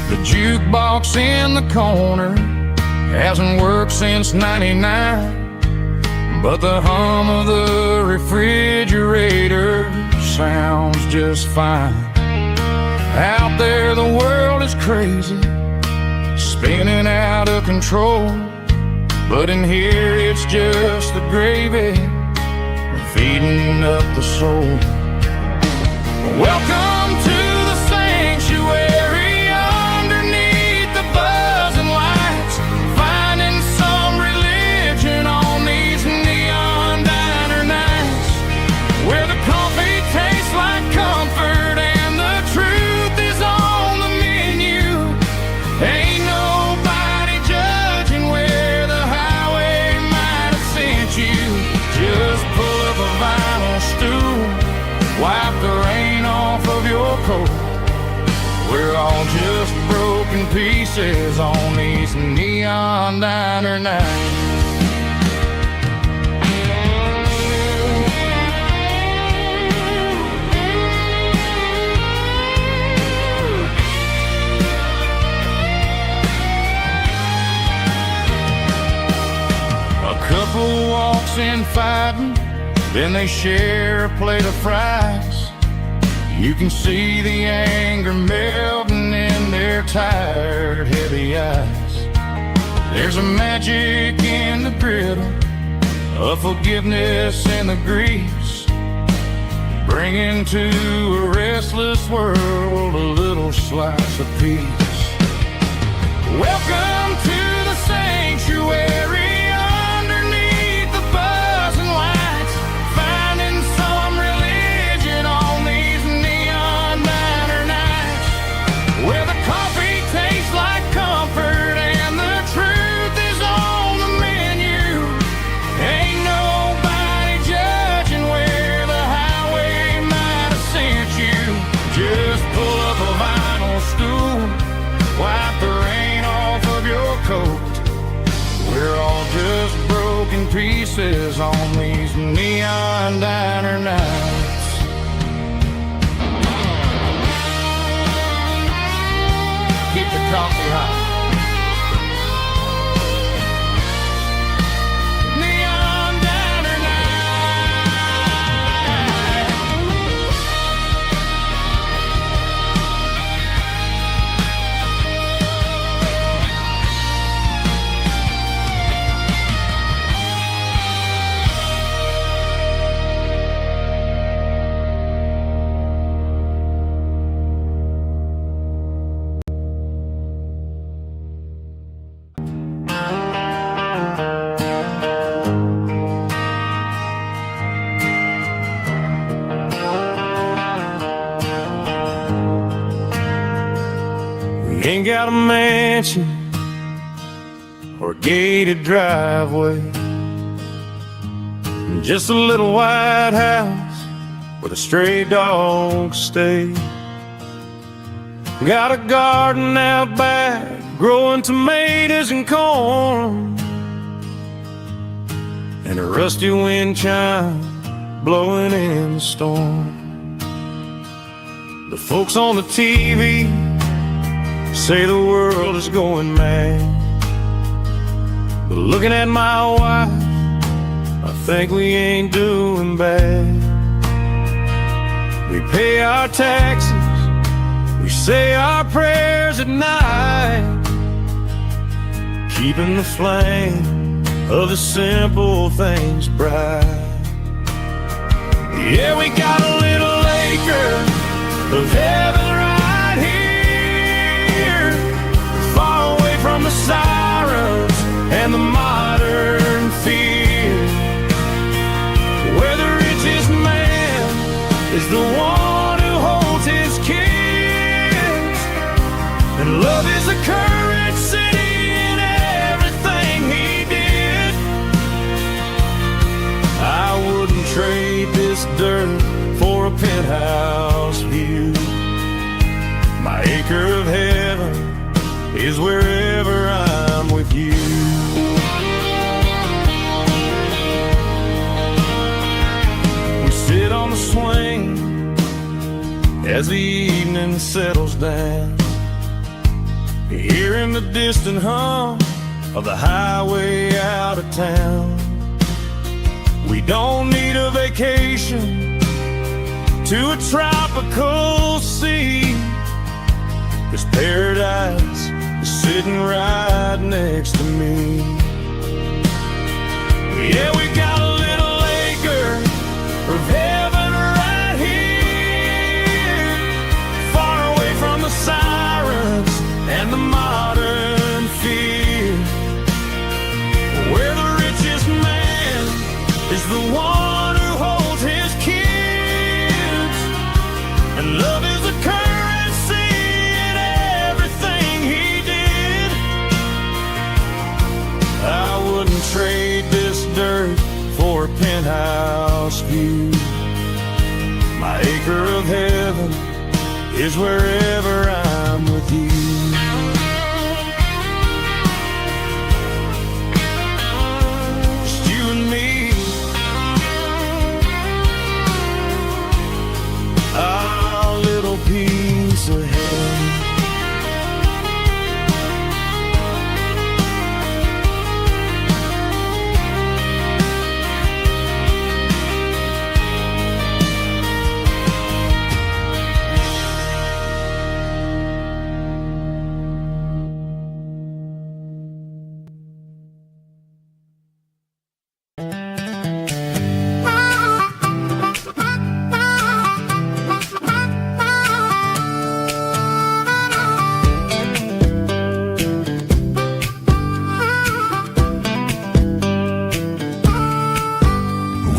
A: The jukebox in the corner hasn't worked since '99, but the hum of the refrigerator sounds just fine. Out there the world is crazy, spinning out of control, but in here it's just the gravy feeding up the soul. Welcome to the sanctuary underneath the buzzing lights, finding some religion on these neon diner nights, where the coffee tastes like comfort and the truth is on the menu. Ain't nobody judging where the highway might have sent you. Just pull up a vinyl stool, wipe the rain off of your coat. We're all just broken pieces on these neon diner nights. A couple walks in fighting, then they share a plate of fries. You can see the anger melting in their tired, heavy eyes. There's a magic in the griddle, a forgiveness in the grease, bringing to a restless world a little slice of peace. Welcome to the sanctuary. We're all just broken pieces on these neon diner nights. Keep the coffee hot. Neon diner Ain't got a mansion or a gated driveway, just a little white house where the stray dogs stay. Got a garden out back growing tomatoes and corn, and a rusty wind chime blowing in the storm. The folks on the TV say the world is going mad, but looking at my wife, I think we ain't doing bad. We pay our taxes, we say our prayers at night, keeping the flame of the simple things bright. Yeah, we got a little acre of heaven right here, far away from the sirens and the modern fear, where the richest man is the one who holds his kids And love is a currency in everything he did. I wouldn't trade this dirt for a penthouse view. My acre of heaven is wherever I'm with you. We sit on the swing as the evening settles down, hearing the distant hum of the highway out of town. We don't need a vacation to a tropical sea. This paradise is sitting right next to me. Yeah, we got a little acre of heaven right here, far away from the sirens and the modern fear, where the richest man is the one who holds his kids, and love is a currency in everything he did. I wouldn't trade this dirt for a penthouse view. My acre of heaven is wherever I'm with you. Just you and me, our little piece of heaven.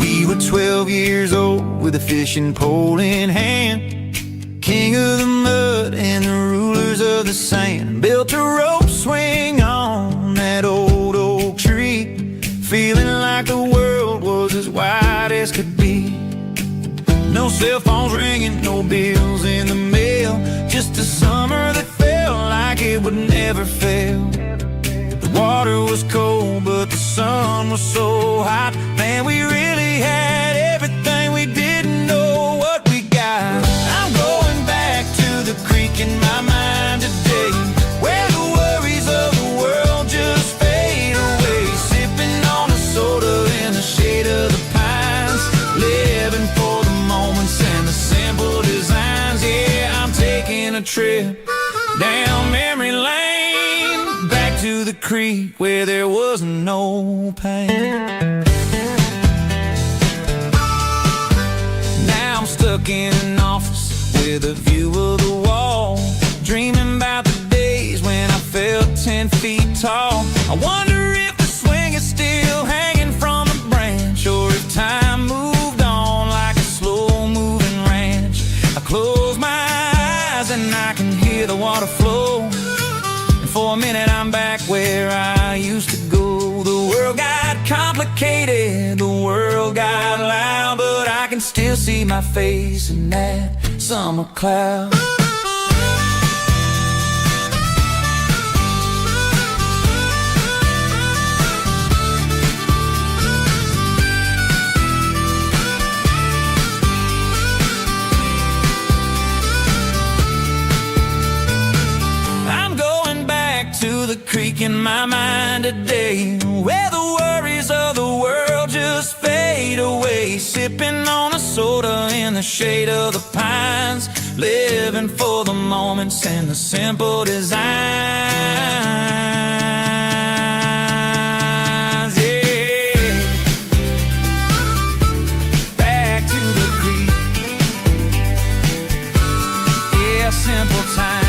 B: We were 12 years old with a fishing pole in hand, king of the mud and the rulers of the sand. Built a rope swing on that old oak tree, feeling like the world was as wide as could be. No cell phones ringing, no bills in the mail, just a summer that felt like it would never fail. The water was cold, but the sun was so hot. Man, we really had everything, we didn't know what we got. I'm going back to the creek in my mind today, where the worries of the world just fade away. Sipping on a soda in the shade of the pines, living for the moments and the simple designs. Yeah, I'm taking a trip down memory lane, back to the creek where there was no pain. Now I'm stuck in an office with a view of the wall, dreaming about the days when I felt 10 feet tall. I wonder if the swing is still hanging from a branch, or if time moved on like a slow-moving ranch. I close my eyes and I can hear the water flow, and for a minute I'm back where I used to go. The world got complicated, the world got loud, but I can still see my face in that summer cloud. I'm going back to the creek in my mind today, where the worries of the world just fade away. Sipping on a soda in the shade of the pines, living for the moments and the simple designs. Yeah, back to the creek. Yeah, simple times.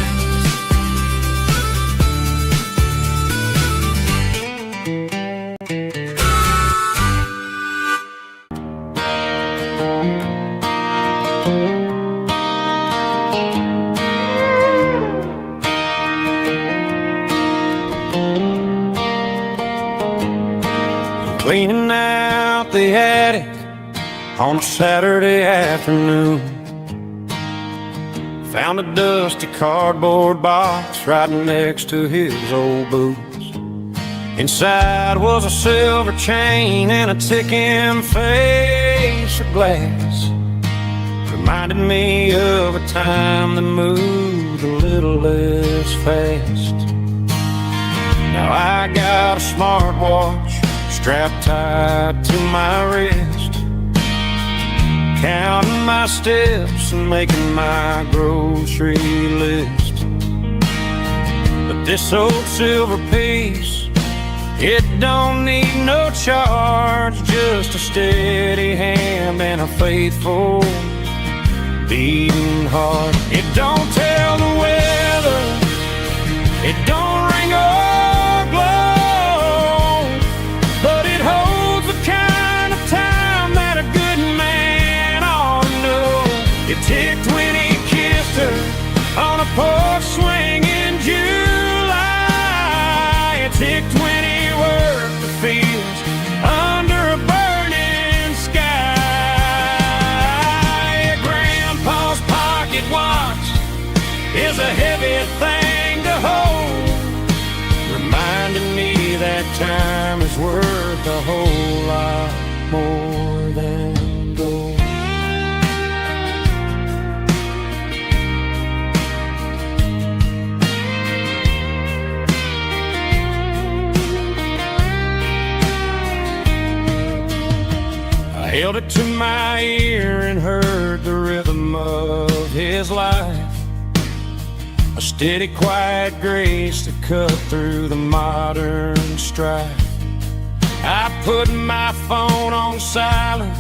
A: cleaning out the attic on a Saturday afternoon. Found a dusty cardboard box right next to his old boots. Inside was a silver chain and a ticking face of glass. Reminded me of a time that moved a little less fast. Now I got a smartwatch strapped tight to my wrist, counting my steps and making my grocery list. But this old silver piece, it don't need no charge, just a steady hand and a faithful beating heart. It don't tell the weather, it don't ring or glow, but it holds the kind of time that a good man ought to know. It ticked when he kissed her on a porch swing in July. It ticked when he worked the fields under a burning sky. Grandpa's pocket watch is a heavy thing to hold, reminding me that time is worth a whole lot more than gold. I held it to my ear and heard the rhythm of his life, a steady, quiet grace that cut through the modern strife. I put my phone on silent,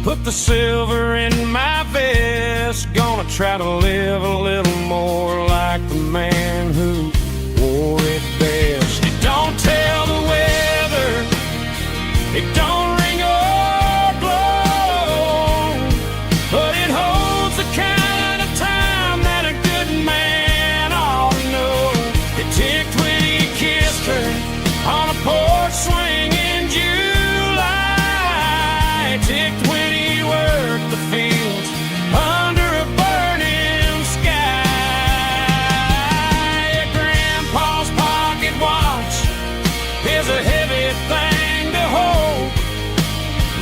A: put the silver in my vest. Gonna try to live a little more like the man who wore it best. It don't tell the weather, it don't ring or glow, but it holds the kind of time that a good man ought to know. It ticked when he kissed her on a porch swing in July. It ticked when he worked the fields under a burning sky. Grandpa's pocket watch is a heavy thing to hold,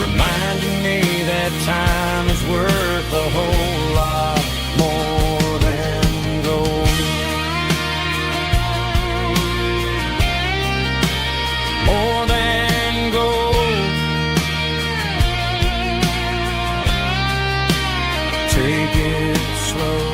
A: reminding me that time is worth a whole lot more than gold. More than gold. Take it slow.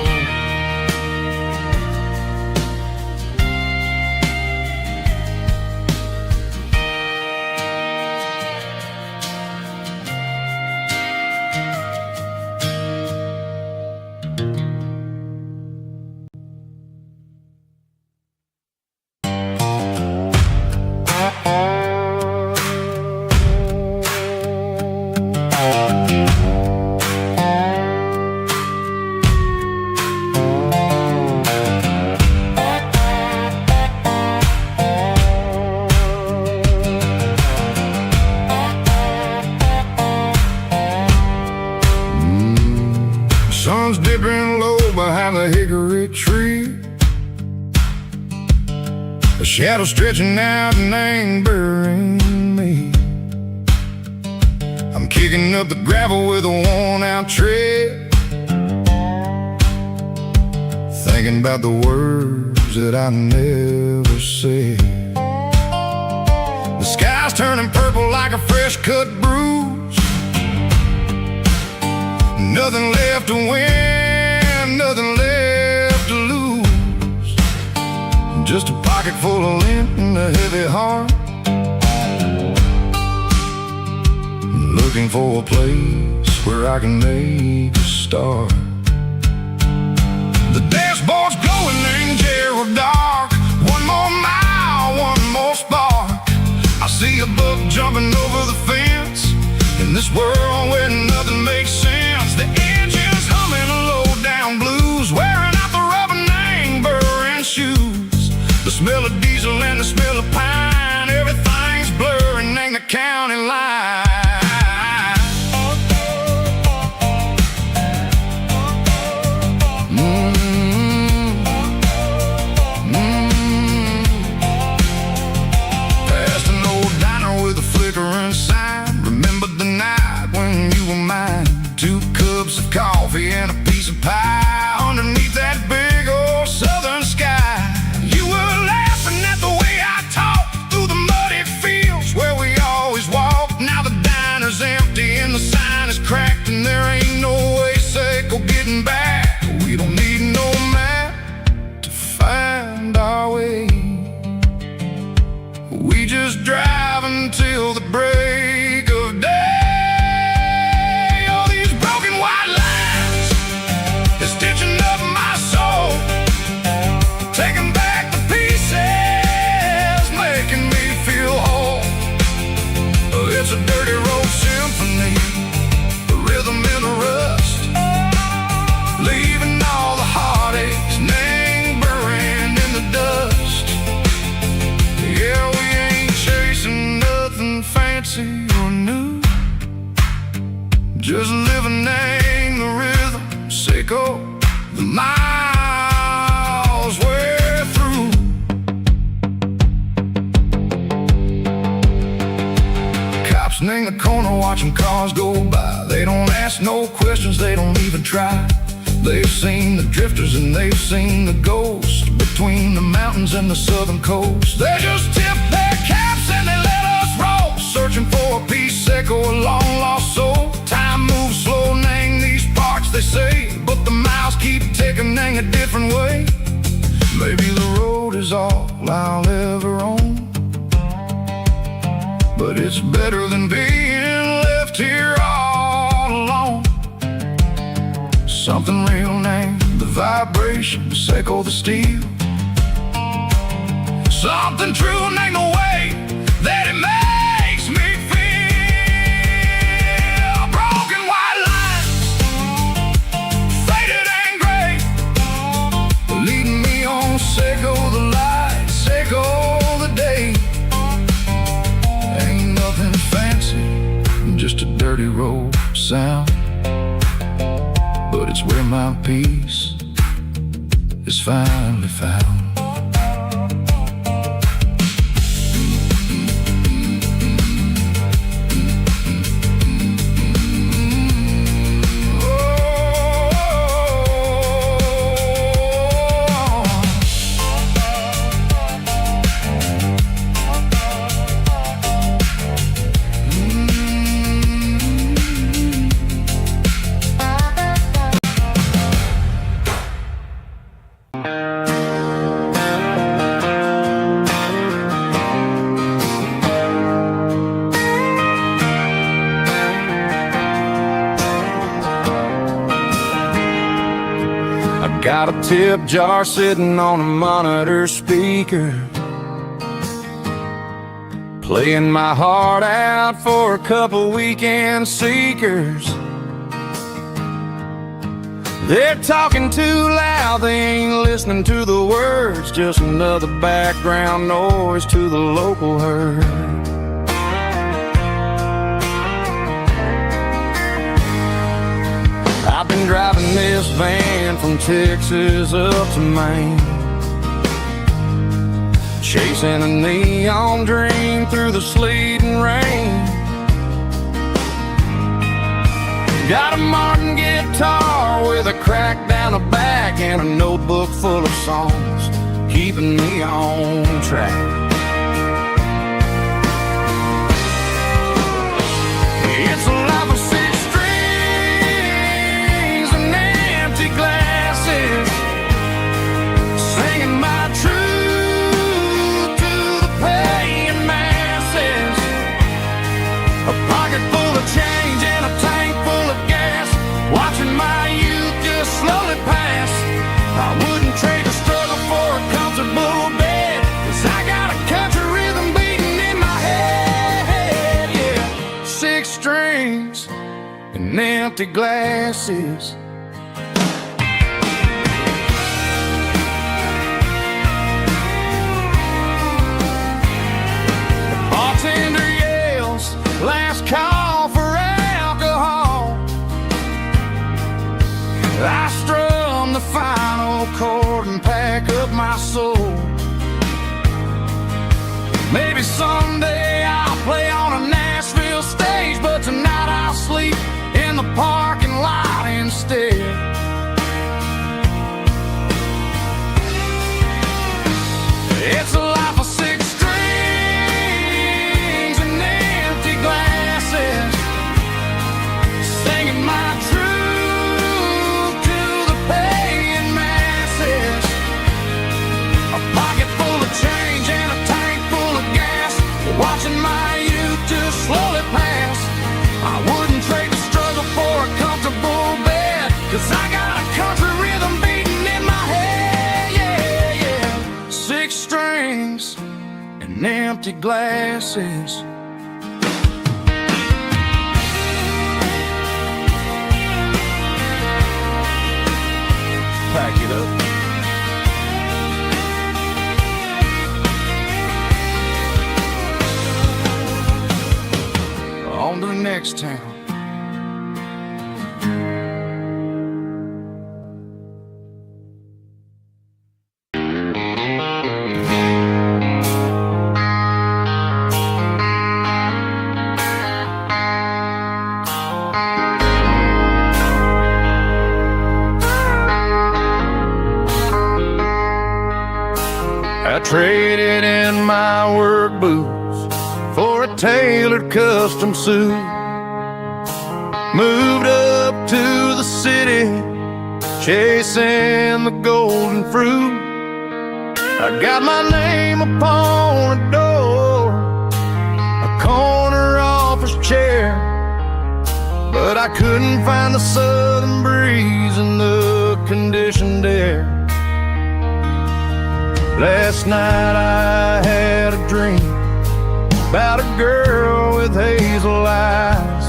B: Sun's dipping low behind the hickory tree, a shadow stretching out and angering me. I'm kicking up the gravel with a worn-out tread, thinking about the words that I never said. The sky's turning purple like a fresh-cut bruise. Nothing left to win, nothing left to lose. Just a pocket full of lint and a heavy heart, looking for a place where I can make a start. The dashboard's glowing in Gerald dark. One more mile, one more spark. I see a buck jumping over the fence in this world where nothing makes sense. The engine's humming a low-down blues, wearing out the rubber name, burring shoes. The smell of diesel and the smell of pine, everything's blurring ain't the county line. Past an old diner with a flickering sign. Remember the night when you were mine. 2 cups of coffee and a piece of pie underneath that big old southern sky. You were laughing at the way I talked through the muddy fields where we always walked. Now the diner's empty and the sign is cracked, and there ain't no way Seiko getting back. We don't need no map to find our way. We just drive until the break of day. It's a dirty road symphony, a rhythm in the rust, leaving all the heartaches lingering in the dust. Yeah, we ain't chasing nothing fancy or new, just living in the rhythm, Seiko, the miles we're through. In the corner watching cars go by. They don't ask no questions, they don't even try. They've seen the drifters and they've seen the ghosts between the mountains and the southern coast. They just tip their caps and they let us roll, searching for a piece, Seiko, a long lost soul. Time moves slow, nang these parts they say, but the miles keep ticking, nang a different way. Maybe the road is all I'll ever own, but it's better than being left here all alone. Something real named the vibration, Seiko the steel. Something true named the way that it makes me feel. Broken white lines, faded and gray, leading me on, Seiko the light, Seiko the day. Just a dirty road sound, but it's where my peace is finally found.
C: Got a tip jar sitting on a monitor speaker, playing my heart out for a couple weekend seekers. They're talking too loud, they ain't listening to the words, just another background noise to the local herd. I've been driving this van from Texas up to Maine, chasing a neon dream through the sleet and rain. Got a Martin guitar with a crack down the back and a notebook full of songs, keeping me on track. It's a life of six strings and empty glasses, singing my truth to the paying masses. A pocket full of change and a tank full of gas, watching my youth just slowly pass. I wouldn't trade the struggle for a comfortable bed, 'cause I got a country rhythm beating in my head, yeah. Six strings and empty glasses. The bartender
A: slowly pass. I wouldn't trade the struggle for a comfortable bed, 'cause I got a country rhythm beating in my head, yeah, yeah. 6 strings and empty glasses. Pack it up. On to the next town.
C: I traded in my work boots for a tailored custom suit. Moved up to the city, chasing the golden fruit. I got my name upon a door, a corner office chair, but I couldn't find the southern breeze in the conditioned air. Last night I had a dream about a girl with hazel eyes.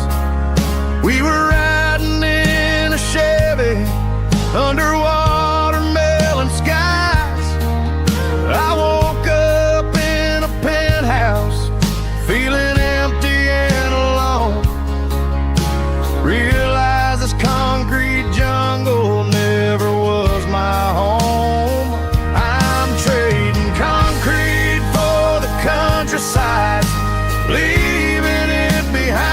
C: We were riding in a Chevy under watermelon skies. I woke up in a penthouse feeling empty and alone. Realized this concrete jungle never was my home. I'm trading concrete for the countryside, leaving it behind,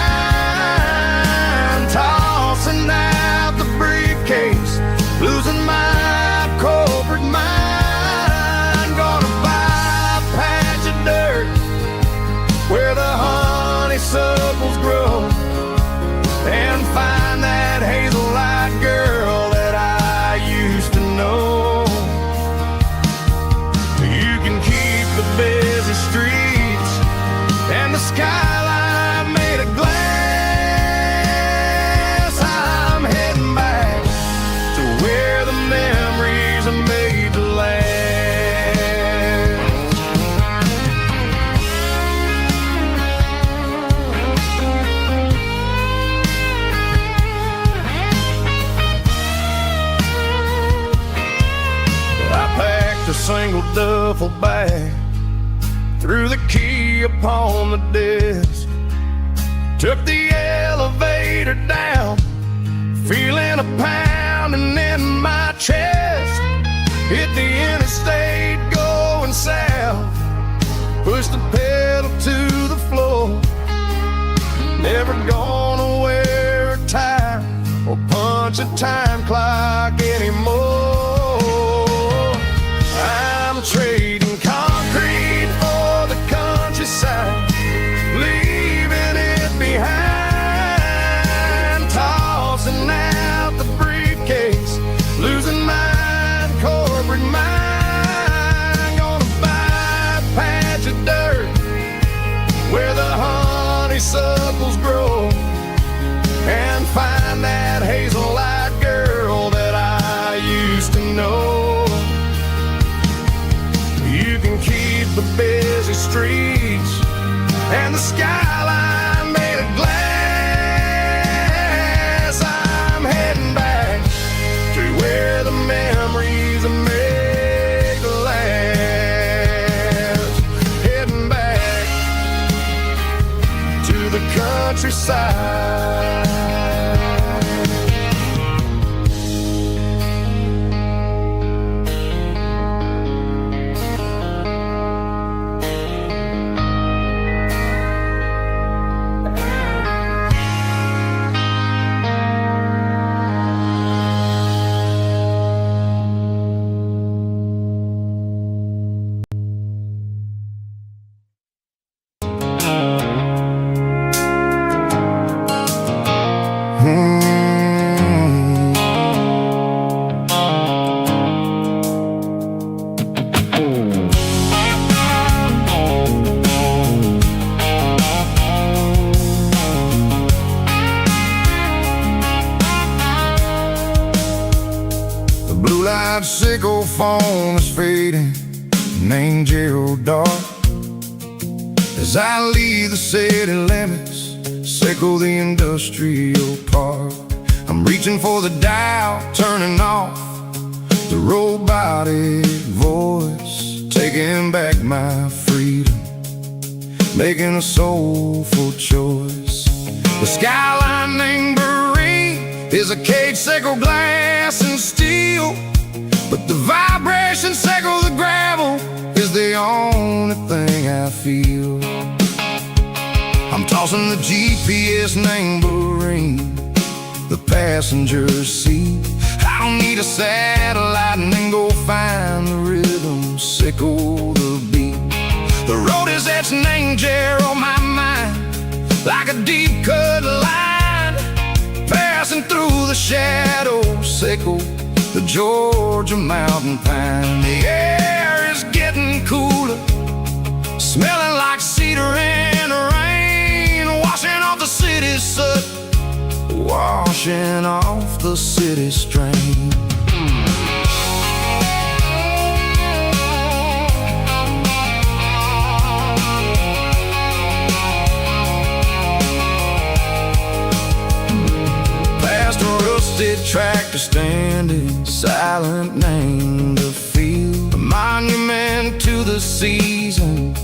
C: tossing out the briefcase, losing my corporate mind. Gonna buy a patch of dirt where the honeysuckles grow, and find that hazel-eyed girl that I used to know. You can keep the busy streets and the skyline made of glass. I'm heading back to where the memories are made to last. I packed a single duffel bag, threw the key upon the desk, took the elevator down, feeling a pounding in my chest. Hit the interstate going south, pushed the pedal to the floor. Never gonna wear a tie or punch a time clock anymore. I'm trading concrete for the countryside, leaving it behind, tossing out the briefcase, losing my corporate mind. Gonna buy a patch of dirt where the honeysuckles grow, and find that hazel-eyed girl that I used to know. You can keep the busy streets and the skyline made of glass. I'm heading back to where the memories are made to last. Heading back to the countryside.
B: sickle phone is fading, named Geralkyo. As I leave the city limits, sickle the industrial park. I'm reaching for the dial, turning off the robotic voice, taking back my freedom, making a soulful choice. The skyline named is a cage, sickle glass and steel, but the vibration sickle the gravel is the only thing I feel. I'm tossing the GPS named the passenger seat. I don't need a satellite and then go find the rhythm, sickle the beat. The road is etched named on my mind, like a deep cut line, passing through the shadows, sickle the Georgia mountain pine. The air is getting cooler, smelling like cedar in the rain, washing off the city's soot, washing off the city strain. Tractor standing silent, named the field, a monument to the seasons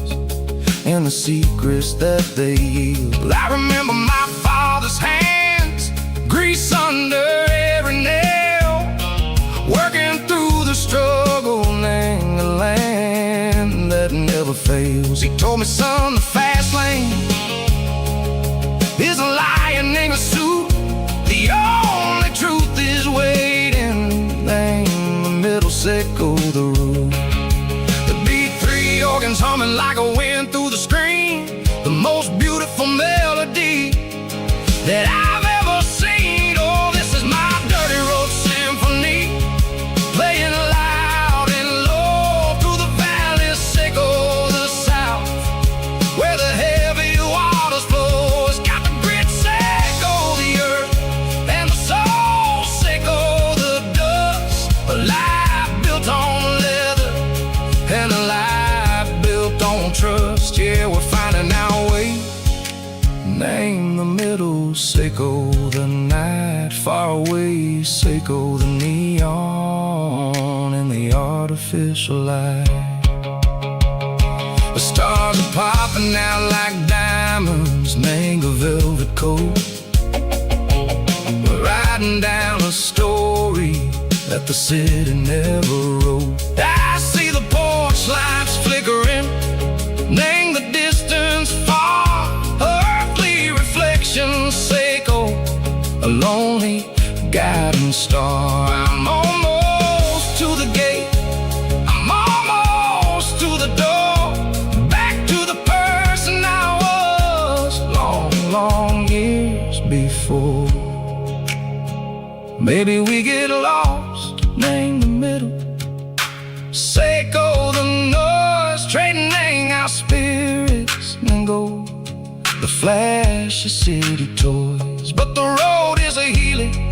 B: and the secrets that they yield. I remember my father's hands, grease under every nail, working through the struggle, named the land that never fails. He told me, son, the fast lane is a lion in a suit. The only truth is waiting, name the middle, sickle the root. The B3 organs humming like a wind through the screen, the most beautiful melody that I've ever seen. Oh, this is my dirty road symphony, playing loud and low through the valleys, sickle the south, where the heavy waters flow. It's got the grit, sickle the earth, and the soul, sickle the dust. A life built on leather and a life built on trust. Yeah, we're finding our way, name the middle, sickle the night, far away, sickle the neon and the artificial light. The stars are popping out like diamonds, mango velvet coat. We're riding down a story that the city never wrote. I see the porch lights flickering, name the distance far, earthly reflections, sickle a lonely guiding star. I'm almost to the gate, I'm almost to the door, back to the person I was long, long years before. Maybe we get lost, name the middle, sickle the noise, trading our spirits and go the flash of city toys. But the road is a healing,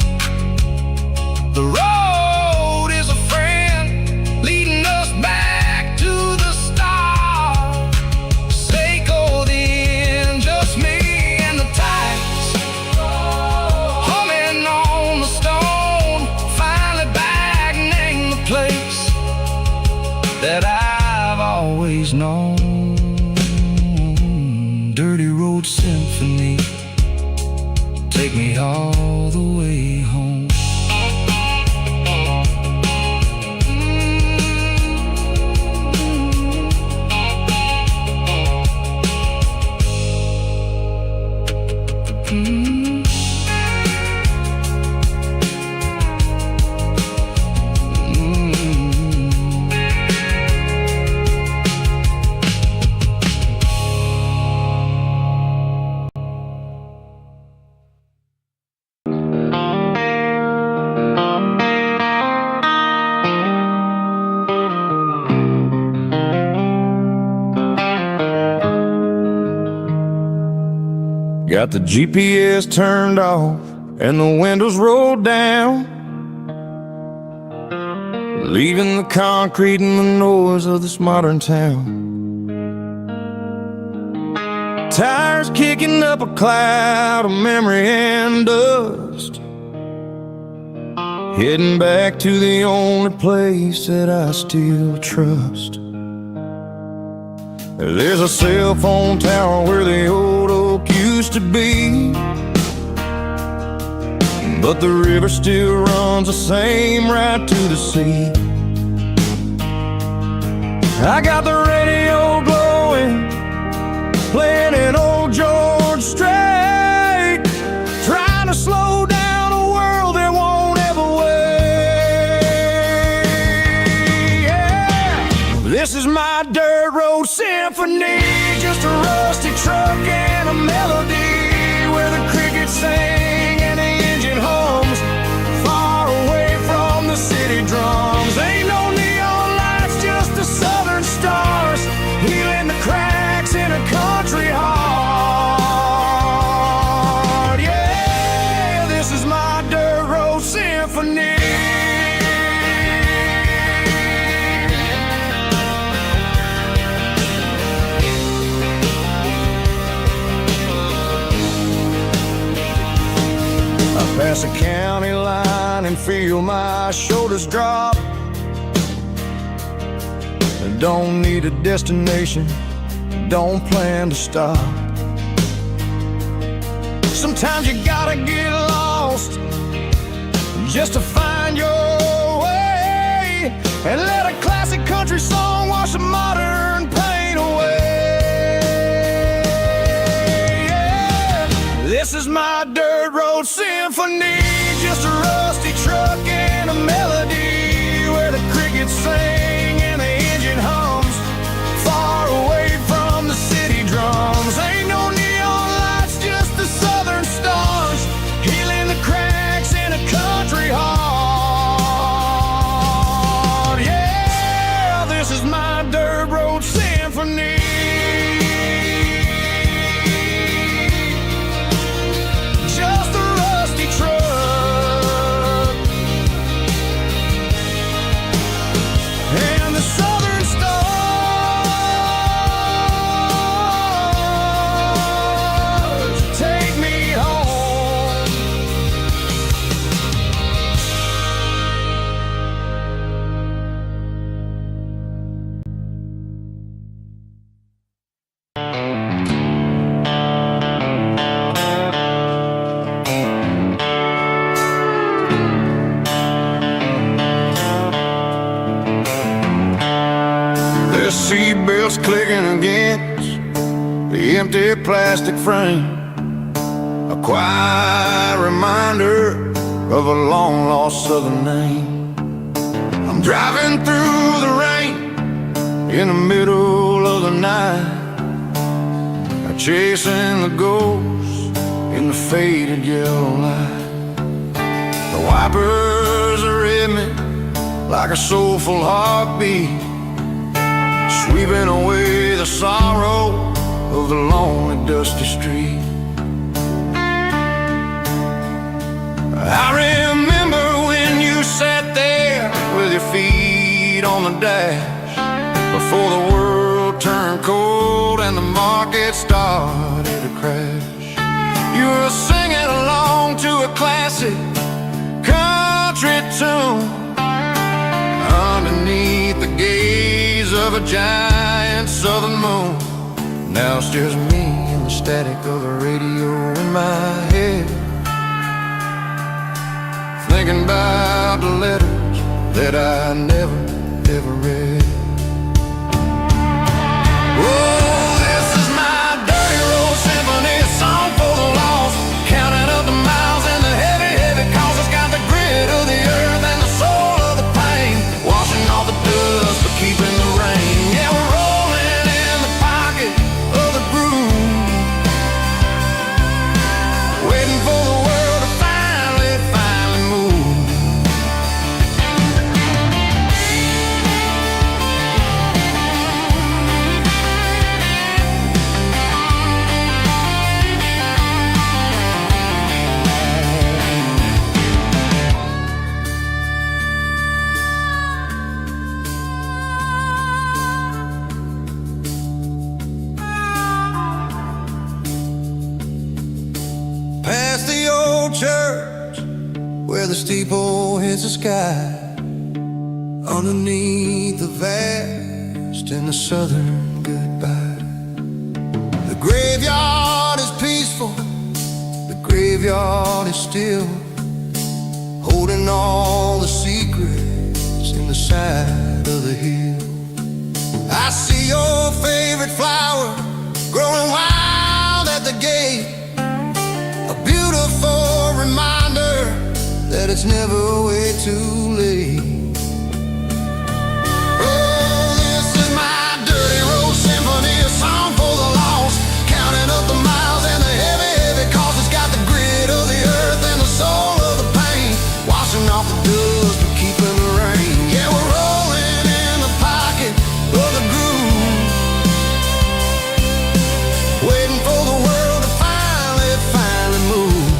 B: the road is a friend, leading us back to the start. Sickle the end, just me and the tides, humming on the stone, finally back, name the place that I've always known. Dirty road symphony, take me all the way home.
C: Got the GPS turned off and the windows rolled down. leaving the concrete and the noise of this modern town. Tires kicking up a cloud of memory and dust, heading back to the only place that I still trust. There's a cell phone tower where the old oak used to be, but the river still runs the same right to the sea. I got the radio glowing, playing an old George Strait, trying to slow down a world that won't ever wait. Yeah. This is my dirt road symphony, just a rusty truck and a melody where the crickets sing and the engine hums, far away from the city drums. Ain't no neon lights, just the southern stars, healing the cracks in a country heart. Yeah, this is my dirt road symphony. I pass a county line and feel my shoulders drop. I don't need a destination, don't plan to stop. Sometimes you gotta get lost just to find your way, and let a classic country song wash a modern pain away. Yeah. This is my dirt road symphony, just a rusty truck and a melody where the crickets sing and the engine hums, far away from the city drums. Ain't no neon lights, just the southern stars, healing the cracks in a country heart. Yeah, this is my dirt road symphony. Just a rusty truck and the southern stars take me home. The seatbelts clicking against the empty plastic frame, a quiet reminder of a long-lost southern name. I'm driving through the rain in the middle of the night, chasing the ghosts in the faded yellow light. The wipers are in me like a soulful heartbeat, sweeping away the sorrow of the lonely dusty street. I remember when you sat there with your feet on the dash, before the world turned cold and the market started to crash. You were singing along to a classic country tune underneath the gaze of a giant southern moon. Now it's just me and the static of the radio in my head, thinking about the letters that I never, ever read. Oh, this is my dirty road symphony, a song for the lost, counting up the miles and the heavy, heavy calls. It's got the grit of the earth and the soul of the pain, washing off the dust but keeping the rain. Yeah, we're rolling in the pocket of the groove, waiting for the world to finally move.
B: church where the steeple hits the sky, underneath the vast and the southern goodbye. The graveyard is peaceful, the graveyard is still, holding all the secrets in the side of the hill. I see your favorite flower growing wild at the gate, a beautiful reminder that it's never way too late. Oh, this is my dirty road symphony, a song for the lost, counting up the miles and the heavy, heavy cost. It's got the grit of the earth and the soul of the pain, washing off the dust but keeping the rain. Yeah, we're rolling in the pocket of the groove, waiting for the world to finally move.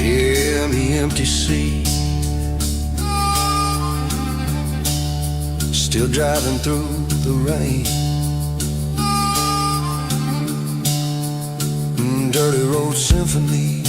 B: Yeah, the empty sea, still driving through the rain. Dirty road symphony.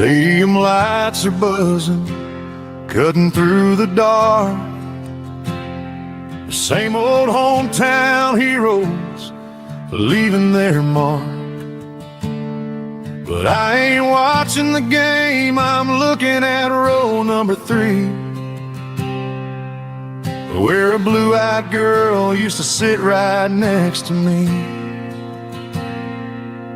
B: Stadium lights are buzzing, cutting through the dark. The same old hometown heroes leaving their mark. But I ain't watching the game, I'm looking at row number 3, where a blue-eyed girl used to sit right next to me.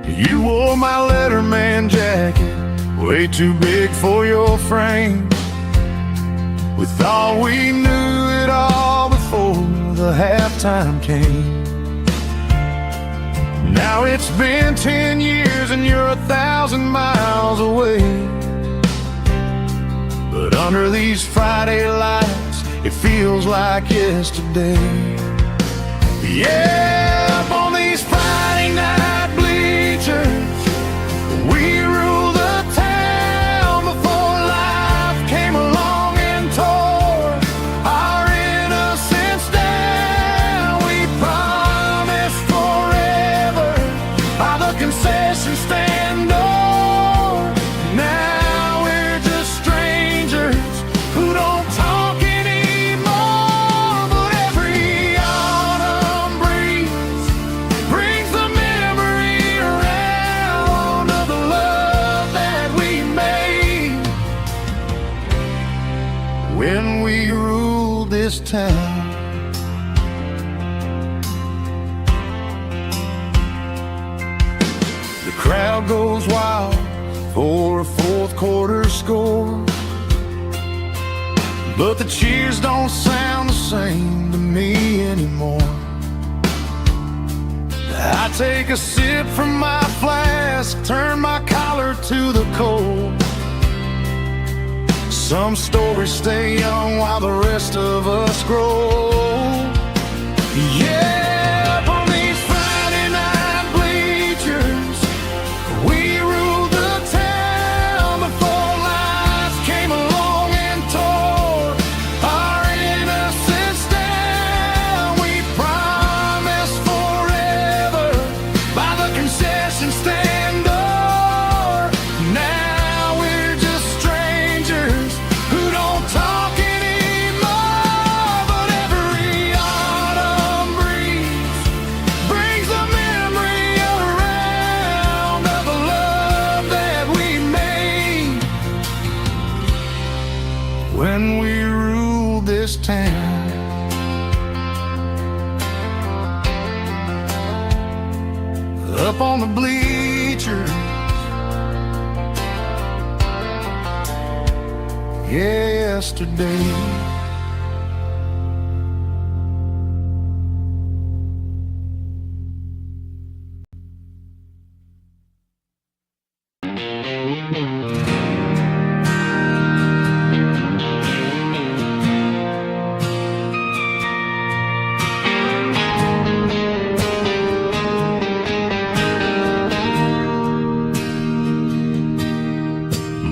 B: You wore my Letterman jacket, way too big for your frame. We thought we knew it all before the halftime came. Now it's been 10 years and you're 1,000 miles away. But under these Friday lights, it feels like yesterday. Yeah, up on these Friday night bleachers, we rule the town before life came along and tore our innocence down. We promised forever by the concession stand door. Now we're just strangers who don't talk anymore. But every autumn breeze brings the memory around of the love that we made when we ruled this town. The crowd goes wild for a fourth quarter score, but the cheers don't sound the same to me anymore. I take a sip from my flask, turn my collar to the cold. Some stories stay young while the rest of us grow. Yeah, up on these Friday night bleachers, we ruled the town before life came along and tore our innocence down. We promised forever by the concession stand door. Now we're just strangers who don't talk anymore. But every autumn breeze brings the memory around of the love that we made when we ruled this town. Up on the bleachers, yesterday.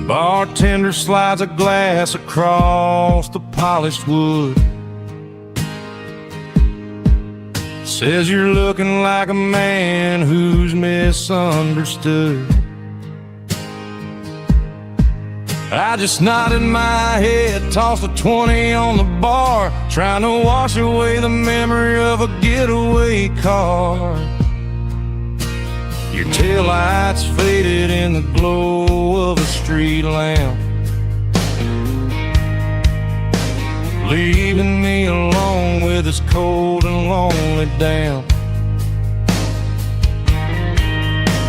B: Bartender slides a glass across the polished wood. Says you're looking like a man who's misunderstood. I just nodded my head, tossed a 20 on the bar, trying to wash away the memory of a getaway car. Your taillights faded in the glow of a street lamp, leaving me alone with this cold and lonely damp.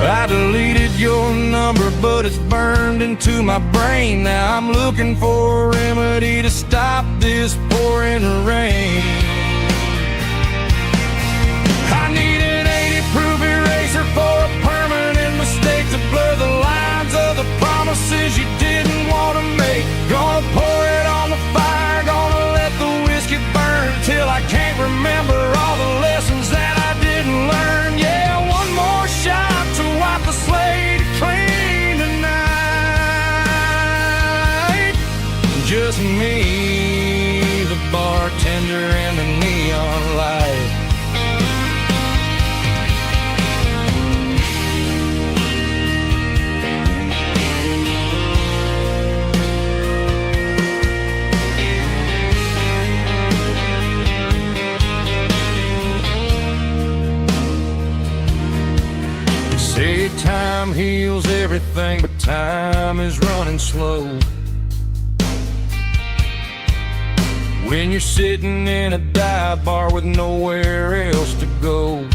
B: I deleted your number, but it's burned into my brain. Now I'm looking for a remedy to stop this pouring rain. I need an 80-proof eraser for a permanent mistake to blur the lines of the promises you didn't want to make. Gonna pour it on the fire, gonna let the whiskey burn till I can't remember all the lessons that I didn't learn. Yeah, one more shot to wipe the slate clean tonight. Just me, the bartender, and the neon light.
A: time heals everything, but time is running slow. When you're sitting in a dive bar with nowhere else to go,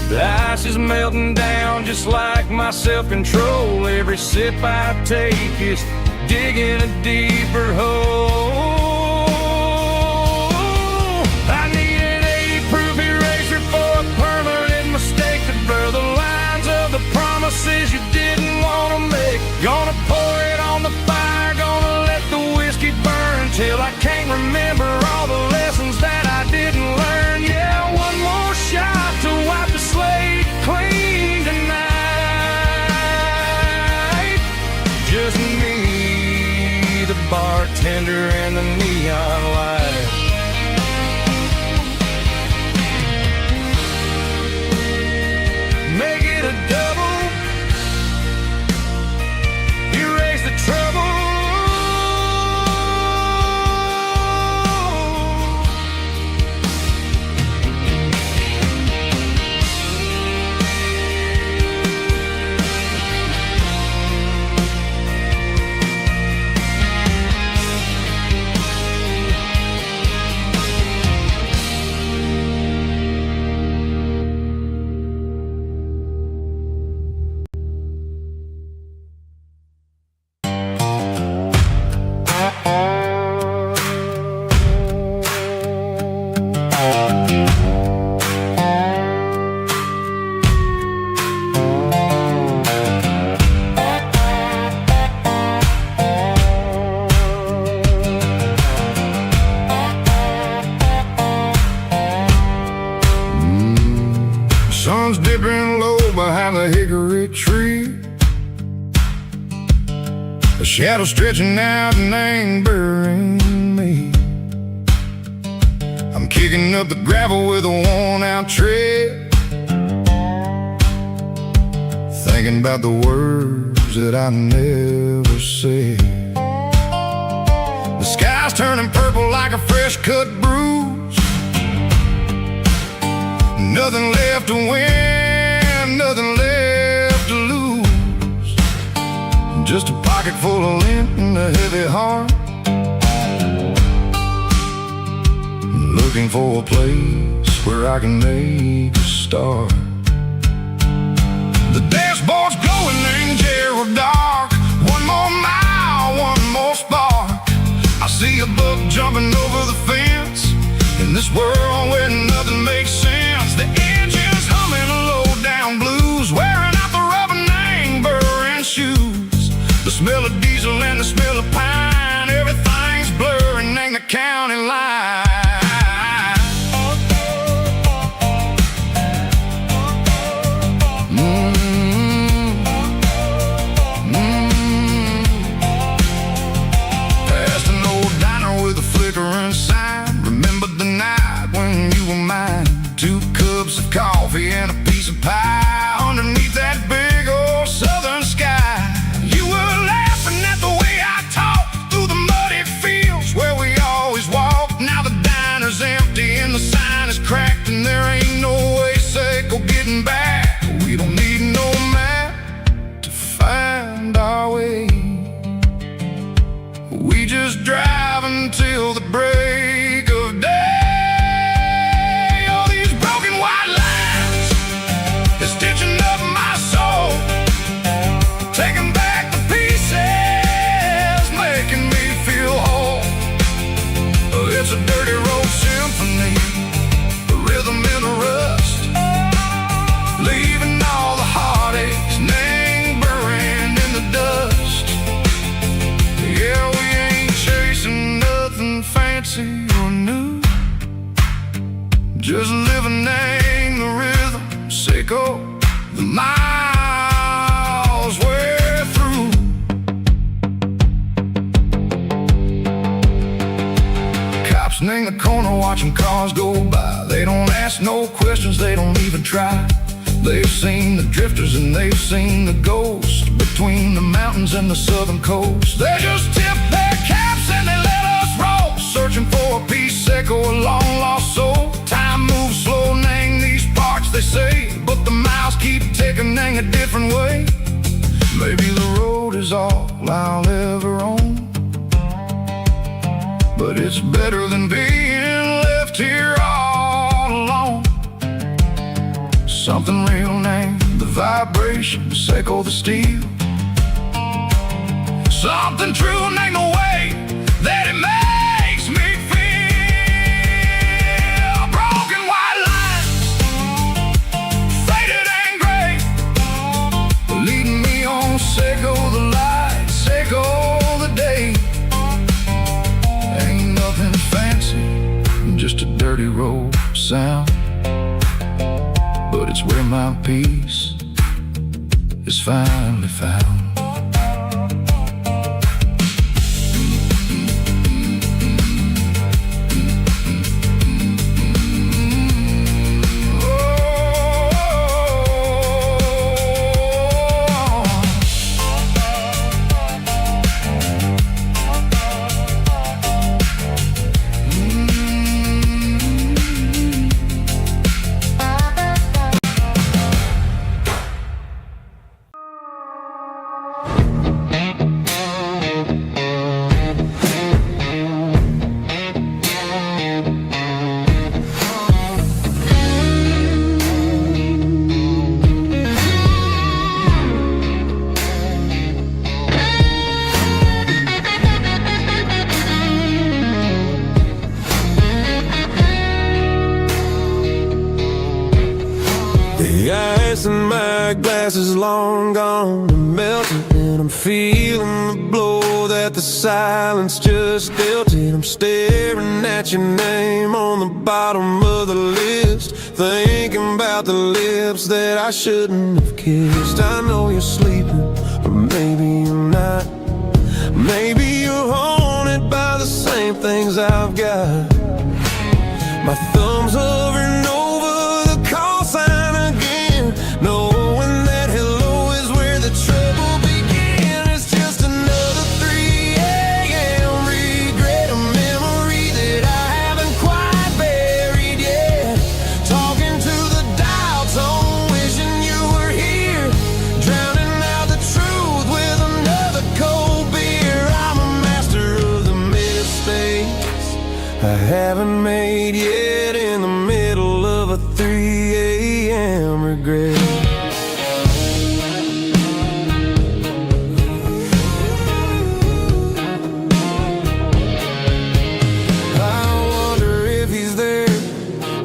A: the ice is melting down just like my self-control. Every sip I take is digging a deeper hole. I need an 80-proof eraser for a permanent mistake to blur the lines of the promises you didn't want to make. Gonna pour it on the fire, gonna let the whiskey burn till I can't remember all the lessons that I didn't learn. Yeah, one more shot to wipe the slate clean tonight. Just me, the bartender, and the neon light. Make it a double, erase the trouble.
B: Sun's dipping low behind the hickory tree. A shadow stretching out and ain't burying me. I'm kicking up the gravel with a worn-out tread, thinking about the words that I never said. The sky's turning purple like a fresh-cut bruise. Nothing left to win, nothing left to lose. Just a pocket full of lint and a heavy heart, looking for a place where I can make a start. The dashboard's glowing in Gerald dark. One more mile, one more spark. I see a buck jumping over the fence in this world where nothing makes sense. The engine's humming low-down blues, wearing out the rubber name burring shoes. The smell of diesel and the smell of pine, everything's blurring in the county line. Past an old diner with a flickering sign. Remember the night when you were mine. 2 cups of coffee and a piece of pie underneath that big old southern sky. You were laughing at the way I talked through the muddy fields where we always walked. Now the diner's empty and the sign is cracked, and there ain't no way safe or getting back. We don't need no map to find our way. We just drive until the break of day. It's a dirty road symphony, a rhythm in the rust, leaving all the heartaches, name burning in the dust. Yeah, we ain't chasing nothing fancy or new, just living in the rhythm, sicko, the miles we're through. In the corner watching cars go by. They don't ask no questions, they don't even try. They've seen the drifters and they've seen the ghosts between the mountains and the southern coast. They just tip their caps and they let us roll, searching for a piece, echo, a long lost soul. Time moves slow, name these parts, they say. keep taking a different way. Maybe the road is all I'll ever own, but it's better than being left here all alone. Something real named the vibrations echo the steel. Something true named the way that it makes me feel. Broken white lines, faded and gray, leading me on. Say go the light, say go the day. Ain't nothing fancy, just a dirty road sound, but it's where my peace is finally found.
C: The ice in my glass is long gone and melted, and I'm feeling the blow that the silence just dealt it. I'm staring at your name on the bottom of the list, thinking about the lips that I shouldn't have kissed. I know you're sleeping, but maybe you're not. Maybe you're haunted by the same things I've got. My thumb's hovering over the call sign again, knowing that hello is where the trouble began. It's just another 3 a.m. regret, a memory that I haven't quite buried yet. Talking to the dial tone, wishing you were here, drowning out the truth with another cold beer. I'm a master of the mistakes I haven't made yet, in the middle of a 3 a.m. regret. I wonder if he's there,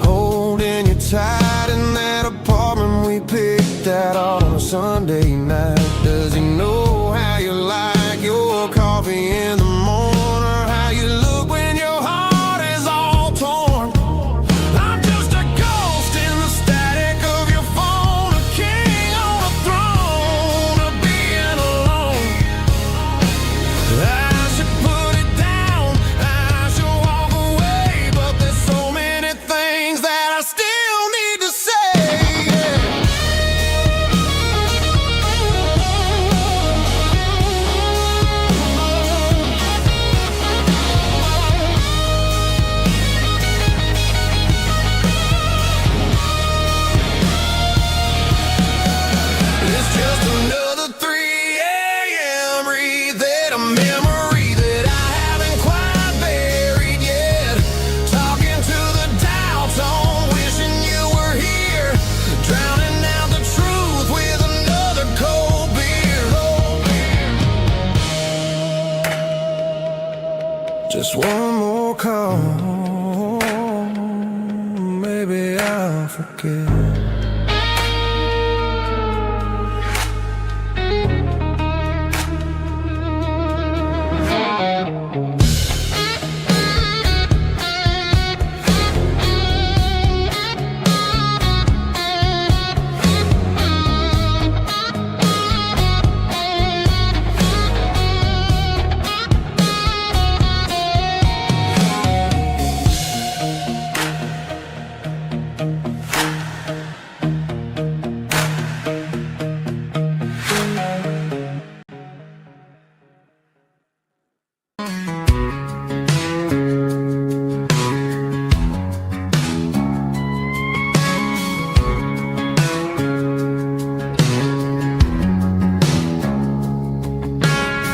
C: holding you tight in that apartment we picked out on a Sunday night. Does he know how you like your coffee in the morning, or how you look when your heart is all torn? I'm just a ghost in the static of your phone, a king on a throne of being alone. I should put it down, I should walk away, but there's so many things that I still need to say. It's just another 3 a.m. reset, a memory that I haven't quite buried yet. Talking to the dial tone, wishing you were here, drowning out the truth with another cold beer. Just one more call, maybe I'll forget.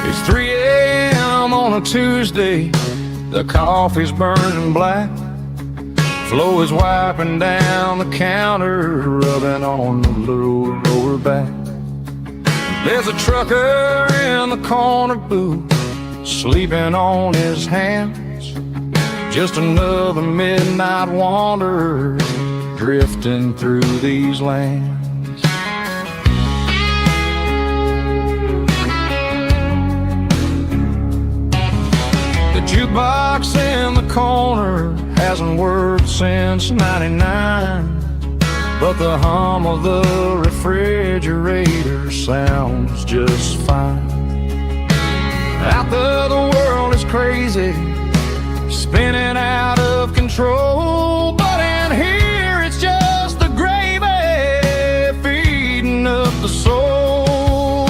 B: It's 3 a.m. on a Tuesday. The coffee's burning black. Flo is wiping down the counter, rubbing on the lower back. There's a trucker in the corner booth, sleeping on his hands. Just another midnight wanderer drifting through these lands. The jukebox in the corner hasn't worked since '99, but the hum of the refrigerator sounds just fine. Out there the world is crazy, spinning out of control, but in here it's just the gravy feeding up the soul.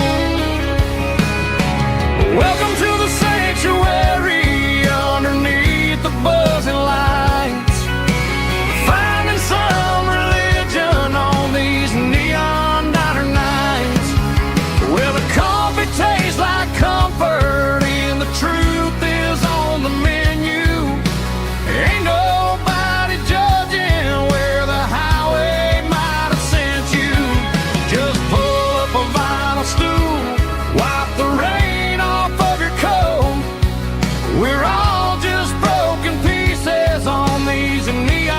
B: Welcome to the sanctuary underneath the buzzing lights, finding some religion on these neon diner nights, where the coffee tastes like comfort and the truth is on the menu. Ain't nobody judging where the highway might have sent you. Just pull up a vinyl stool, wipe the rain off of your coat. We're all just broken pieces on these neon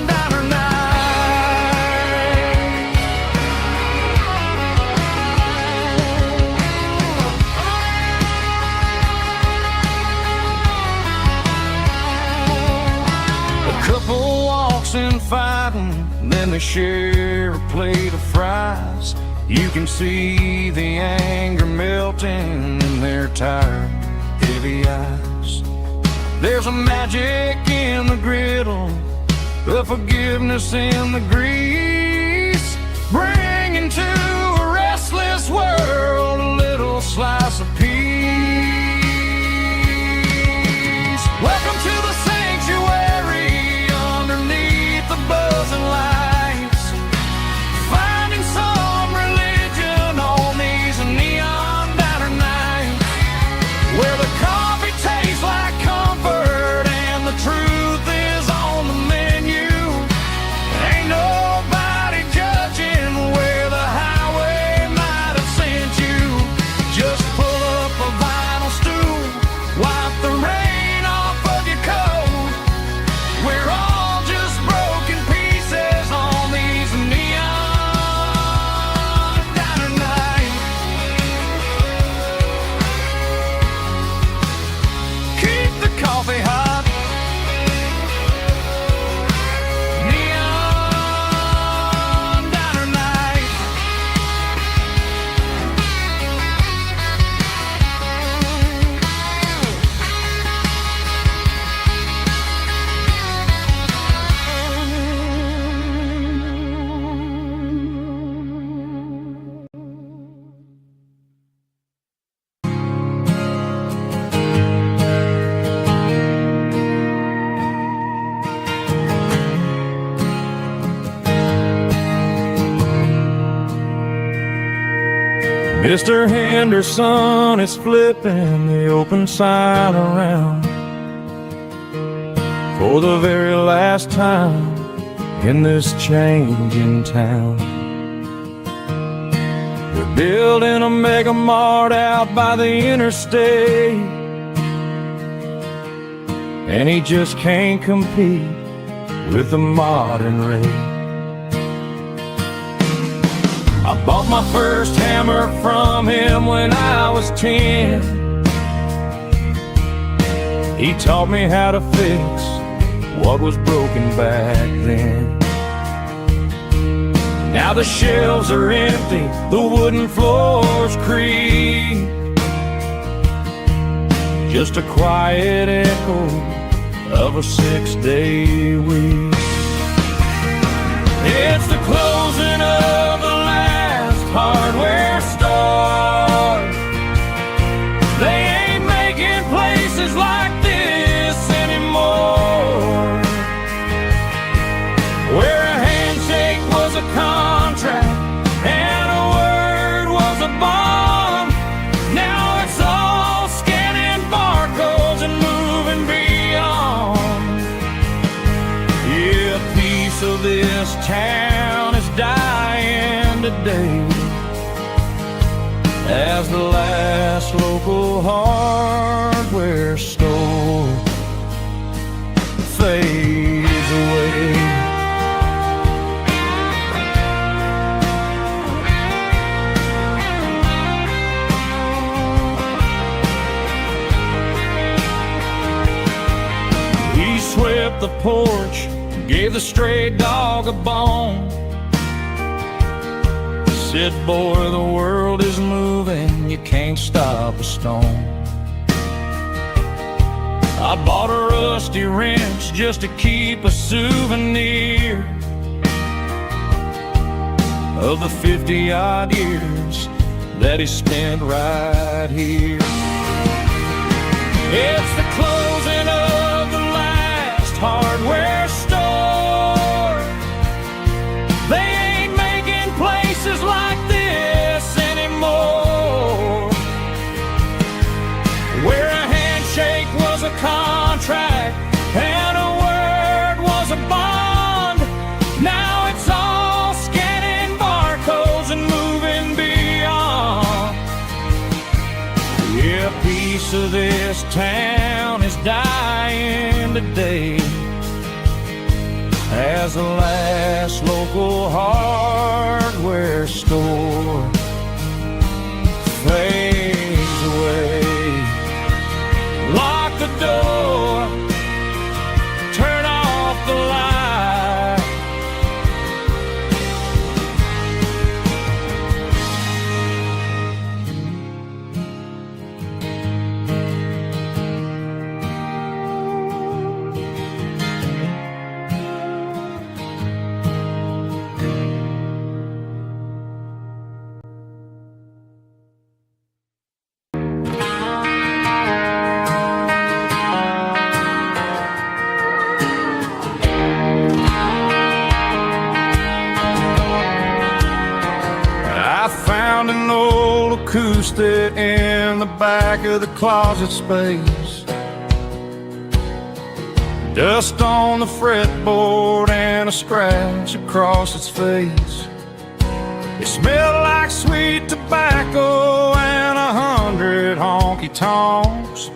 B: diner nights. A couple walks in fighting, then they share a plate of fries. You can see the anger melting in their tired, heavy eyes. There's a magic in the griddle, a forgiveness in the grease, bringing to a restless world a little slice of peace. Welcome to the sanctuary underneath the buzzing lights, finding some religion on these neon diner nights, where the coffee tastes like comfort and the truth is on the menu. Ain't nobody judging where the highway might have sent you. Just pull up a vinyl stool, wipe the rain off of your coat. We're all just broken pieces on these neon diner nights. Keep the coffee hot. Neon diner nights. Mr. Henderson is flipping the open sign around for the very last time in this changing town. They're building a mega mart out by the interstate, and he just can't compete with the modern rate. I bought my first hammer from him when I was 10. He taught me how to fix what was broken back then. Now the shelves are empty, the wooden floors creak, just a quiet echo of a 6-day week. It's the closing of the last hardware store. They ain't making places like this anymore, where a handshake was a contract and a word was a bond.
A: as the last local hardware store fades away. He swept the porch, gave the stray dog a bone. Said, boy, the world is moving, you can't stop a stone. I bought a rusty wrench just to keep a souvenir of the 50-odd years that he spent right here. It's the closing of the last hardware store. They ain't making places like this anymore, where a handshake was a contract and a word was a bond. Now it's all scanning barcodes and moving beyond. Yeah, a piece of this town is dying today as the last local hardware store fades away. Lock the door, turn off the light. Acoustic in the back of the closet space, dust on the fretboard and a scratch across its face. It smelled like sweet tobacco and 100 honky-tonks,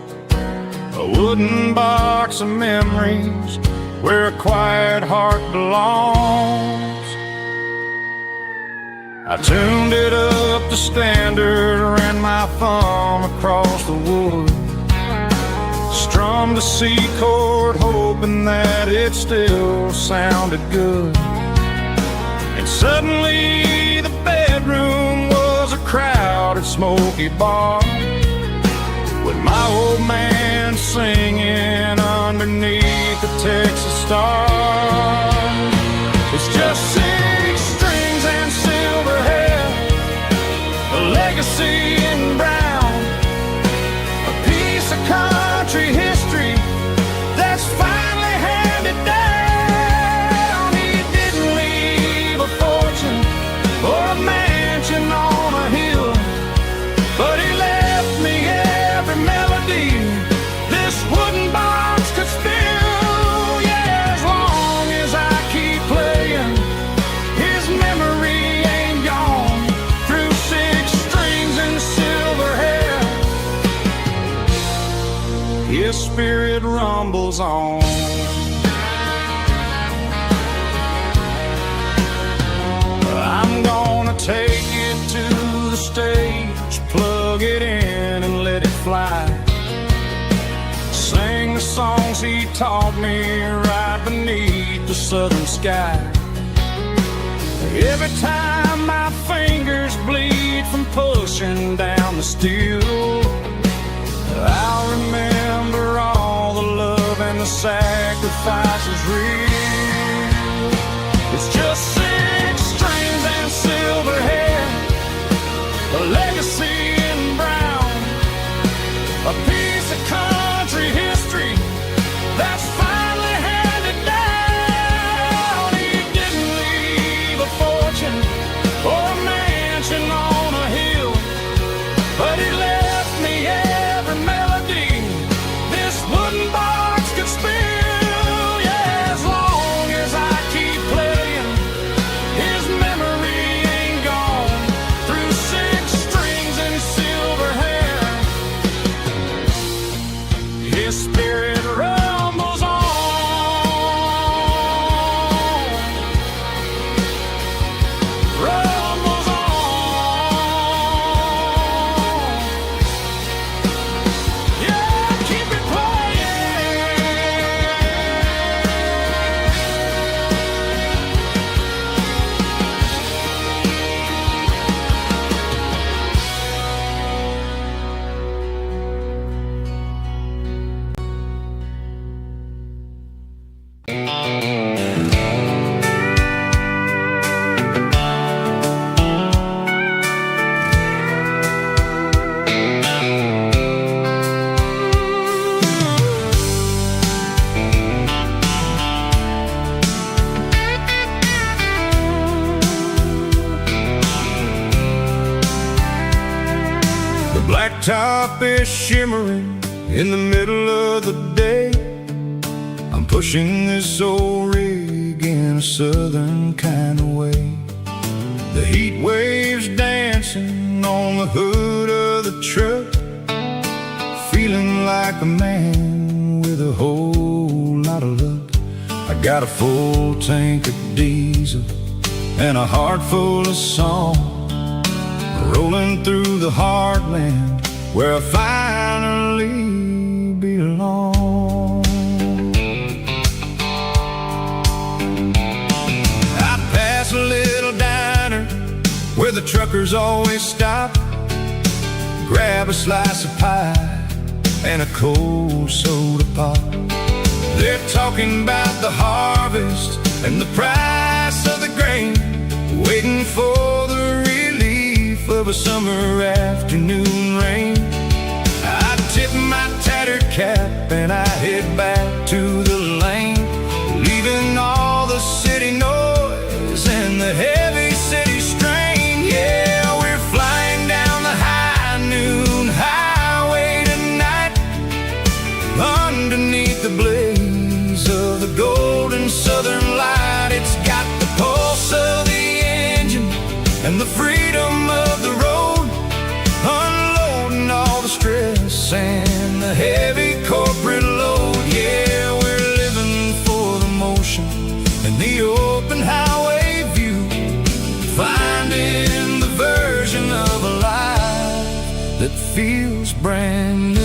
A: a wooden box of memories where a quiet heart belongs. I tuned it up to standard, ran my thumb across the wood, strummed a C chord hoping that it still sounded good. And suddenly the bedroom was a crowded smoky bar, with my old man singing underneath the Texas stars. It's just 6 strings and silver hair, a legacy in brown, a piece of country history that's finally handed down. He didn't leave a fortune or a mansion on a hill, but he left me every melody this wooden box could spill. Yeah, as long as I keep playing, his memory ain't gone. Through 6 strings and silver hair, his spirit rumbles on. I'm gonna take it to the stage, plug it in and let it fly, sing the songs he taught me right beneath the southern sky. Every time my fingers bleed from pushing down the steel, I'll remember all the love and the sacrifices real. It's just 6 strings and silver hair, a legacy in brown, a piece of country history that's finally handed down. He didn't leave a fortune or a mansion on a hill, but he left me every melody this wooden box could spill. Yeah, as long as I keep playing, his memory ain't gone. Through 6 strings and
B: blacktop is shimmering in the middle of the day. I'm pushing this old rig in a southern kind of way. The heat waves dancing on the hood of the truck, feeling like a man with a whole lot of luck. I got a full tank of diesel and a heart full of song, rolling through the heartland where I finally belong. I pass a little diner where the truckers always stop, grab a slice of pie and a cold soda pop. They're talking about the harvest and the price of the grain, waiting for the relief of a summer afternoon rain. I tip my tattered cap and I head back to the lane, leaving all the city noise and the heavy city strain. Yeah, we're flying down the high noon highway tonight, underneath the blaze of the golden southern light. It's got the pulse of the engine and the freedom of the road, unloading all the stress and the heavy corporate load. Yeah, we're living for the motion and the open highway view, finding the version of a life that feels brand new.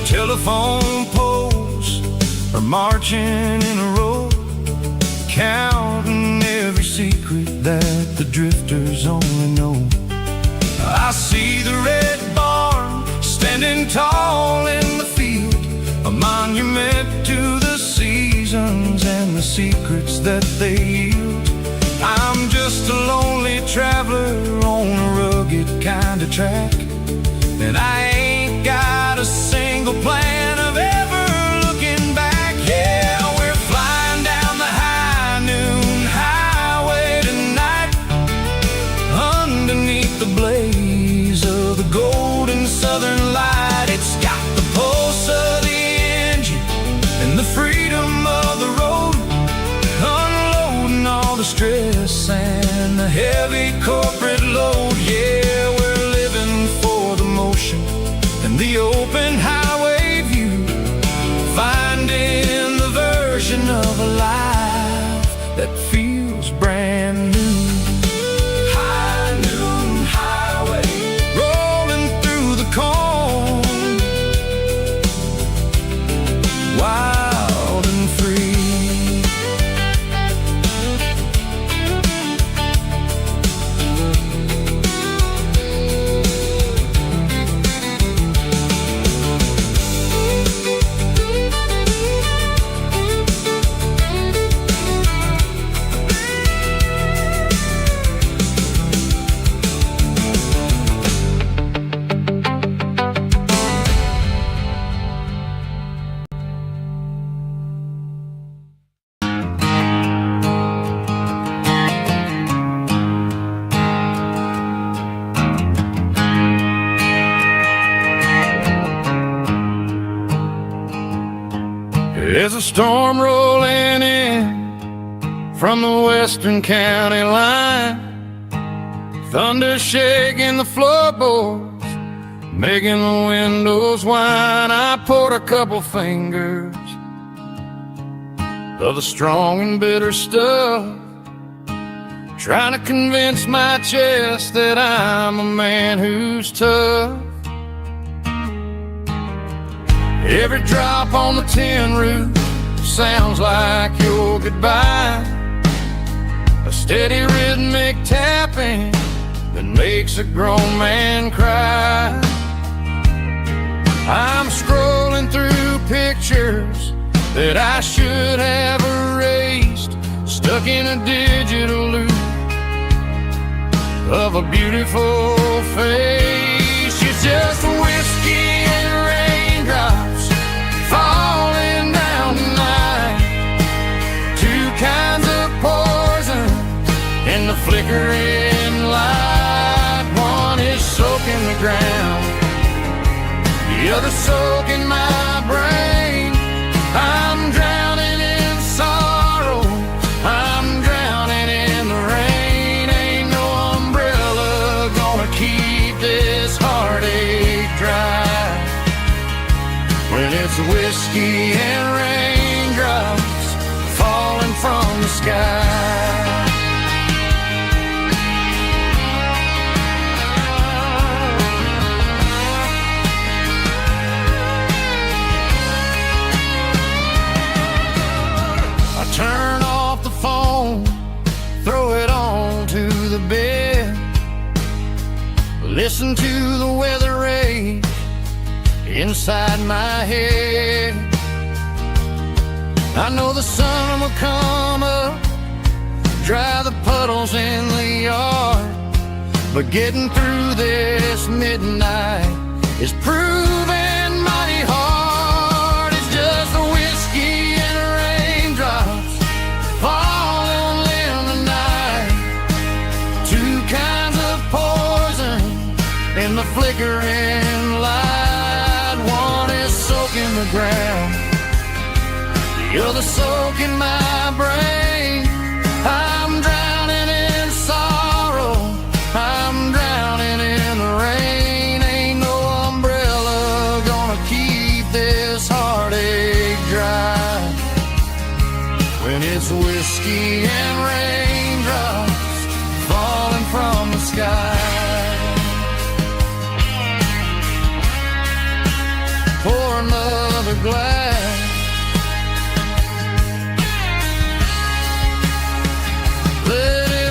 B: Telephone poles are marching in a row, counting every secret that the drifters only know. I see the red barn standing tall in the field, a monument to the seasons and the secrets that they yield. I'm just a lonely traveler on a rugged kind of track, and I ain't got a single plan of ever looking back. Yeah, we're flying down the high noon highway tonight, underneath the blaze of the golden southern light. It's got the pulse of the engine and the freedom of the road, unloading all the stress and the heavy corporate load. Yeah, we're living for the motion and the open highway view, finding the version of a life that feels brand new. High noon highway, rolling through the corn, wild and free. There's a storm rolling in from the western county line, thunder shaking the floorboards, making the windows whine. I poured a couple fingers of the strong and bitter stuff, trying to convince my chest that I'm a man who's tough. Every drop on the tin roof sounds like your goodbye, a steady rhythmic tapping that makes a grown man cry. I'm scrolling through pictures that I should have erased,
A: stuck in a digital loop of a beautiful face. She's just whiskey and raindrops falling down tonight. Two kinds of poison in the flickering light. One is soaking the ground, the other soaking my brain. I'm drowning in sorrow, I'm drowning in the rain. Ain't no umbrella gonna keep this heartache dry when it's whiskey and raindrops falling from the sky. Turn off the phone, throw it on to the bed, listen to the weather rage inside my head. I know the sun will come up, dry the puddles in the yard, but getting through this midnight is proving mighty hard. It's just the whiskey and raindrops falling in the night. Two kinds of poison in the flickering light. One is soaking the ground, the other soaking my brain. I'm drowning in sorrow, I'm drowning in the rain. Ain't no umbrella gonna keep this heartache dry when it's whiskey and raindrops falling from the sky. Pour another glass, let it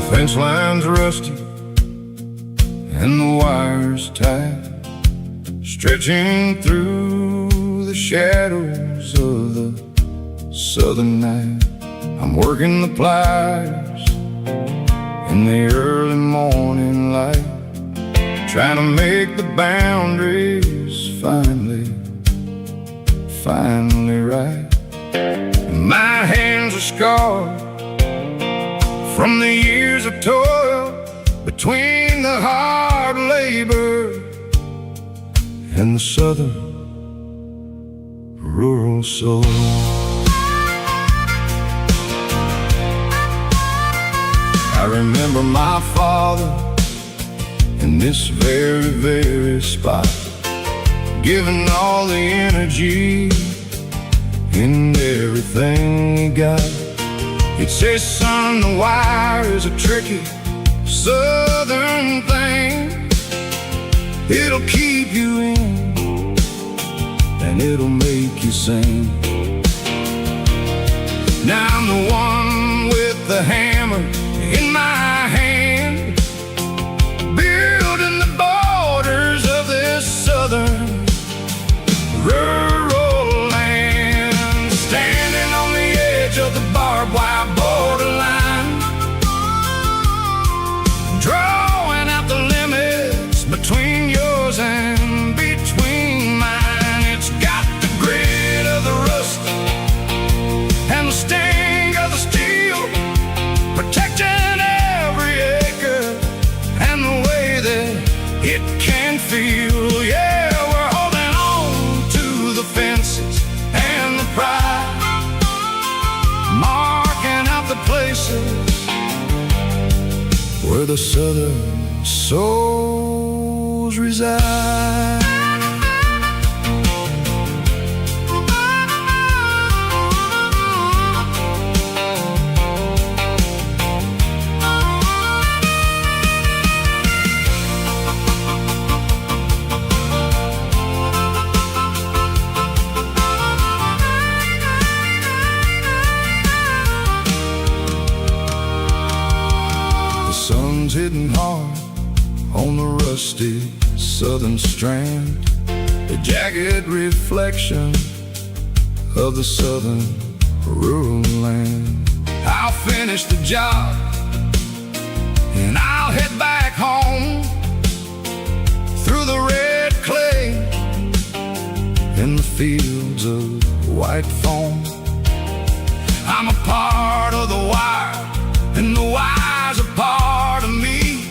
B: fence line's rusty and the wires tight, stretching through the shadows of the southern night. I'm working the pliers in the early morning light, trying to make the boundaries finally right. My hands are scarred from the years of toil, between the hard labor and the southern rural soul. I remember my father in this very spot, giving all the energy in everything he got. He'd say, son, the wire is a tricky southern thing. It'll keep you in and it'll make you sing. Now I'm the one with the hammer in my hand, building the borders of this southern rural land. places where the southern souls reside. Hitting hard on the rusty southern strand, a jagged reflection of the southern rural land. I'll finish the job and I'll head back home through the red clay in the fields of white foam. I'm a part of the wire and the wire's a part of me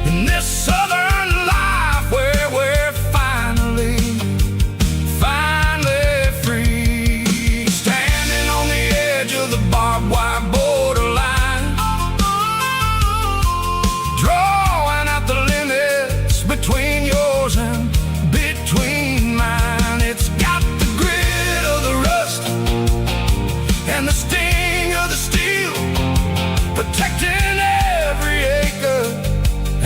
B: in this southern life where we're finally free. Standing on the edge of the barbed wire borderline, drawing out the limits between yours and between mine. It's got the grit of the rust and the sting of the steel, protecting every acre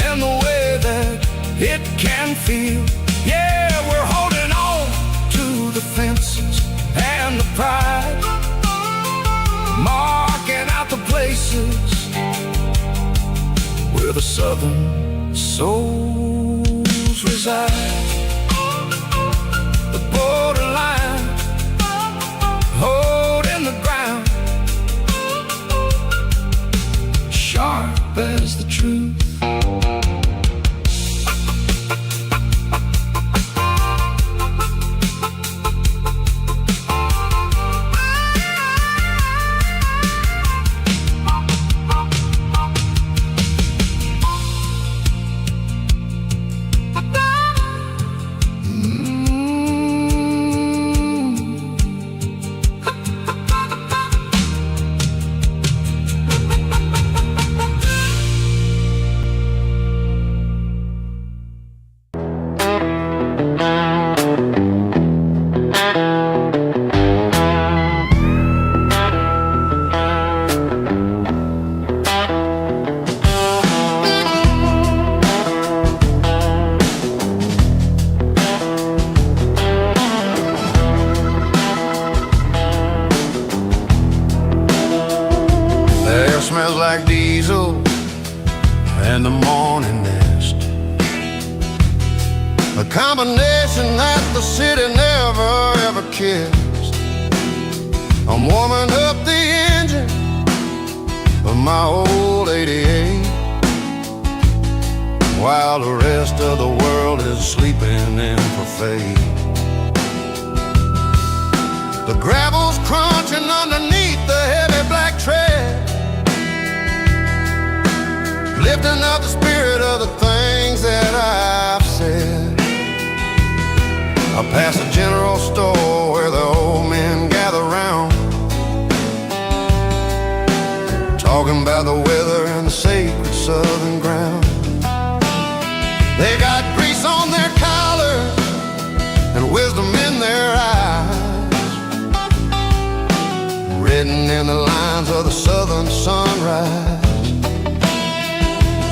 B: and the way that it can feel. Yeah, we're holding on to the fences and the pride, marking out the places where the southern souls reside. The borderline, holding the ground, sharp as the truth.
C: Smells like diesel and the morning mist, a combination that the city never ever kissed. I'm warming up the engine of my old 88 while the rest of the world is sleeping in for fate. The gravel's crunching underneath the heavy black tread, lifting up the spirit of the things that I've said. I pass a general store where the old men gather round, talking about the weather and the sacred southern ground. They got grease on their collars and wisdom in their eyes, written in the lines of the southern sunrise.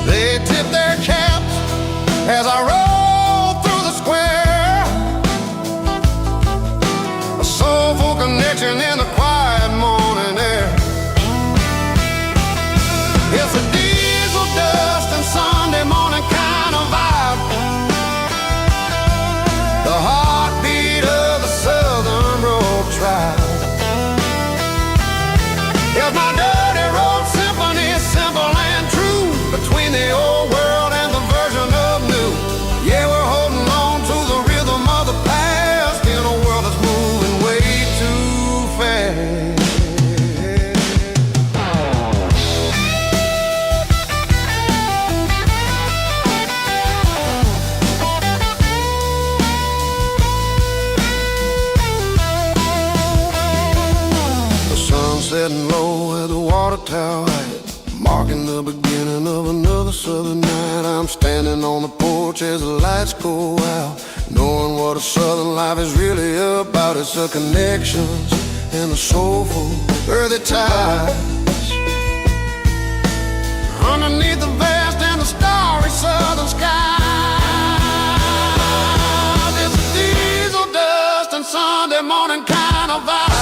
C: They tip their caps as I roll through the square, a soulful connection in the quiet morning air. It's a diesel dust and Sunday morning kind of vibe, the heartbeat of the southern road tribe. It's my dirty road symphony, simple and true, between the old world and the version of new.
B: setting low at the water tower height, marking the beginning of another southern night. I'm standing on the porch as the lights go out, knowing what a southern life is really about. It's the connections and the soulful earthy ties underneath the vast and the starry southern sky. It's a diesel dust and Sunday morning kind of vibe,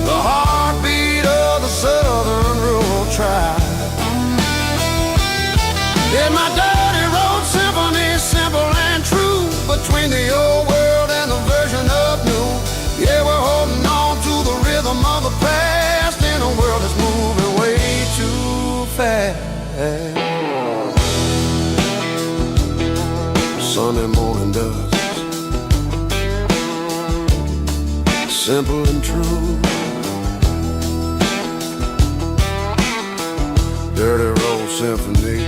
B: the heartbeat of the southern rural tribe. In my dirty road symphony, simple and true, between the old world and the version of new. Yeah, we're holding on to the rhythm of the past in a world that's moving way too fast. Sunday morning dust, simple and true. Dirty road symphony.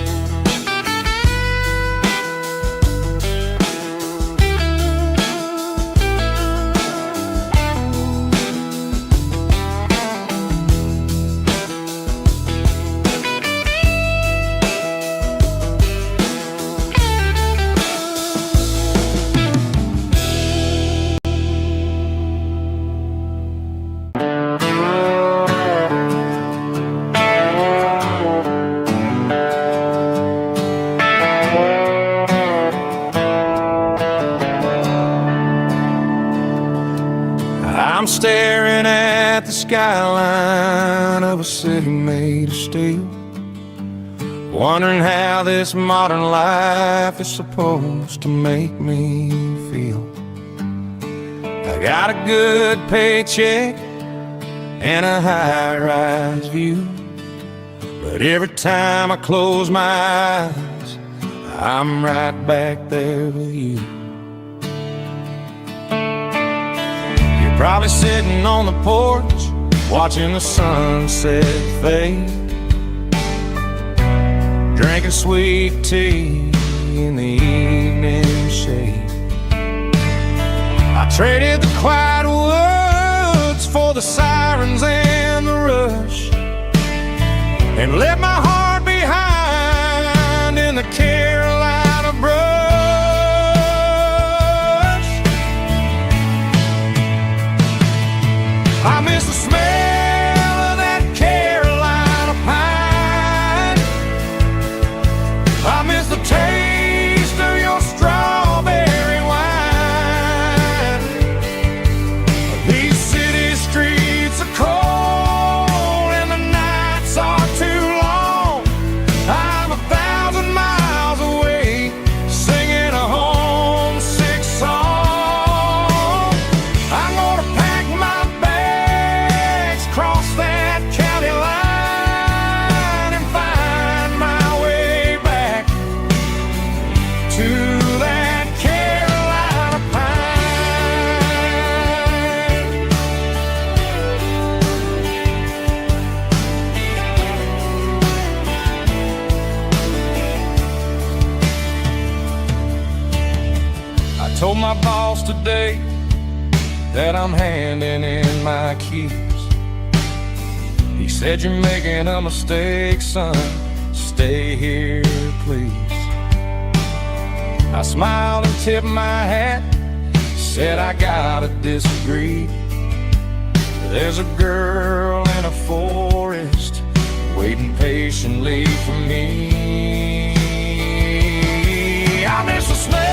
C: I'm staring at the skyline of a city made of steel, wondering how this modern life is supposed to make me feel. I got a good paycheck and a high-rise view, but every time I close my eyes, I'm right back there with you. Probably sitting on the porch, watching the sunset fade, drinking sweet tea in the evening shade. I traded the quiet woods for the sirens and the rush, and left my heart behind in the Carolina brush. I miss the smell of that Carolina pine. I miss the taste of your strawberry wine. These city streets are cold and the nights are too long. I'm 1,000 miles away, singing a homesick song. I'm gonna pack my cross that county line and find my way back to that Carolina pine. I told my boss today that I'm handing in my keys. He said, "You're making a mistake, son. Stay here, please." I smiled and tipped my hat, said I gotta disagree. There's a girl in a forest waiting patiently for me. I miss the smell